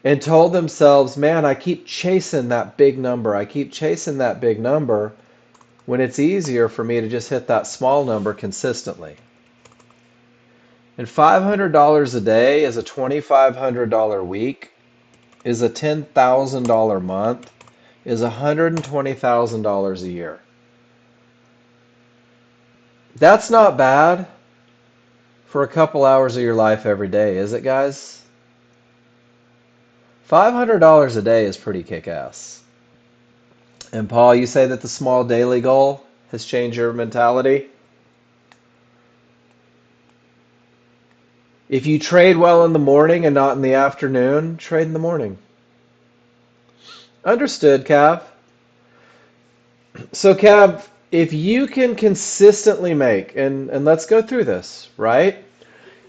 S1: and told themselves, man, I keep chasing that big number. I keep chasing that big number when it's easier for me to just hit that small number consistently. And $500 a day is a $2,500 week, is a $10,000 month, is $120,000 a year. That's not bad for a couple hours of your life every day, is it, guys? $500 a day is pretty kick-ass. And Paul, you say that the small daily goal has changed your mentality? If you trade well in the morning and not in the afternoon, trade in the morning. Understood, Cav. So, Cav, if you can consistently make, and let's go through this, right?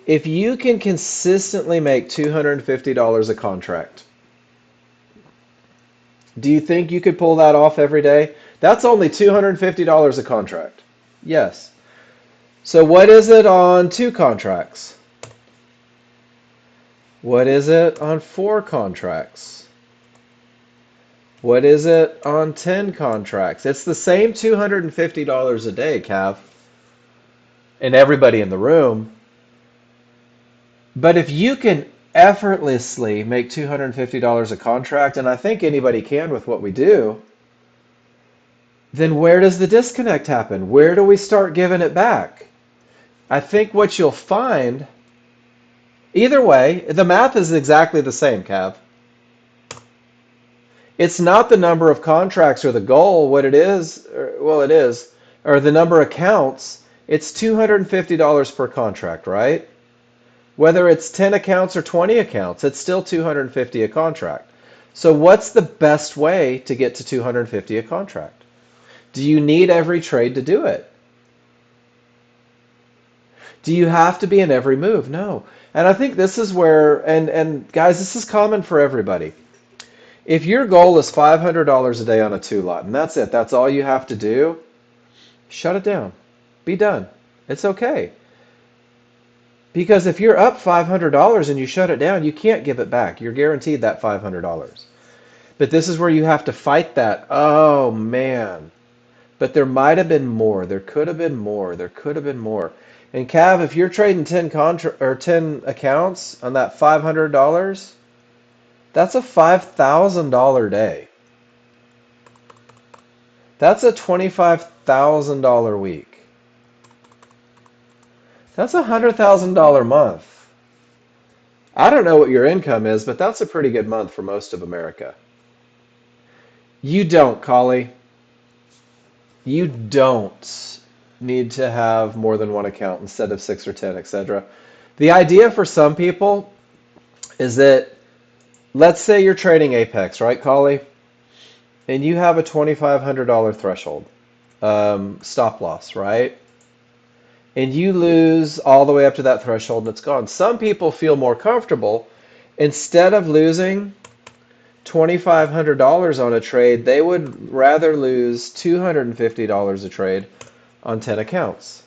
S1: If you can consistently make $250 a contract, do you think you could pull that off every day? That's only $250 a contract. Yes. So what is it on 2 contracts? What is it on 4 contracts? What is it on 10 contracts? It's the same $250 a day, Cav, and everybody in the room. But if you can effortlessly make $250 a contract, and I think anybody can with what we do, then where does the disconnect happen? Where do we start giving it back? I think what you'll find, either way, the math is exactly the same, Cav. It's not the number of contracts or the goal, what it is, well, it is, or the number of accounts. It's $250 per contract, right? Whether it's 10 accounts or 20 accounts, it's still $250 a contract. So what's the best way to get to $250 a contract? Do you need every trade to do it? Do you have to be in every move? No. And I think this is where, and guys, this is common for everybody. If your goal is $500 a day on a 2-lot, and that's it, that's all you have to do, shut it down. Be done. It's okay. Because if you're up $500 and you shut it down, you can't give it back. You're guaranteed that $500. But this is where you have to fight that. Oh, man. But there might have been more. There could have been more. There could have been more. And Cav, if you're trading 10 accounts on that $500, that's a $5,000 day. That's a $25,000 week. That's a $100,000 month. I don't know what your income is, but that's a pretty good month for most of America. You don't, Collie. You don't need to have more than one account instead of 6 or 10, etc. The idea for some people is that, let's say you're trading Apex, right, Collie? And you have a $2,500 threshold, stop loss, right? and you lose all the way up to that threshold and it's gone. Some people feel more comfortable. Instead of losing $2,500 on a trade, they would rather lose $250 a trade on 10 accounts.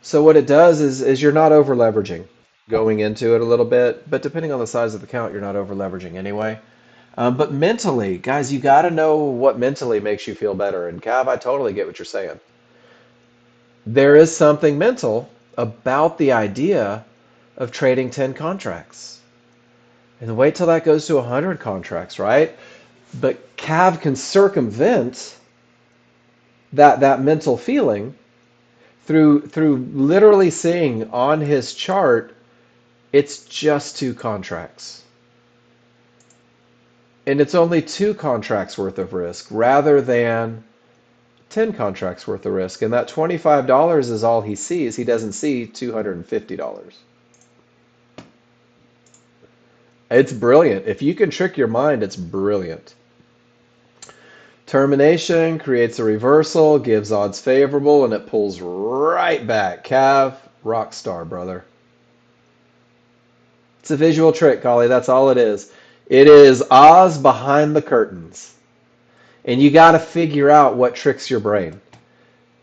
S1: So what it does is you're not over leveraging going into it a little bit, but depending on the size of the account, you're not over leveraging anyway. But mentally, guys, you got to know what mentally makes you feel better. And Cav, I totally get what you're saying. There is something mental about the idea of trading 10 contracts. And wait till that goes to 100 contracts, right? But Cav can circumvent that mental feeling through literally seeing on his chart it's just 2 contracts. And it's only 2 contracts worth of risk rather than 10 contracts worth of risk. And that $25 is all he sees. He doesn't see $250. It's brilliant. If you can trick your mind, it's brilliant. Termination creates a reversal, gives odds favorable, and it pulls right back. Cav, rock star, brother. It's a visual trick, Collie. That's all it is. It is Oz behind the curtains. And you got to figure out what tricks your brain.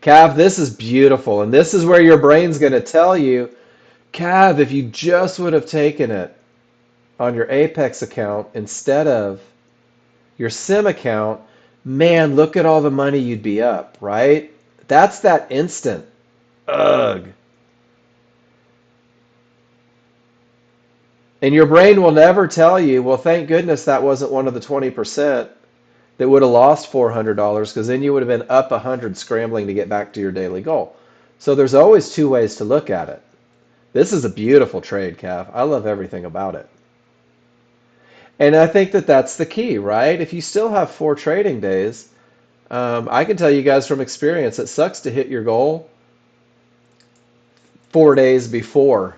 S1: Cav, this is beautiful. And this is where your brain's going to tell you, Cav, if you just would have taken it on your Apex account instead of your SIM account, man, look at all the money you'd be up, right? That's that instant. Ugh. And your brain will never tell you, well, thank goodness that wasn't one of the 20% that would have lost $400 because then you would have been up 100 scrambling to get back to your daily goal. So there's always 2 ways to look at it. This is a beautiful trade, Cav. I love everything about it. And I think that that's the key, right? If you still have 4 trading days, I can tell you guys from experience, it sucks to hit your goal 4 days before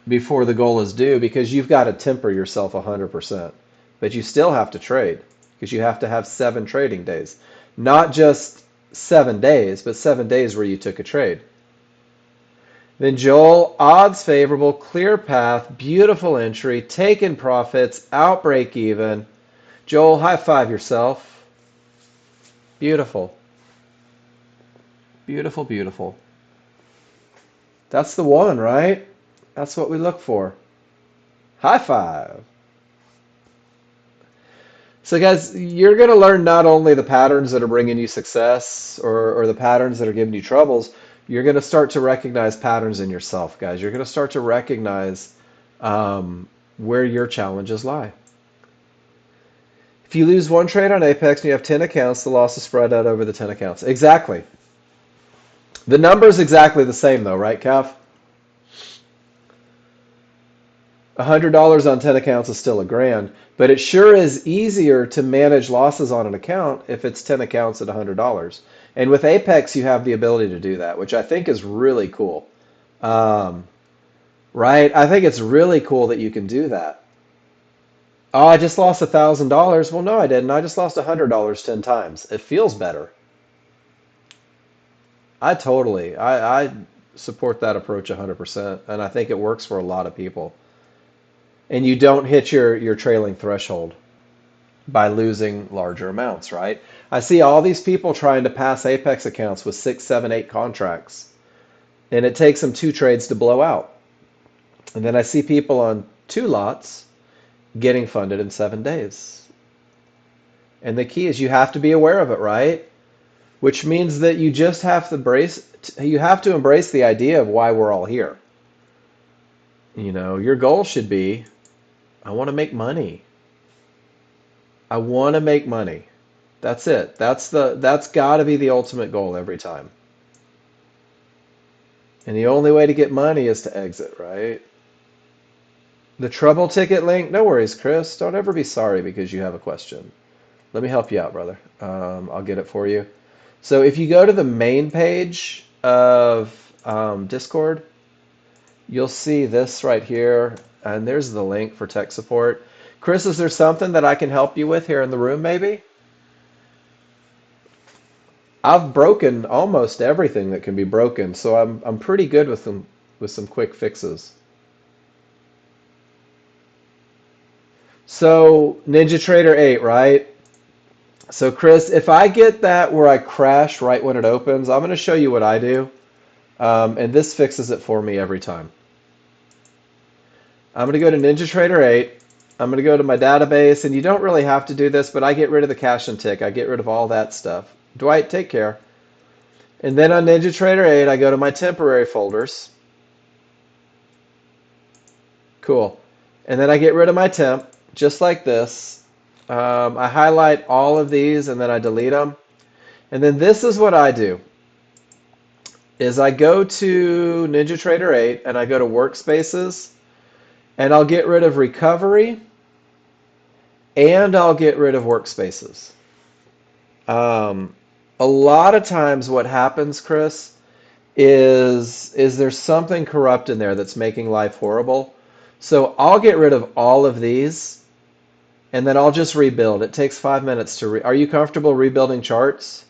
S1: the goal is due because you've got to temper yourself 100%. But you still have to trade because you have to have 7 trading days. Not just 7 days, but 7 days where you took a trade. Then Joel, odds favorable, clear path, beautiful entry, taken profits, out break even. Joel, high five yourself. Beautiful. Beautiful, beautiful. That's the one, right? That's what we look for. High five. So, guys, you're going to learn not only the patterns that are bringing you success or the patterns that are giving you troubles, you're going to start to recognize patterns in yourself, guys. You're going to start to recognize where your challenges lie. If you lose one trade on Apex and you have 10 accounts, the loss is spread out over the 10 accounts. Exactly. The number is exactly the same, though, right, Cav? $100 on 10 accounts is still a grand, but it sure is easier to manage losses on an account if it's 10 accounts at $100. And with Apex, you have the ability to do that, which I think is really cool. Um, right? I think it's really cool that you can do that. Oh, I just lost $1,000. Well, no, I didn't. I just lost $100 10 times. It feels better. I support that approach 100%, and I think it works for a lot of people. And you don't hit your trailing threshold by losing larger amounts, right? I see all these people trying to pass Apex accounts with 6, 7, 8 contracts, and it takes them 2 trades to blow out. And then I see people on 2 lots getting funded in 7 days. And the key is you have to be aware of it, right? Which means that you just have to embrace the idea of why we're all here. Your goal should be, I want to make money. I want to make money. That's it. That's got to be the ultimate goal every time. And the only way to get money is to exit, right? The trouble ticket link, no worries, Chris. Don't ever be sorry because you have a question. Let me help you out, brother. I'll get it for you. So if you go to the main page of Discord, you'll see this right here, and there's the link for tech support. Chris, is there something that I can help you with here in the room, maybe? I've broken almost everything that can be broken, so I'm pretty good with some quick fixes. So Ninja Trader 8, right? So Chris, if I get that where I crash right when it opens, I'm going to show you what I do. And this fixes it for me every time. I'm going to go to Ninja Trader 8. I'm going to go to my database, and you don't really have to do this, but I get rid of the cache and tick. I get rid of all that stuff. Dwight, take care. And then on Ninja Trader 8, I go to my temporary folders. Cool. And then I get rid of my temp, just like this. I highlight all of these, and then I delete them. And then this is what I do, is I go to Ninja Trader 8, and I go to Workspaces, and I'll get rid of Recovery, and I'll get rid of Workspaces. Um, a lot of times what happens, Chris, is there's something corrupt in there that's making life horrible. So I'll get rid of all of these and then I'll just rebuild. It takes 5 minutes to Are you comfortable rebuilding charts?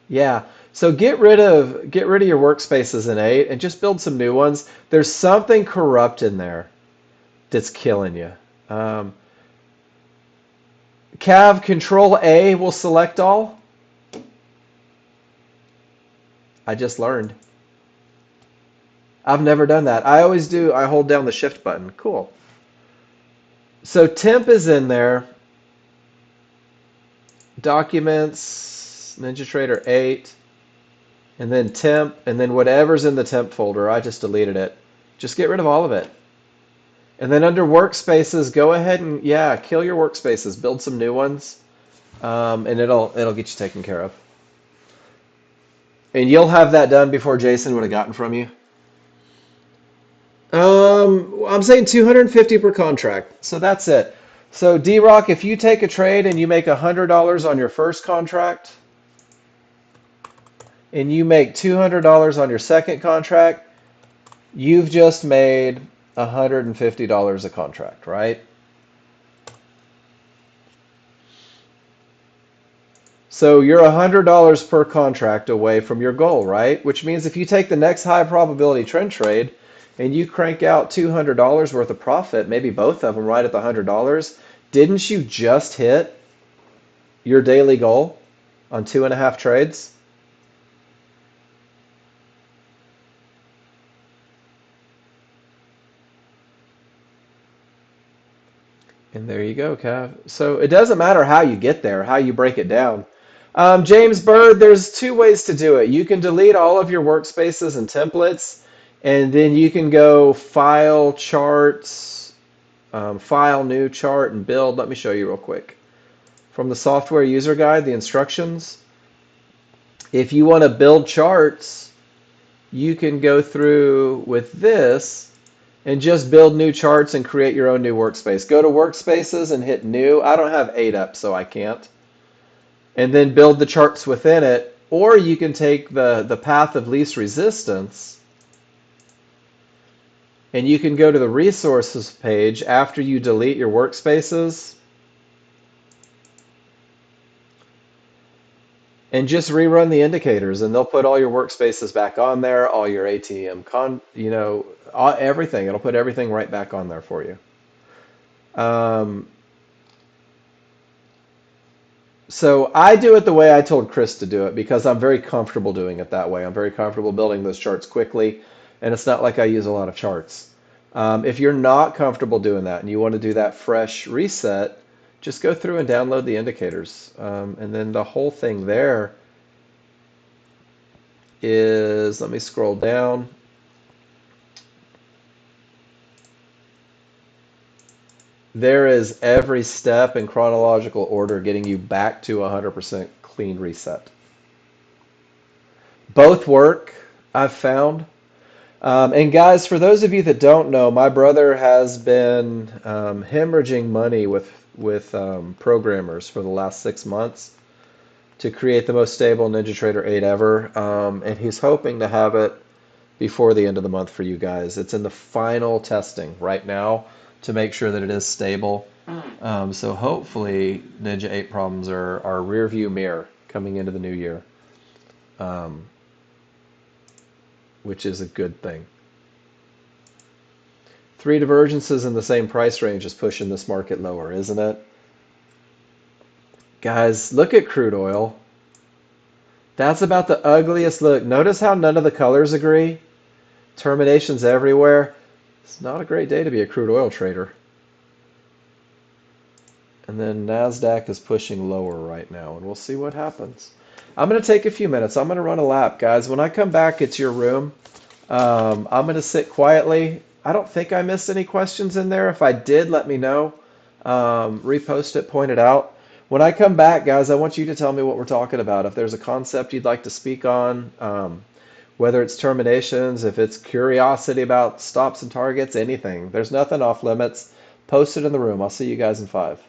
S1: Yeah. So get rid of your workspaces in 8 and just build some new ones. There's something corrupt in there that's killing you. Um, Cav Control A will select all. I just learned. I've never done that. I always do. I hold down the shift button. Cool. So temp is in there. Documents, NinjaTrader 8, and then temp, and then whatever's in the temp folder. I just deleted it. Just get rid of all of it. And then under workspaces, go ahead and, yeah, kill your workspaces. Build some new ones, and it'll get you taken care of. And you'll have that done before Jason would have gotten from you. I'm saying 250 per contract. So that's it. So D-Rock, if you take a trade and you make $100 on your first contract, and you make $200 on your second contract, you've just made $150 a contract, right? So you're $100 per contract away from your goal, right? Which means if you take the next high probability trend trade and you crank out $200 worth of profit, maybe both of them right at the $100, didn't you just hit your daily goal on 2.5 trades? And there you go, Cav. So it doesn't matter how you get there, how you break it down. James Bird, there's two ways to do it. You can delete all of your workspaces and templates, and then you can go File, Charts, File, New Chart, and Build. Let me show you real quick. From the Software User Guide, the instructions, if you want to build charts, you can go through with this and just build new charts and create your own new workspace. Go to Workspaces and hit New. I don't have 8 up, so I can't. And then build the charts within it. Or you can take the path of least resistance and you can go to the resources page after you delete your workspaces and just rerun the indicators, and they'll put all your workspaces back on there, all your ATM everything. It'll put everything right back on there for you. Um, So I do it the way I told Chris to do it because I'm very comfortable doing it that way. I'm very comfortable building those charts quickly, and it's not like I use a lot of charts. If you're not comfortable doing that and you want to do that fresh reset, just go through and download the indicators. And then the whole thing there is, let me scroll down. There is every step in chronological order getting you back to 100% clean reset. Both work, I've found. And guys, for those of you that don't know, my brother has been hemorrhaging money with programmers for the last 6 months to create the most stable NinjaTrader 8 ever. And he's hoping to have it before the end of the month for you guys. It's in the final testing right now. to make sure that it is stable. So hopefully Ninja 8 problems are our rear view mirror coming into the new year, um, which is a good thing. Three divergences in the same price range is pushing this market lower, isn't it? Guys, look at crude oil. That's about the ugliest look. Notice how none of the colors agree? Terminations everywhere. It's not a great day to be a crude oil trader. And then NASDAQ is pushing lower right now, and we'll see what happens. I'm going to take a few minutes. I'm going to run a lap, guys. When I come back, it's your room. I'm going to sit quietly. I don't think I missed any questions in there. If I did, let me know. Repost it, point it out. When I come back, guys, I want you to tell me what we're talking about. If there's a concept you'd like to speak on, whether it's terminations, if it's curiosity about stops and targets, anything. There's nothing off limits. Post it in the room. I'll see you guys in 5.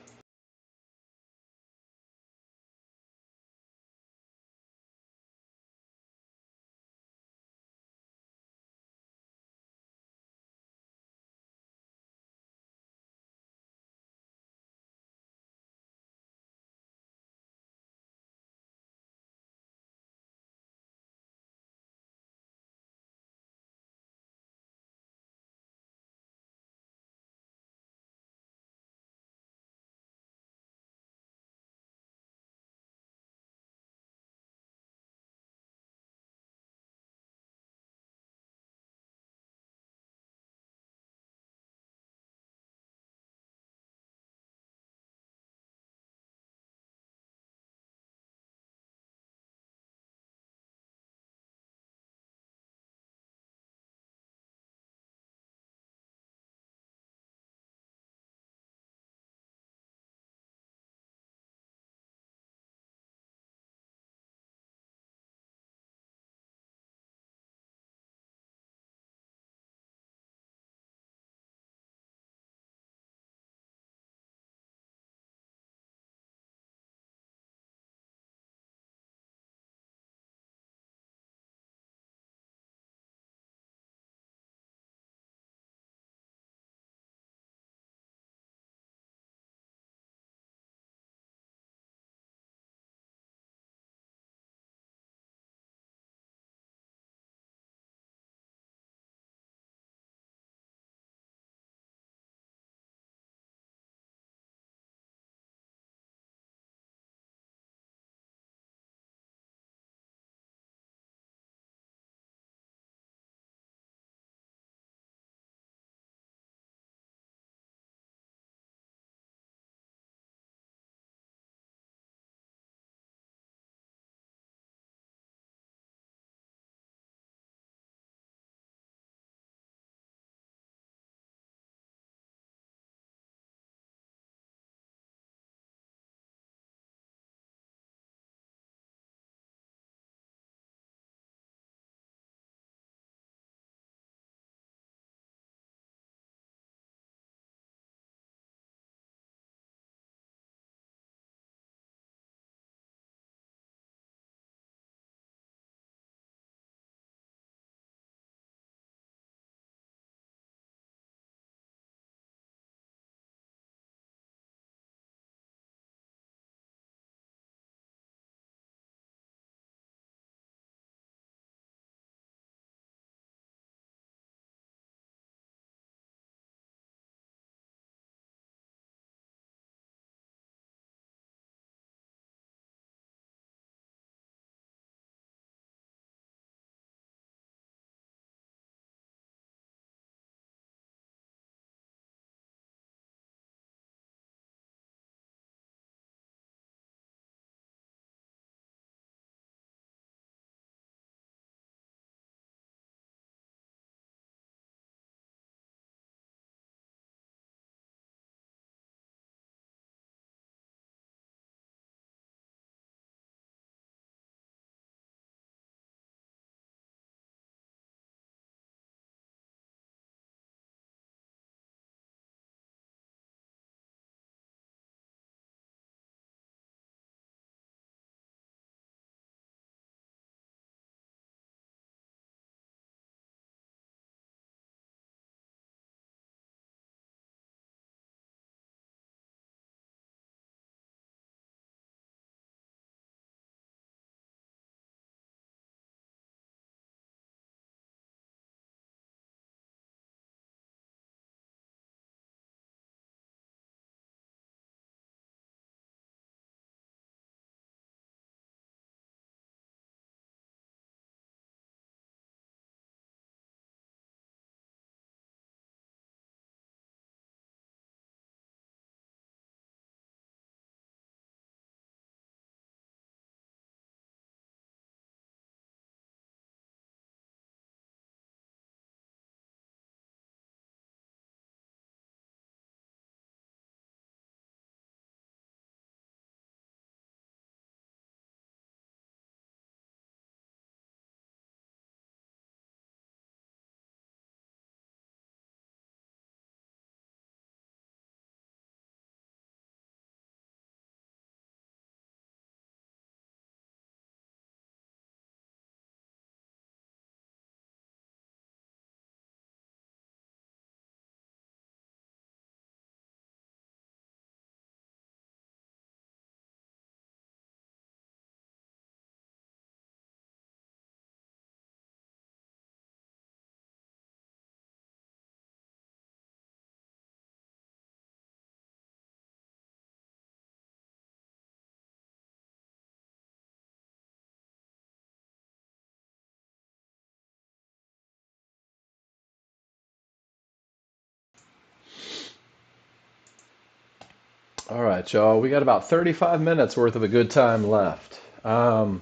S1: All right, y'all. We got about 35 minutes worth of a good time left. Let's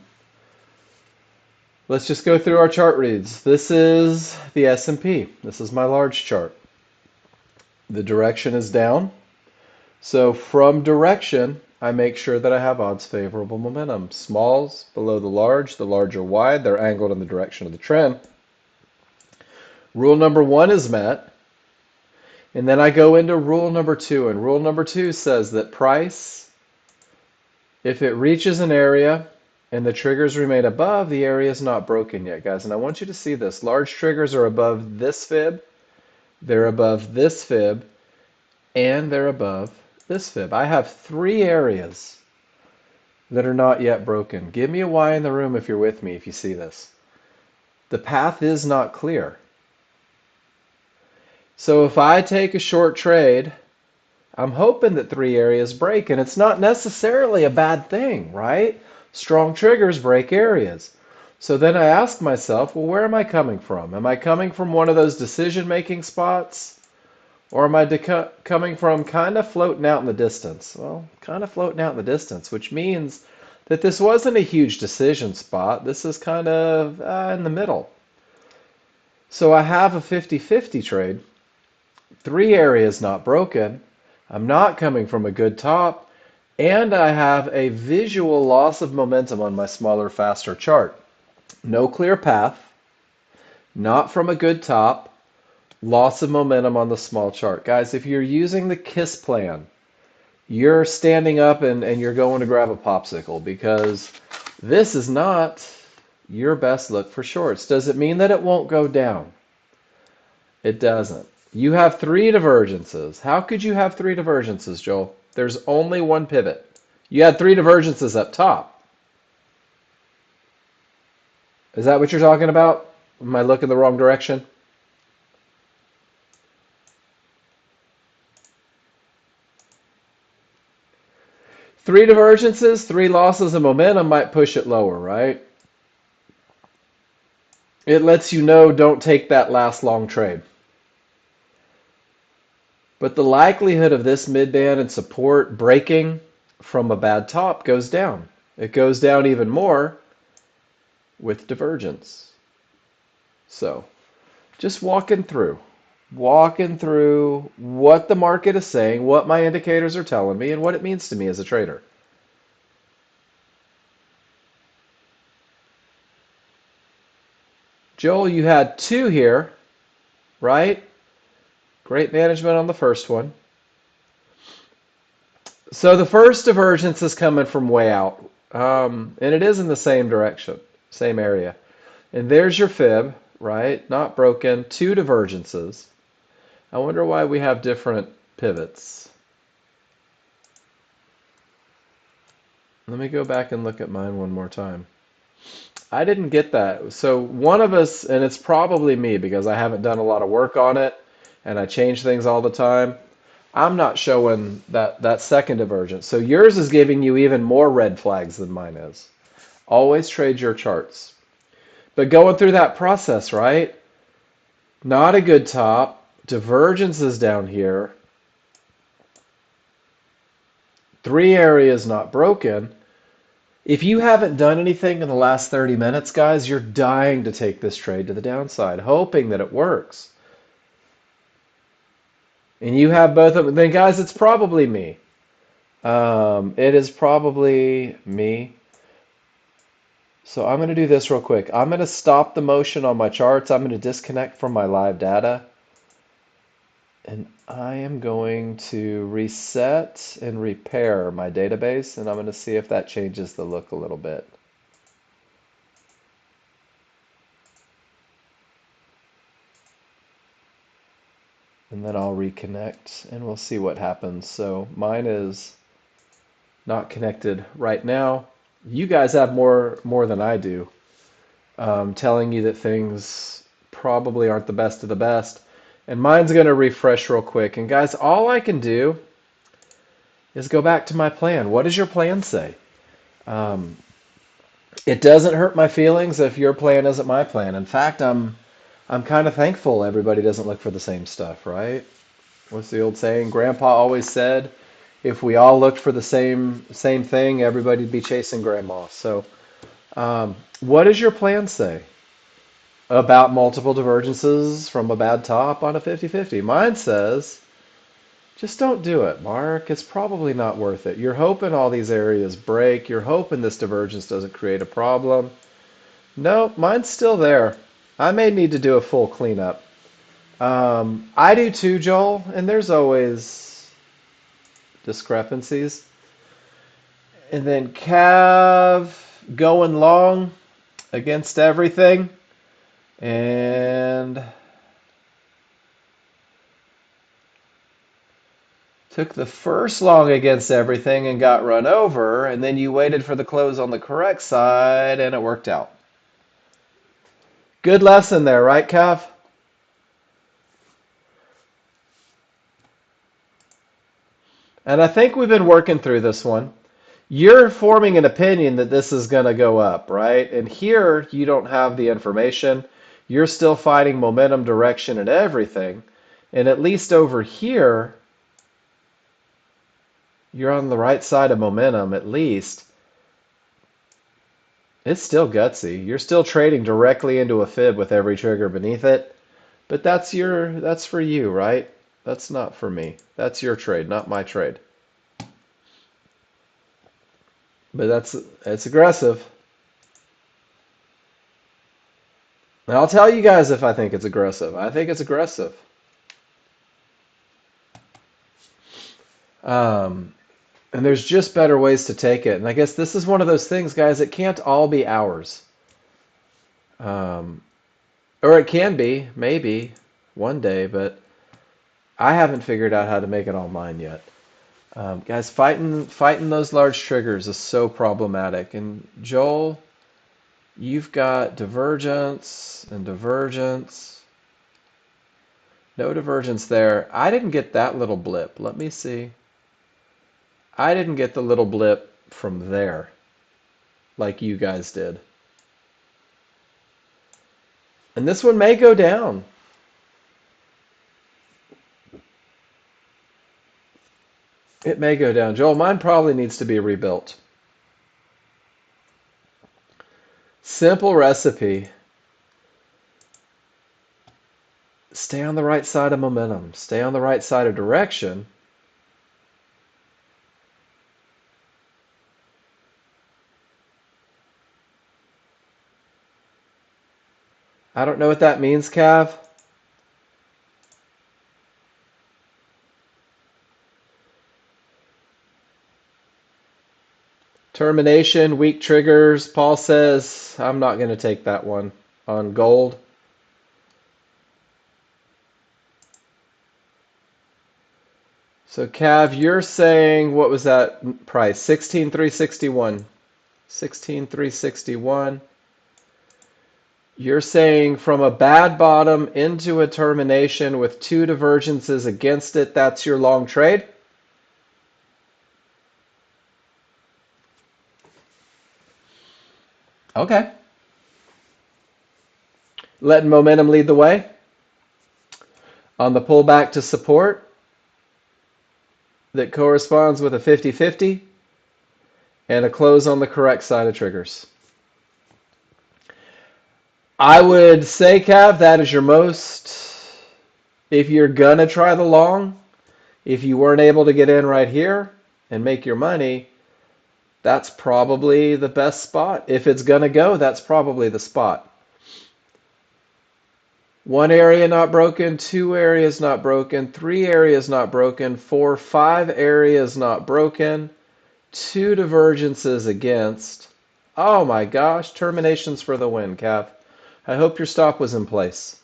S1: just go through our chart reads. This is the S&P. This is my large chart. The direction is down. So from direction, I make sure that I have odds favorable momentum. Smalls below the large are wide. They're angled in the direction of the trend. Rule number one is met. And then I go into rule number two. And rule number two says that price, if it reaches an area and the triggers remain above, the area is not broken yet, guys. And I want you to see this. Large triggers are above this fib. They're above this fib. And they're above this fib. I have three areas that are not yet broken. Give me a Y in the room if you're with me, if you see this. The path is not clear. So if I take a short trade, I'm hoping that three areas break, and it's not necessarily a bad thing, right? Strong triggers break areas. So then I ask myself, well, where am I coming from? Am I coming from one of those decision-making spots? Or am I coming from kind of floating out in the distance? Well, kind of floating out in the distance, which means that this wasn't a huge decision spot. This is kind of in the middle. So I have a 50-50 trade. Three areas not broken. I'm not coming from a good top. And I have a visual loss of momentum on my smaller, faster chart. No clear path. Not from a good top. Loss of momentum on the small chart. Guys, if you're using the KISS plan, you're standing up and you're going to grab a popsicle because this is not your best look for shorts. Does it mean that it won't go down? It doesn't. You have three divergences. How could you have three divergences, Joel? There's only one pivot. You had three divergences up top. Is that what you're talking about? Am I looking the wrong direction? Three divergences, three losses of momentum might push it lower, right? It lets you know don't take that last long trade. But the likelihood of this midband and support breaking from a bad top goes down. It goes down even more with divergence. So just walking through what the market is saying, what my indicators are telling me, and what it means to me as a trader. Joel, you had two here, right? Great management on the first one. So the first divergence is coming from way out, and it is in the same direction, same area. And there's your fib, right? Not broken, two divergences. I wonder why we have different pivots. Let me go back and look at mine one more time. I didn't get that. So one of us, and it's probably me because I haven't done a lot of work on it and I change things all the time. I'm not showing that second divergence. So yours is giving you even more red flags than mine is. Always trade your charts. But going through that process, right? Not a good top. Divergence is down here. Three areas not broken. If you haven't done anything in the last 30 minutes, guys, you're dying to take this trade to the downside, hoping that it works. And you have both of them. Then, guys, it's probably me. It is probably me. So I'm going to do this real quick. I'm going to stop the motion on my charts. I'm going to disconnect from my live data. And I am going to reset and repair my database, and I'm going to see if that changes the look a little bit. And then I'll reconnect, and we'll see what happens. So mine is not connected right now. You guys have more than I do, telling you that things probably aren't the best of the best. And mine's going to refresh real quick. And guys, all I can do is go back to my plan. What does your plan say? It doesn't hurt my feelings if your plan isn't my plan. In fact, I'm kind of thankful everybody doesn't look for the same stuff, right? What's the old saying? Grandpa always said, If we all looked for the same thing, everybody'd be chasing grandma. So, what does your plan say about multiple divergences from a bad top on a 50-50? Mine says, just don't do it, Mark. It's probably not worth it. You're hoping all these areas break. You're hoping this divergence doesn't create a problem. No, mine's still there. I may need to do a full cleanup. I do too, Joel, and there's always discrepancies. And then Cav going long against everything. And took the first long against everything and got run over. And then you waited for the close on the correct side and it worked out. Good lesson there, right, Cav? And I think we've been working through this one. You're forming an opinion that this is going to go up, right? And here you don't have the information. You're still fighting momentum, direction, and everything. And at least over here, you're on the right side of momentum, at least. It's still gutsy. You're still trading directly into a fib with every trigger beneath it. But that's for you, right? That's not for me. That's your trade, not my trade. But it's aggressive. And I'll tell you guys if I think it's aggressive. I think it's aggressive. And there's just better ways to take it. And I guess this is one of those things, guys, it can't all be ours. Or it can be, maybe, one day, but I haven't figured out how to make it all mine yet. Guys, fighting those large triggers is so problematic. And Joel, you've got divergence and divergence. No divergence there. I didn't get that little blip. Let me see. I didn't get the little blip from there like you guys did. And this one may go down. It may go down. Joel, mine probably needs to be rebuilt. Simple recipe. Stay on the right side of momentum. Stay on the right side of direction. I don't know what that means, Cav. Termination, weak triggers. Paul says, I'm not going to take that one on gold. So Cav, you're saying, what was that price? 16,361. 16,361. You're saying from a bad bottom into a termination with two divergences against it, that's your long trade? Okay. Letting momentum lead the way. On the pullback to support that corresponds with a 50-50 and a close on the correct side of triggers. I would say, Cav, that is your most, if you're gonna try the long, if you weren't able to get in right here and make your money, that's probably the best spot. If it's gonna go, that's probably the spot. One area not broken, two areas not broken, three areas not broken, 4, 5 areas not broken, two divergences against. Oh my gosh, terminations for the win, Cav. I hope your stop was in place.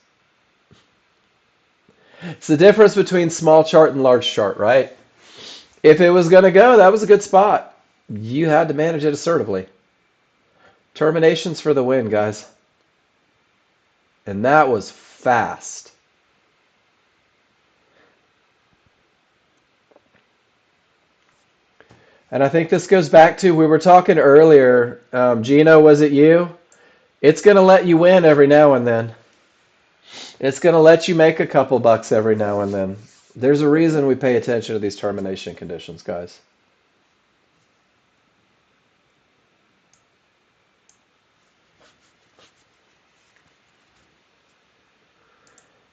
S1: It's the difference between small chart and large chart, right? If it was going to go, that was a good spot. You had to manage it assertively. Terminations for the win, guys. And that was fast. And I think this goes back to, we were talking earlier, Gino, was it you? It's going to let you win every now and then. It's going to let you make a couple bucks every now and then. There's a reason we pay attention to these termination conditions, guys.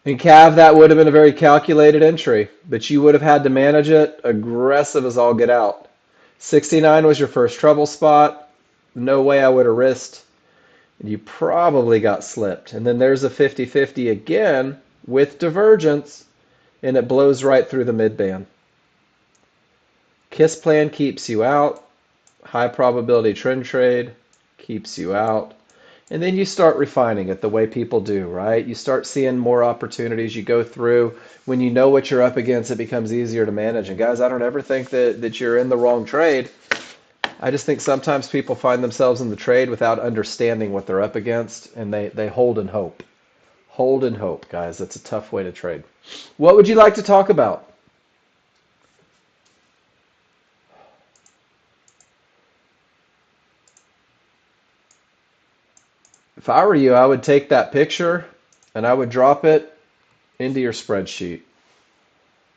S1: In Cav, that would have been a very calculated entry, but you would have had to manage it aggressive as all get out. 69 was your first trouble spot. No way I would have risked. You probably got slipped. And then there's a 50-50 again with divergence, and it blows right through the midband. Kiss plan keeps you out. High probability trend trade keeps you out. And then you start refining it the way people do, right? You start seeing more opportunities. You go through. When you know what you're up against, it becomes easier to manage. And guys, I don't ever think that you're in the wrong trade. I just think sometimes people find themselves in the trade without understanding what they're up against, and they hold and hope. Hold and hope, guys. That's a tough way to trade. What would you like to talk about? If I were you, I would take that picture and I would drop it into your spreadsheet,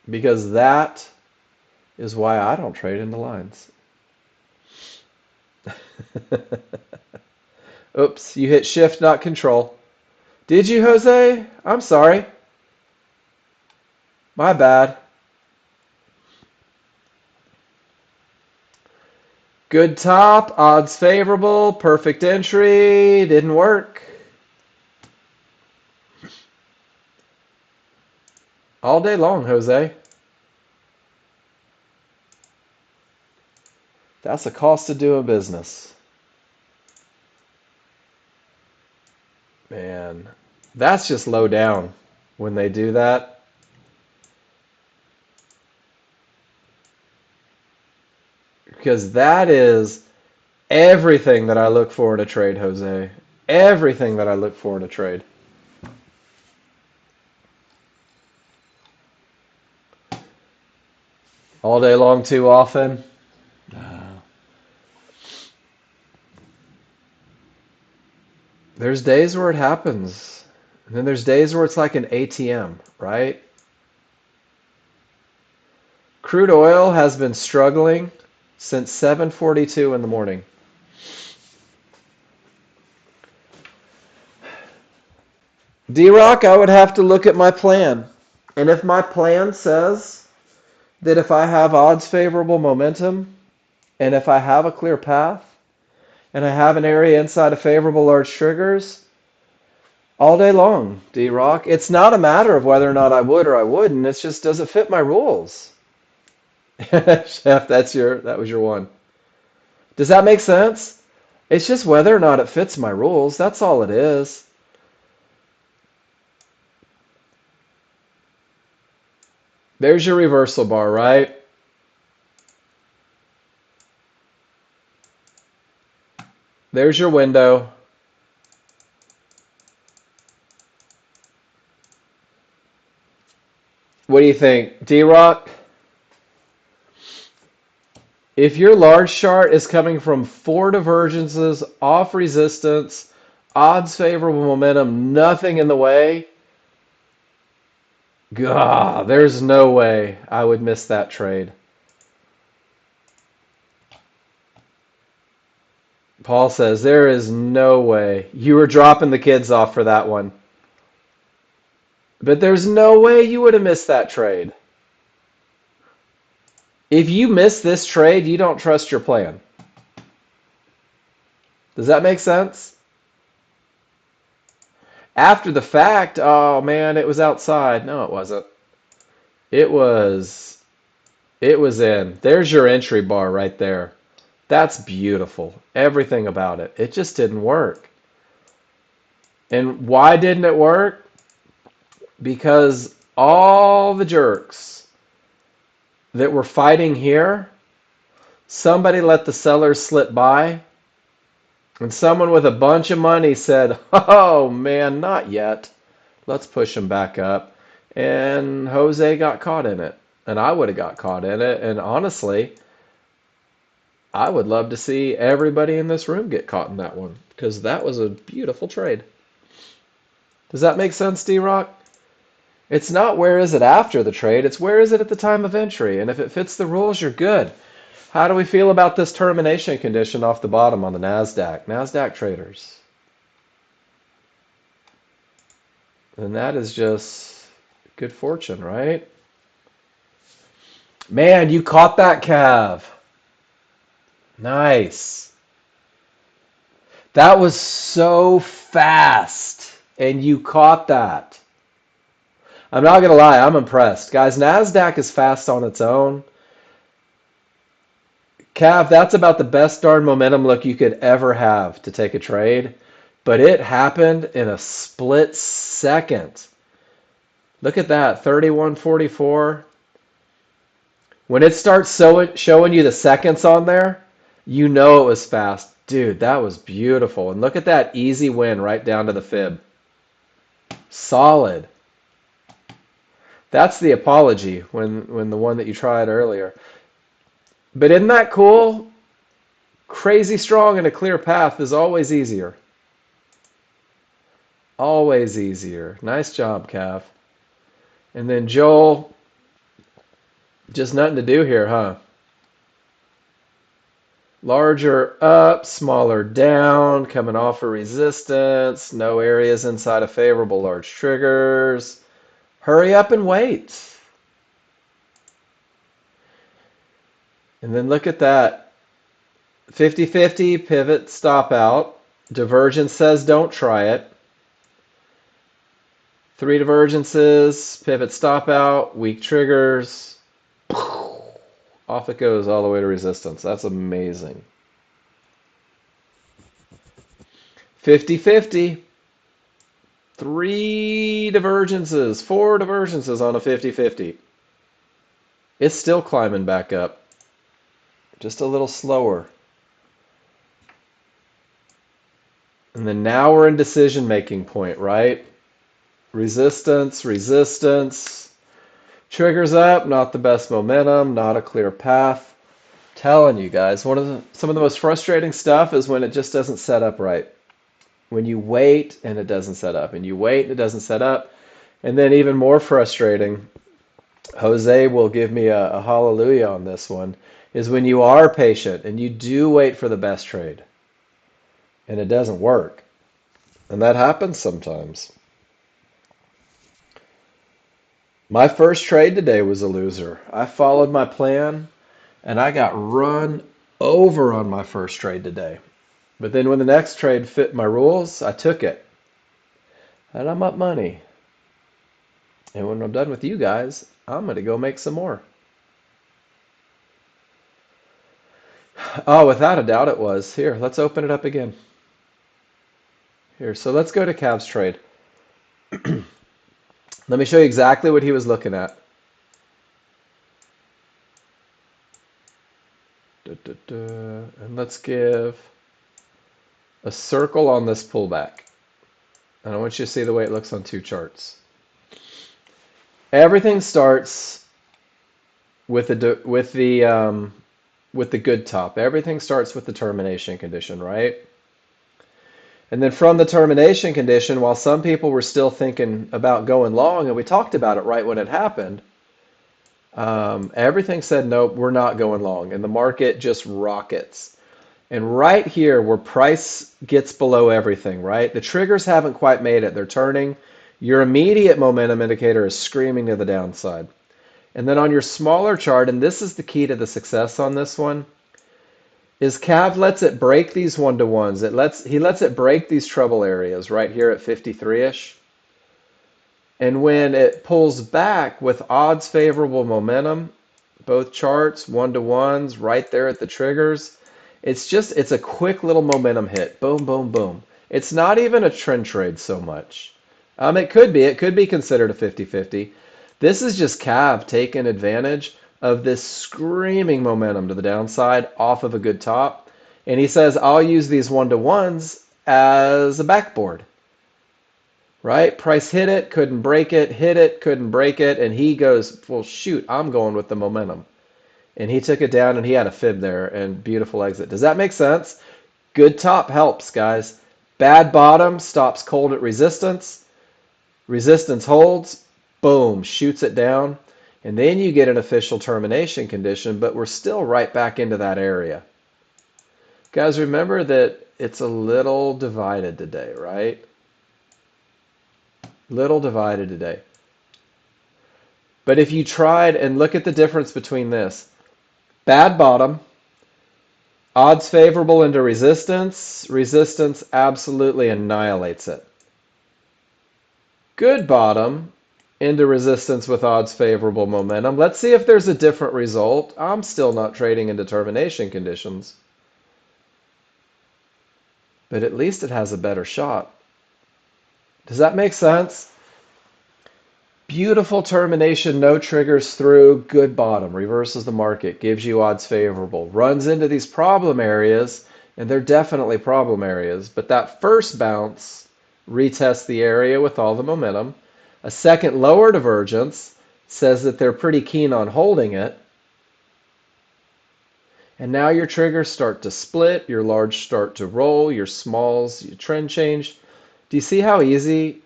S1: because that is why I don't trade in the lines. Oops, you hit shift, not control. Did you, Jose? I'm sorry. My bad. Good top, odds favorable, perfect entry, didn't work. All day long, Jose. That's the cost of doing business. Man, that's just low down when they do that. Because that is everything that I look for in a trade, Jose. Everything that I look for in a trade. All day long too often. There's days where it happens. And then there's days where it's like an ATM, right? Crude oil has been struggling since 7:42 in the morning. D-Rock, I would have to look at my plan. And if my plan says that if I have odds favorable momentum, and if I have a clear path, and I have an area inside of favorable large triggers, all day long, D-Rock. It's not a matter of whether or not I would or I wouldn't. It's just, does it fit my rules? Chef, that was your one. Does that make sense? It's just whether or not it fits my rules. That's all it is. There's your reversal bar, right? There's your window. What do you think, D-Rock? If your large chart is coming from 4 divergences, off resistance, odds favorable momentum, nothing in the way, God, there's no way I would miss that trade. Paul says, there is no way. You were dropping the kids off for that one. But there's no way you would have missed that trade. If you miss this trade, you don't trust your plan. Does that make sense? After the fact, oh man, it was outside. No, it wasn't. It was in. There's your entry bar right there. That's beautiful. Everything about it. It just didn't work. And why didn't it work? Because all the jerks that were fighting here, somebody let the sellers slip by, and someone with a bunch of money said, oh man, not yet. Let's push them back up. And Jose got caught in it. And I would have got caught in it. And honestly, I would love to see everybody in this room get caught in that one, because that was a beautiful trade. Does that make sense, D-Rock? It's not where is it after the trade, it's where is it at the time of entry. And if it fits the rules, you're good. How do we feel about this termination condition off the bottom on the NASDAQ? NASDAQ traders. And that is just good fortune, right? Man, you caught that, Cav. Nice. That was so fast. And you caught that. I'm not going to lie, I'm impressed. Guys, NASDAQ is fast on its own. Cav, that's about the best darn momentum look you could ever have to take a trade. But it happened in a split second. Look at that, 31.44. When it starts showing you the seconds on there, you know it was fast. Dude, that was beautiful. And look at that easy win right down to the fib. Solid. That's the apology when the one that you tried earlier. But isn't that cool? Crazy strong and a clear path is always easier. Always easier. Nice job, Cav. And then Joel, just nothing to do here, huh? Larger up, smaller down, coming off a resistance, no areas inside of favorable large triggers. Hurry up and wait. And then look at that. 50-50, pivot, stop out. Divergence says don't try it. 3 divergences, pivot, stop out, weak triggers. Off it goes all the way to resistance. That's amazing. 50-50. 3 divergences, 4 divergences on a 50-50. It's still climbing back up. Just a little slower. And then now we're in decision-making point, right? Resistance, resistance. Triggers up, not the best momentum, not a clear path. Telling you guys, some of the most frustrating stuff is when it just doesn't set up right. When you wait and it doesn't set up, and you wait and it doesn't set up. And then even more frustrating, Jose will give me a hallelujah on this one, is when you are patient and you do wait for the best trade and it doesn't work. And that happens sometimes. My first trade today was a loser. I followed my plan and I got run over on my first trade today. But then when the next trade fit my rules, I took it. And I'm up money. And when I'm done with you guys, I'm going to go make some more. Oh, without a doubt it was. Here, let's open it up again. Here, so let's go to Cavs trade. Let me show you exactly what he was looking at. And let's give a circle on this pullback. And I want you to see the way it looks on 2 charts. Everything starts with the good top. Everything starts with the termination condition, right? And then from the termination condition, while some people were still thinking about going long, and we talked about it right when it happened, everything said, nope, we're not going long. And the market just rockets. And right here where price gets below everything, right? The triggers haven't quite made it. They're turning. Your immediate momentum indicator is screaming to the downside. And then on your smaller chart, and this is the key to the success on this one, is Cav lets it break these one-to-ones. He lets it break these trouble areas right here at 53-ish. And when it pulls back with odds favorable momentum, both charts, one-to-ones, right there at the triggers, it's a quick little momentum hit. Boom, boom, boom. It's not even a trend trade so much. It could be considered a 50-50. This is just Cav taking advantage of this screaming momentum to the downside off of a good top. And he says, I'll use these one-to-ones as a backboard. Right? Price hit it, couldn't break it, hit it, couldn't break it. And he goes, well, shoot, I'm going with the momentum. And he took it down and he had a fib there and beautiful exit. Does that make sense? Good top helps, guys. Bad bottom stops cold at resistance. Resistance holds. boom, shoots it down, and then you get an official termination condition, but we're still right back into that area. Guys, remember that it's a little divided today, right? Little divided today. But if you tried, and look at the difference between this. Bad bottom, odds favorable into resistance. Resistance absolutely annihilates it. Good bottom into resistance with odds favorable momentum. Let's see if there's a different result. I'm still not trading into termination conditions. But at least it has a better shot. Does that make sense? Beautiful termination, no triggers through, good bottom, reverses the market, gives you odds favorable, runs into these problem areas, and they're definitely problem areas, but that first bounce retests the area with all the momentum. A second lower divergence says that they're pretty keen on holding it, and now your triggers start to split, your large start to roll, your smalls, your trend change. Do you see how easy?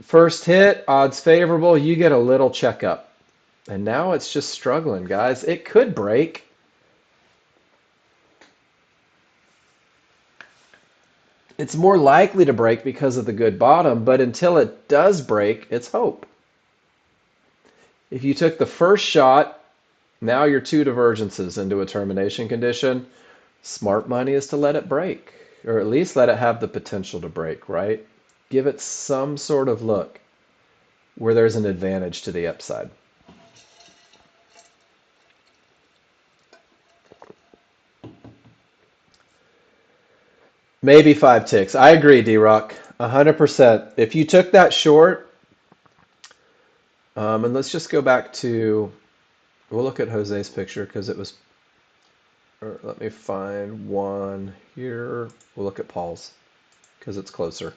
S1: First hit, odds favorable, you get a little checkup. And now it's just struggling, guys. It could break. It's more likely to break because of the good bottom, but until it does break, it's hope. If you took the first shot, now you're two divergences into a termination condition. Smart money is to let it break, or at least let it have the potential to break, right? Give it some sort of look where there's an advantage to the upside. Maybe 5 ticks. I agree, D-Rock. 100%. If you took that short, and let's just go back to, we'll look at Jose's picture because it was, or let me find one here. We'll look at Paul's because it's closer.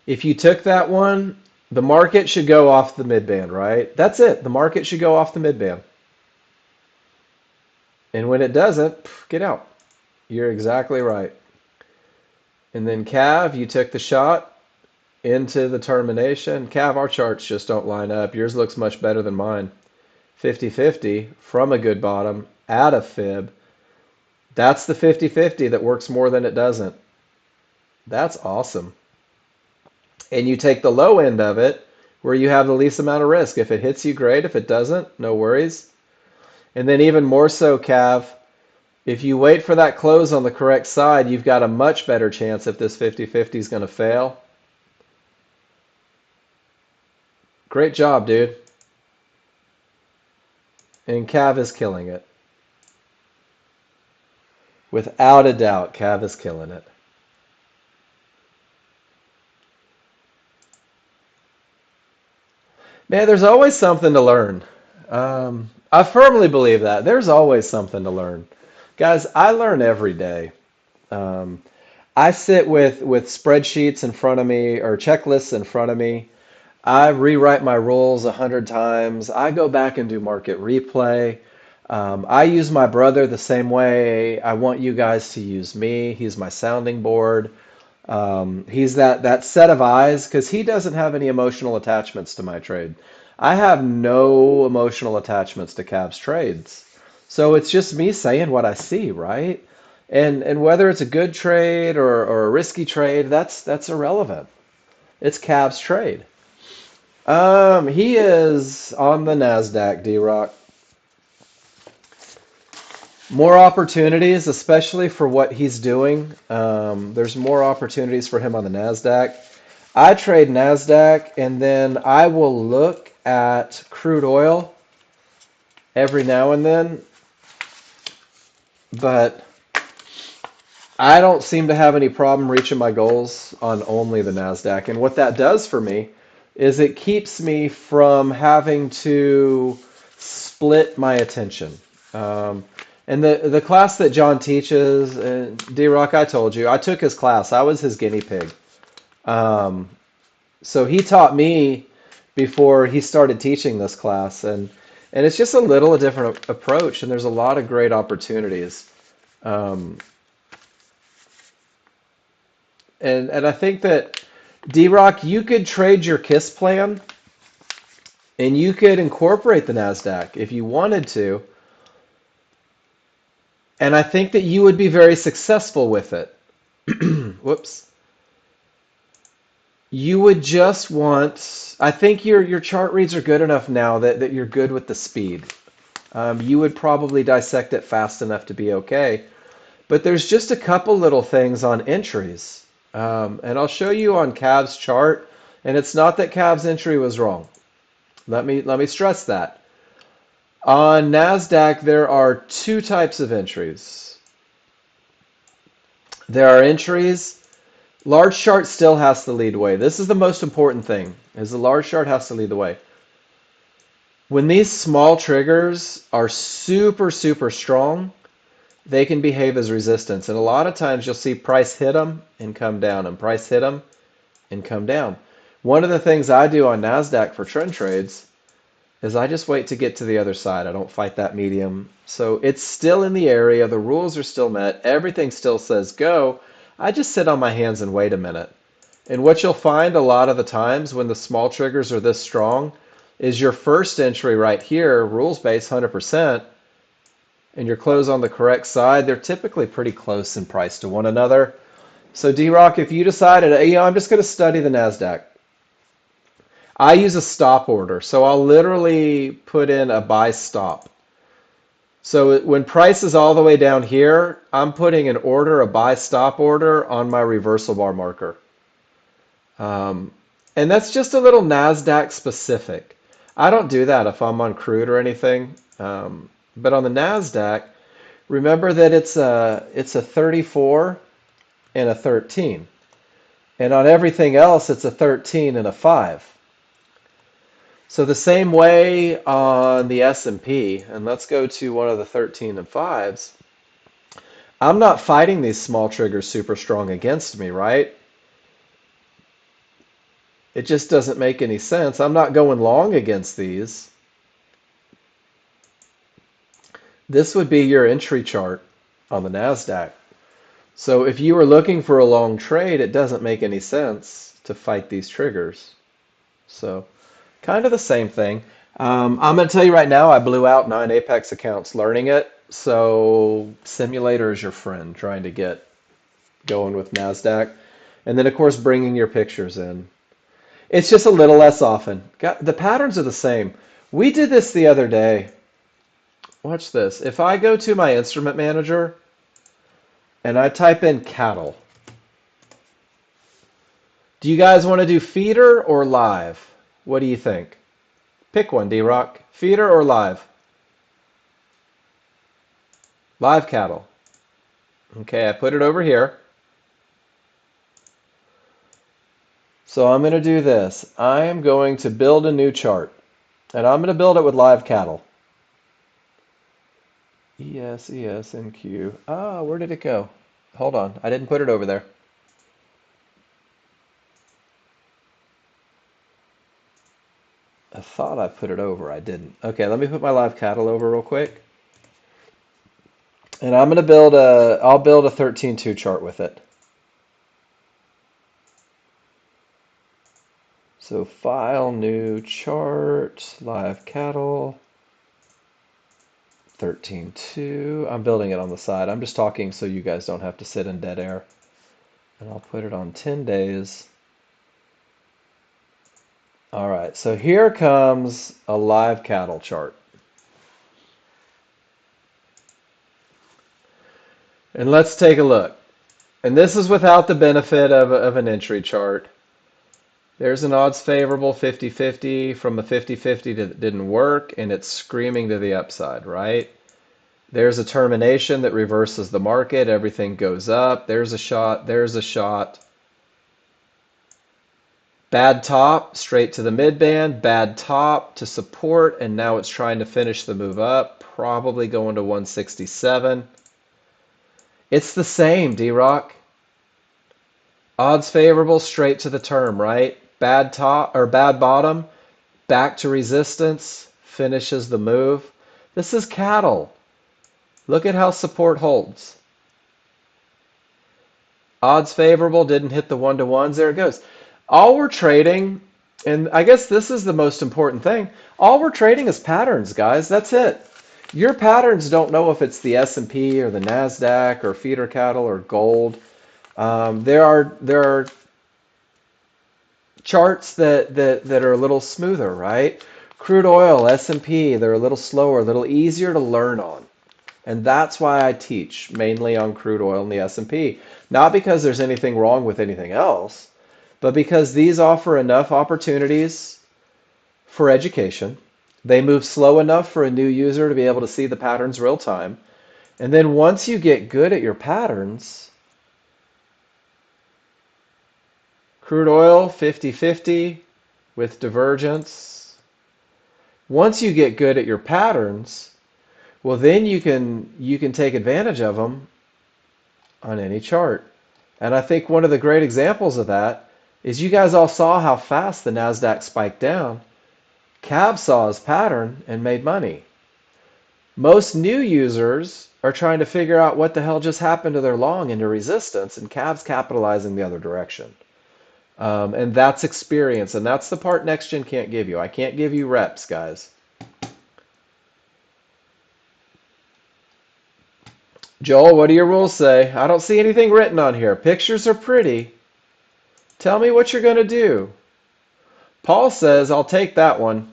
S1: If you took that one, the market should go off the midband, right? That's it. The market should go off the midband. And when it doesn't, get out. You're exactly right. And then Cav, you took the shot into the termination. Cav, our charts just don't line up. Yours looks much better than mine. 50-50 from a good bottom at a fib. That's the 50-50 that works more than it doesn't. That's awesome. And you take the low end of it where you have the least amount of risk. If it hits you, great. If it doesn't, no worries. And then even more so, Cav, if you wait for that close on the correct side, you've got a much better chance if this 50-50 is going to fail. Great job, dude. And Cav is killing it. Without a doubt, Cav is killing it. Man, there's always something to learn. I firmly believe that. There's always something to learn. Guys, I learn every day. Um, I sit with spreadsheets in front of me or checklists in front of me. I rewrite my rules 100 times. I go back and do market replay. I use my brother the same way I want you guys to use me. He's my sounding board. He's that set of eyes because he doesn't have any emotional attachments to my trade. I have no emotional attachments to Cavs trades. So it's just me saying what I see, right? And whether it's a good trade or a risky trade, that's irrelevant. It's Cavs trade. He is on the NASDAQ, D-Rock. More opportunities, especially for what he's doing. There's more opportunities for him on the NASDAQ. I trade NASDAQ, and then I will look at crude oil every now and then, but I don't seem to have any problem reaching my goals on only the NASDAQ. And what that does for me is it keeps me from having to split my attention. And the class that John teaches, D-Rock, I told you, I took his class. I was his guinea pig. Um, so he taught me before he started teaching this class, and it's just a little a different approach, and there's a lot of great opportunities. Um, and I think that D-Rock, you could trade your KISS plan and you could incorporate the NASDAQ if you wanted to. And I think that you would be very successful with it. Whoops. You would just want, I think your chart reads are good enough now that you're good with the speed. You would probably dissect it fast enough to be okay. But there's just a couple little things on entries. And I'll show you on Cav's chart. And it's not that Cav's entry was wrong. Let me stress that. On NASDAQ, there are two types of entries. There are entries. Large chart still has to lead the way. This is the most important thing, is the large chart has to lead the way. When these small triggers are super, super strong, they can behave as resistance. And a lot of times you'll see price hit them and come down, and price hit them and come down. One of the things I do on NASDAQ for trend trades is I just wait to get to the other side. I don't fight that medium. So it's still in the area. The rules are still met. Everything still says go. I just sit on my hands and wait a minute. And what you'll find a lot of the times when the small triggers are this strong is your first entry right here, rules based 100%, and your close on the correct side, they're typically pretty close in price to one another. So D-Rock, if you decided, I'm just going to study the NASDAQ. I use a stop order. So I'll literally put in a buy stop. So when price is all the way down here, I'm putting an order, a buy stop order on my reversal bar marker. And that's just a little NASDAQ specific. I don't do that if I'm on crude or anything. But on the NASDAQ, remember that it's a 34 and a 13. And on everything else, it's a 13 and a 5. So the same way on the S&P, and let's go to one of the 13 and 5s, I'm not fighting these small triggers super strong against me, right? It just doesn't make any sense. I'm not going long against these. This would be your entry chart on the NASDAQ. So if you were looking for a long trade, it doesn't make any sense to fight these triggers. So kind of the same thing. I'm going to tell you right now, I blew out 9 Apex accounts learning it. So simulator is your friend trying to get going with NASDAQ. And then, of course, bringing your pictures in. It's just a little less often. The patterns are the same. We did this the other day. Watch this. If I go to my instrument manager and I type in cattle, do you guys want to do feeder or live? What do you think? Pick one, D-Rock. Feeder or live? Live cattle. Okay, I put it over here. So I'm going to do this. I am going to build a new chart. And I'm going to build it with live cattle. ESNQ. Ah, where did it go? Hold on. I didn't put it over there. I thought I put it over. I didn't. Okay, let me put my live cattle over real quick. And I'm going to I'll build a 13.2 chart with it. So file, new chart, live cattle, 13.2. I'm building it on the side. I'm just talking so you guys don't have to sit in dead air. And I'll put it on 10 days. All right, so here comes a live cattle chart. And let's take a look. And this is without the benefit of an entry chart. There's an odds favorable 50-50 from a 50-50 that didn't work, and it's screaming to the upside, right? There's a termination that reverses the market. Everything goes up. There's a shot. There's a shot. Bad top, straight to the mid-band. Bad top to support, and now it's trying to finish the move up, probably going to 167. It's the same, D-Rock. Odds favorable, straight to the term, right? Bad top or bad bottom, back to resistance, finishes the move. This is cattle. Look at how support holds. Odds favorable, didn't hit the one-to-ones. There it goes. All we're trading, and I guess this is the most important thing, all we're trading is patterns, guys. That's it. Your patterns don't know if it's the S&P or the NASDAQ or feeder cattle or gold. There are charts that are a little smoother, right? Crude oil, S&P, they're a little slower, a little easier to learn on. And that's why I teach mainly on crude oil and the S&P. Not because there's anything wrong with anything else, but because these offer enough opportunities for education. They move slow enough for a new user to be able to see the patterns real time. And then once you get good at your patterns, crude oil 50-50 with divergence. Once you get good at your patterns, well then you can take advantage of them on any chart. And I think one of the great examples of that is you guys all saw how fast the NASDAQ spiked down. Cab saw his pattern and made money. Most new users are trying to figure out what the hell just happened to their long into resistance, and Cab's capitalizing the other direction. And that's experience, and that's the part Nexgen can't give you. I can't give you reps, guys. Joel, what do your rules say? I don't see anything written on here. Pictures are pretty. Tell me what you're going to do. Paul says, I'll take that one.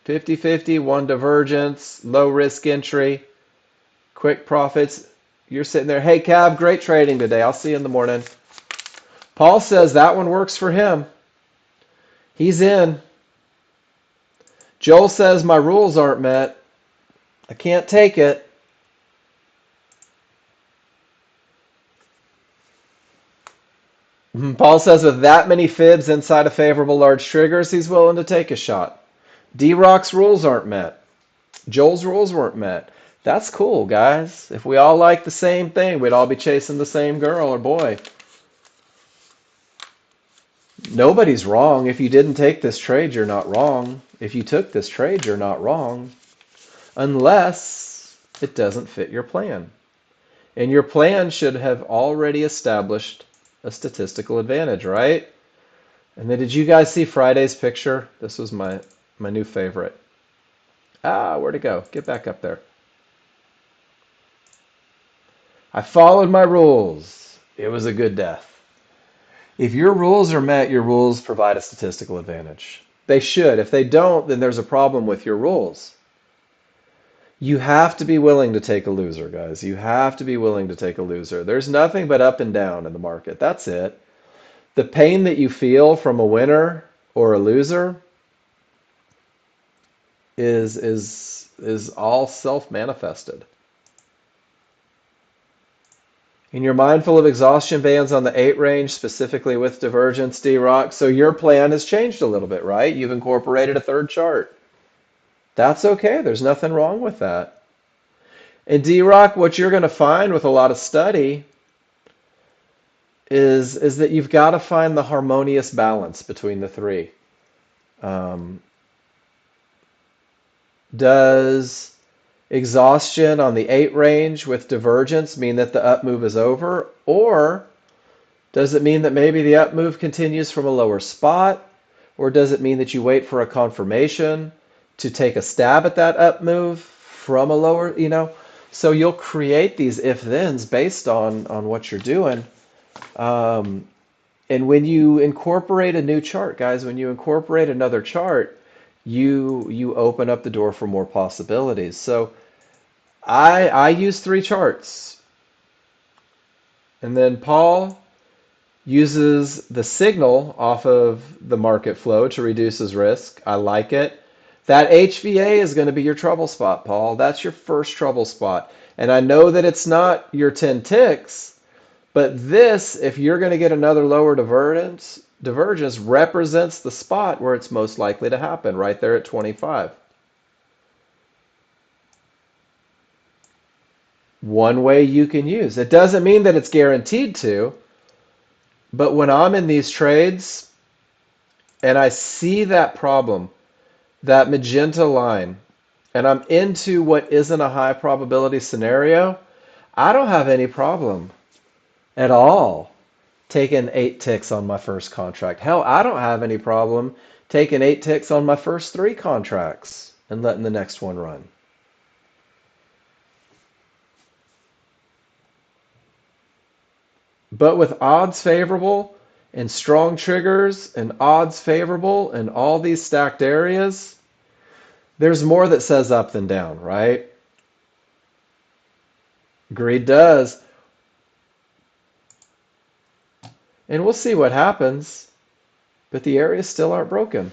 S1: 50-50, one divergence, low risk entry, quick profits. You're sitting there, hey, Cab, great trading today. I'll see you in the morning. Paul says that one works for him. He's in. Joel says my rules aren't met. I can't take it. Paul says with that many fibs inside of favorable large triggers, he's willing to take a shot. D-Rock's rules aren't met. Joel's rules weren't met. That's cool, guys. If we all like the same thing, we'd all be chasing the same girl or boy. Nobody's wrong. If you didn't take this trade, you're not wrong. If you took this trade, you're not wrong. Unless it doesn't fit your plan. And your plan should have already established a statistical advantage, right? And then did you guys see Friday's picture? This was my new favorite. Ah, where'd it go? Get back up there. I followed my rules. It was a good death. If your rules are met, your rules provide a statistical advantage. They should. If they don't, then there's a problem with your rules. You have to be willing to take a loser, guys. You have to be willing to take a loser. There's nothing but up and down in the market. That's it. The pain that you feel from a winner or a loser is all self-manifested. And you're mindful of exhaustion bands on the 8 range, specifically with divergence, D-Rock. So your plan has changed a little bit, right? You've incorporated a third chart. That's okay. There's nothing wrong with that. And D-Rock, what you're going to find with a lot of study is that you've got to find the harmonious balance between the three. Does exhaustion on the 8 range with divergence mean that the up move is over? Or does it mean that maybe the up move continues from a lower spot? Or does it mean that you wait for a confirmation to take a stab at that up move from a lower, So you'll create these if-thens based on what you're doing. And when you incorporate a new chart, guys, when you incorporate another chart, you open up the door for more possibilities. So I use 3 charts. And then Paul uses the signal off of the market flow to reduce his risk. I like it. That HVA is going to be your trouble spot, Paul. That's your first trouble spot. And I know that it's not your 10 ticks, but this, if you're going to get another lower divergence represents the spot where it's most likely to happen, right there at 25. One way you can use. It doesn't mean that it's guaranteed to, but when I'm in these trades and I see that problem, that magenta line, and I'm into what isn't a high probability scenario, I don't have any problem at all taking 8 ticks on my first contract. Hell, I don't have any problem taking 8 ticks on my first 3 contracts and letting the next one run. But with odds favorable and strong triggers and odds favorable and all these stacked areas, there's more that says up than down, right? Greed does. And we'll see what happens, but the areas still aren't broken.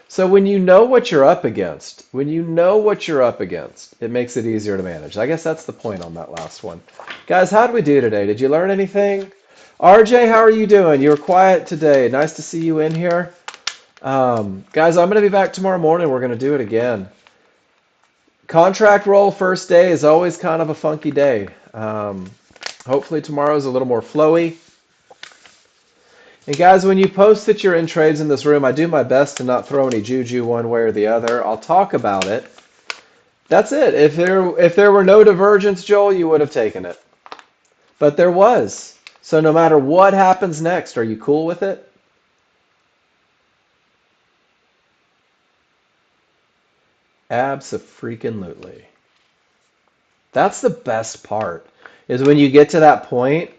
S1: So when you know what you're up against, it makes it easier to manage. I guess that's the point on that last one. Guys, how did we do today? Did you learn anything? RJ, how are you doing? You were quiet today. Nice to see you in here. Guys, I'm going to be back tomorrow morning. We're going to do it again. Contract roll first day is always kind of a funky day. Hopefully tomorrow is a little more flowy. And guys, when you post that you're in trades in this room, I do my best to not throw any juju one way or the other. I'll talk about it. That's it. If there were no divergence, Joel, you would have taken it. But there was. So no matter what happens next, are you cool with it? Abso-freaking-lutely. That's the best part, is when you get to that point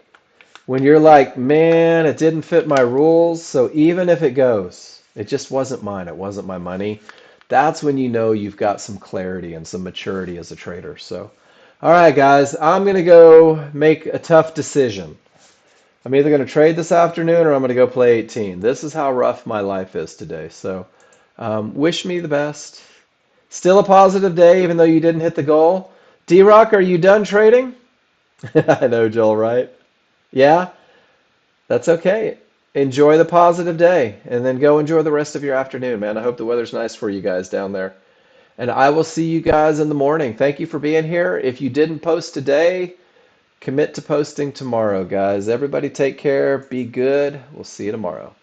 S1: when you're like, man, it didn't fit my rules, so even if it goes, it just wasn't mine, it wasn't my money. That's when you know you've got some clarity and some maturity as a trader. So, all right, guys, I'm going to go make a tough decision. I'm either going to trade this afternoon or I'm going to go play 18. This is how rough my life is today. So, wish me the best. Still a positive day, even though you didn't hit the goal. D-Rock, are you done trading? I know, Joel, right? Yeah, that's okay. Enjoy the positive day and then go enjoy the rest of your afternoon, man. I hope the weather's nice for you guys down there. And I will see you guys in the morning. Thank you for being here. If you didn't post today, commit to posting tomorrow, guys. Everybody take care. Be good. We'll see you tomorrow.